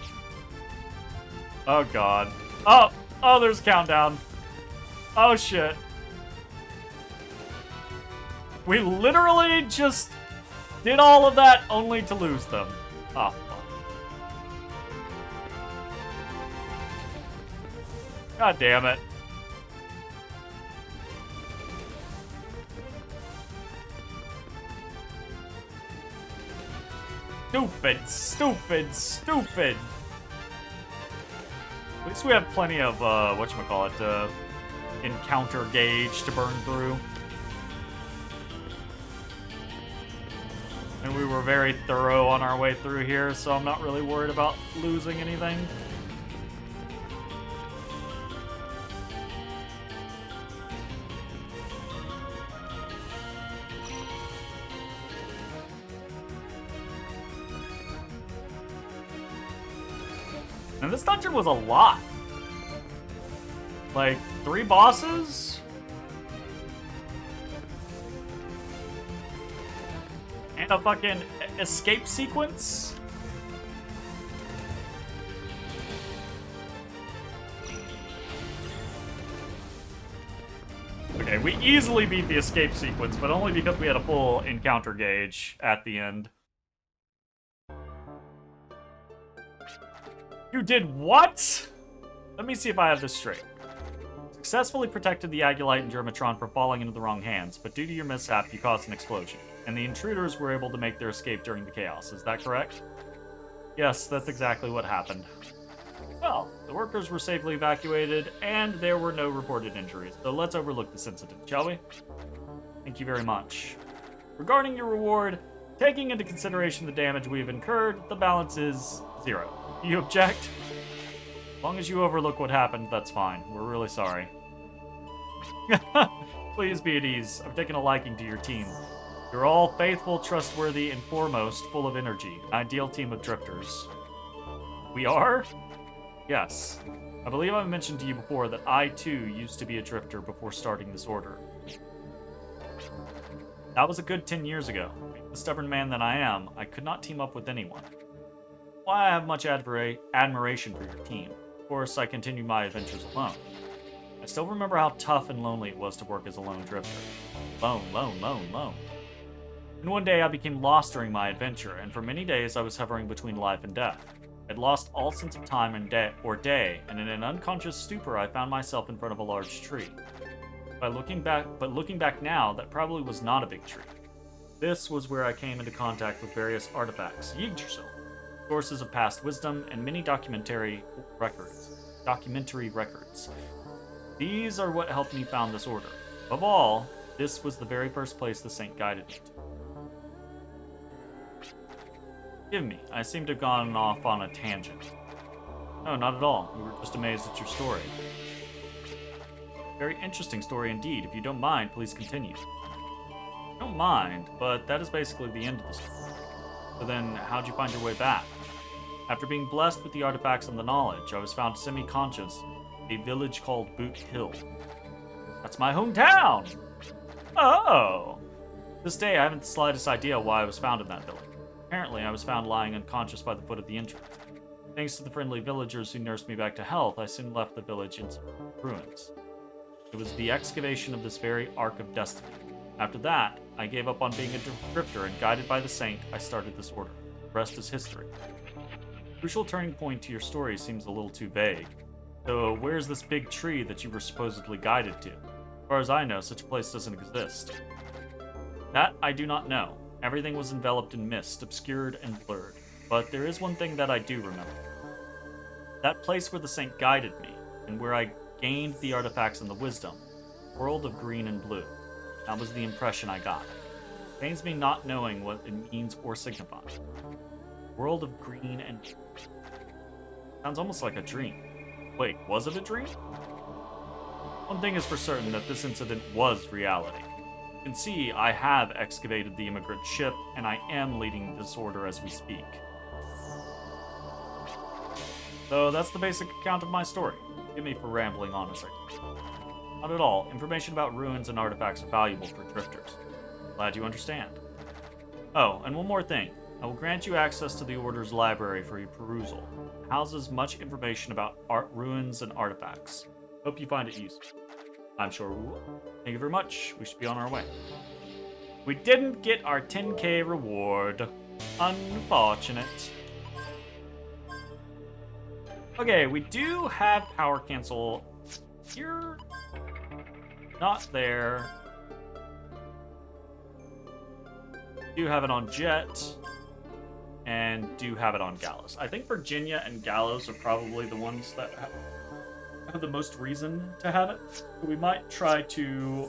Oh god. Oh, there's a countdown. Oh shit. We literally just did all of that only to lose them. Oh, fuck. God damn it. Stupid, stupid, stupid. At least we have plenty of, whatchamacallit, encounter gauge to burn through. And we were very thorough on our way through here, so I'm not really worried about losing anything. And this dungeon was a lot. Like, 3 bosses? And a fucking escape sequence? Okay, we easily beat the escape sequence, but only because we had a full encounter gauge at the end. You did what? Let me see if I have this straight. Successfully protected the Agulite and Germatron from falling into the wrong hands, but due to your mishap, you caused an explosion. And the intruders were able to make their escape during the chaos. Is that correct? Yes, that's exactly what happened. Well, the workers were safely evacuated, and there were no reported injuries, so let's overlook this incident, shall we? Thank you very much. Regarding your reward, taking into consideration the damage we've incurred, the balance is 0. Do you object? As long as you overlook what happened, that's fine. We're really sorry. Please be at ease. I've taken a liking to your team. You're all faithful, trustworthy, and foremost, full of energy. An ideal team of drifters. We are? Yes. I believe I've mentioned to you before that I, too, used to be a drifter before starting this order. That was a good 10 years ago. Being the stubborn man that I am, I could not team up with anyone. Why I have much admiration for your team. Of course, I continued my adventures alone. I still remember how tough and lonely it was to work as a lone drifter. Lone. And one day I became lost during my adventure, and for many days I was hovering between life and death. I'd lost all sense of time and day, and in an unconscious stupor I found myself in front of a large tree. Looking back now, that probably was not a big tree. This was where I came into contact with various artifacts, Yggdrasil, sources of past wisdom, and many documentary records. These are what helped me found this order. Above all, this was the very first place the saint guided me to. Forgive me, I seem to have gone off on a tangent. No, not at all. We were just amazed at your story. Very interesting story indeed. If you don't mind, please continue. I don't mind, but that is basically the end of the story. So then, how'd you find your way back? After being blessed with the artifacts and the knowledge, I was found semi-conscious in a village called Boot Hill. That's my hometown! Oh! This day, I haven't the slightest idea why I was found in that village. Apparently, I was found lying unconscious by the foot of the entrance. Thanks to the friendly villagers who nursed me back to health, I soon left the village in ruins. It was the excavation of this very Ark of Destiny. After that, I gave up on being a drifter, and guided by the saint, I started this order. The rest is history. The crucial turning point to your story seems a little too vague. So, where's this big tree that you were supposedly guided to? As far as I know, such a place doesn't exist. That I do not know. Everything was enveloped in mist, obscured and blurred. But there is one thing that I do remember. That place where the saint guided me, and where I gained the artifacts and the wisdom. World of green and blue. That was the impression I got. It pains me not knowing what it means or signifies. World of green and blue. Sounds almost like a dream. Wait, was it a dream? One thing is for certain, that this incident was reality. You can see I have excavated the immigrant ship, and I am leading this order as we speak. So that's the basic account of my story. Forgive me for rambling on a second. Not at all. Information about ruins and artifacts are valuable for drifters. Glad you understand. Oh, and one more thing. I will grant you access to the Order's library for your perusal. It houses much information about ruins and artifacts. Hope you find it useful. I'm sure we will. Thank you very much. We should be on our way. We didn't get our 10k reward. Unfortunate. Okay, we do have power cancel here. Not there. Do have it on Jet. And do have it on Gallows. I think Virginia and Gallows are probably the ones that have the most reason to have it. So we might try to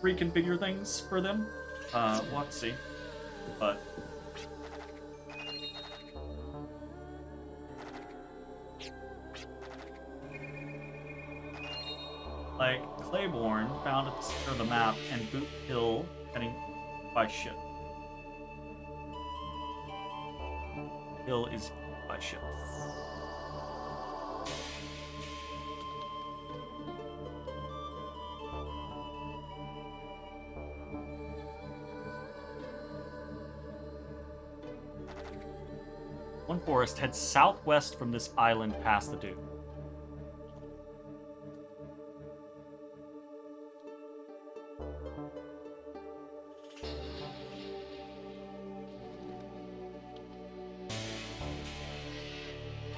reconfigure things for them. We'll have to see. But like Claiborne found at the center of the map, and Boot Hill heading by ship. Hill is by ship. One forest heads southwest from this island past the Duke.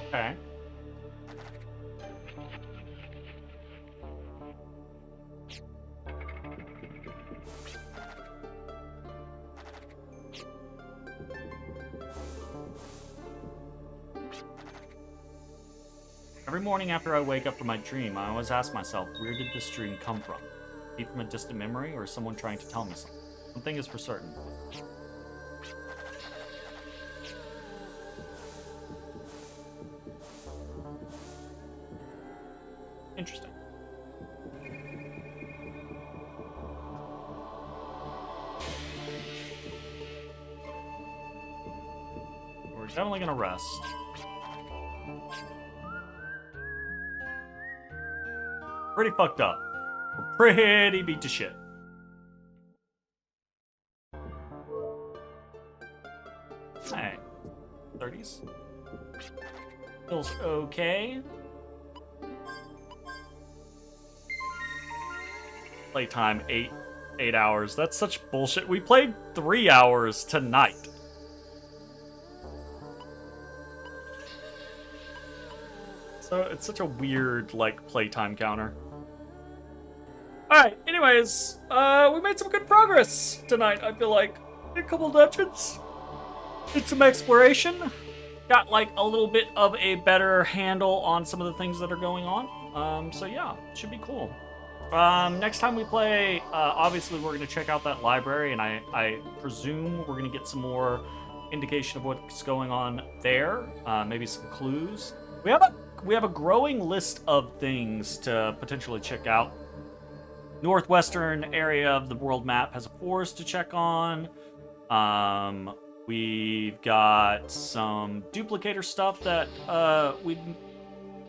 Okay. Every morning after I wake up from my dream, I always ask myself, where did this dream come from? Maybe from a distant memory, or someone trying to tell me something? One thing is for certain. Interesting. We're definitely gonna rest. Pretty fucked up. We're pretty beat to shit. Hey. 30s. Feels okay. Playtime 8 hours. That's such bullshit. We played 3 hours tonight. So it's such a weird, like, playtime counter. Alright, anyways, we made some good progress tonight, I feel like. Did a couple dungeons. Did some exploration. Got, like, a little bit of a better handle on some of the things that are going on. So yeah, should be cool. Next time we play, obviously we're going to check out that library, and I presume we're going to get some more indication of what's going on there. Maybe some clues. We have a growing list of things to potentially check out. Northwestern area of the world map has a forest to check on. We've got some duplicator stuff that we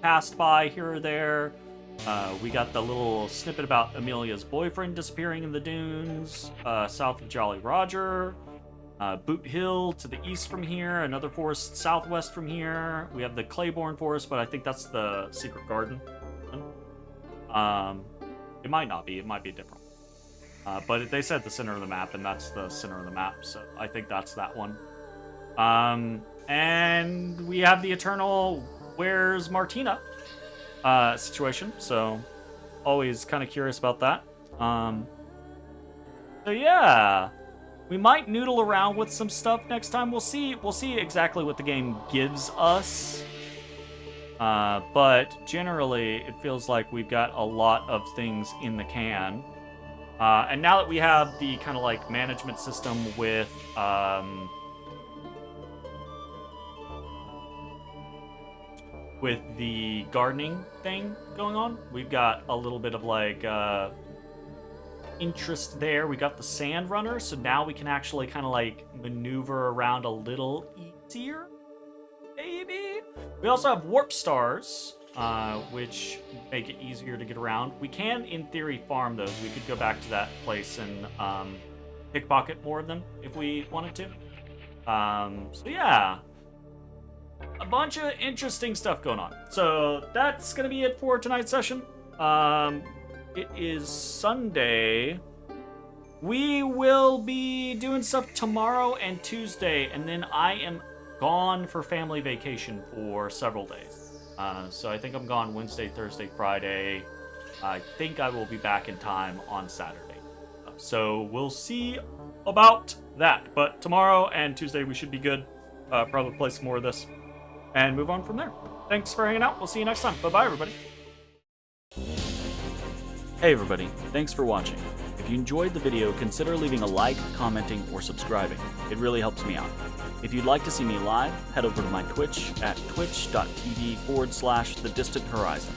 passed by here or there. We got the little snippet about Amelia's boyfriend disappearing in the dunes, south of Jolly Roger. Boot Hill to the east from here, another forest southwest from here. We have the Claiborne Forest, but I think that's the Secret Garden. It might not be. It might be different. But they said the center of the map, and that's the center of the map, so I think that's that one. And we have the eternal Where's Martina situation, so always kind of curious about that. So yeah, we might noodle around with some stuff next time. We'll see exactly what the game gives us. But generally, it feels like we've got a lot of things in the can. And now that we have the kind of like management system with the gardening thing going on, we've got a little bit of like interest there. We got the sand runner, so now we can actually kind of like maneuver around a little easier, maybe. We also have warp stars, which make it easier to get around. We can, in theory, farm those. We could go back to that place and pickpocket more of them if we wanted to. So yeah, a bunch of interesting stuff going on. So that's gonna be it for tonight's session. It is Sunday. We will be doing stuff tomorrow and Tuesday, and then I am gone for family vacation for several days. So I think I'm gone Wednesday, Thursday, Friday. I think I will be back in time on Saturday. So we'll see about that. But tomorrow and Tuesday we should be good. Probably play some more of this and move on from there. Thanks for hanging out. We'll see you next time. Bye-bye, everybody. Hey everybody, thanks for watching. If you enjoyed the video, consider leaving a like, commenting, or subscribing. It really helps me out. If you'd like to see me live, head over to my Twitch at twitch.tv/thedistanthorizon.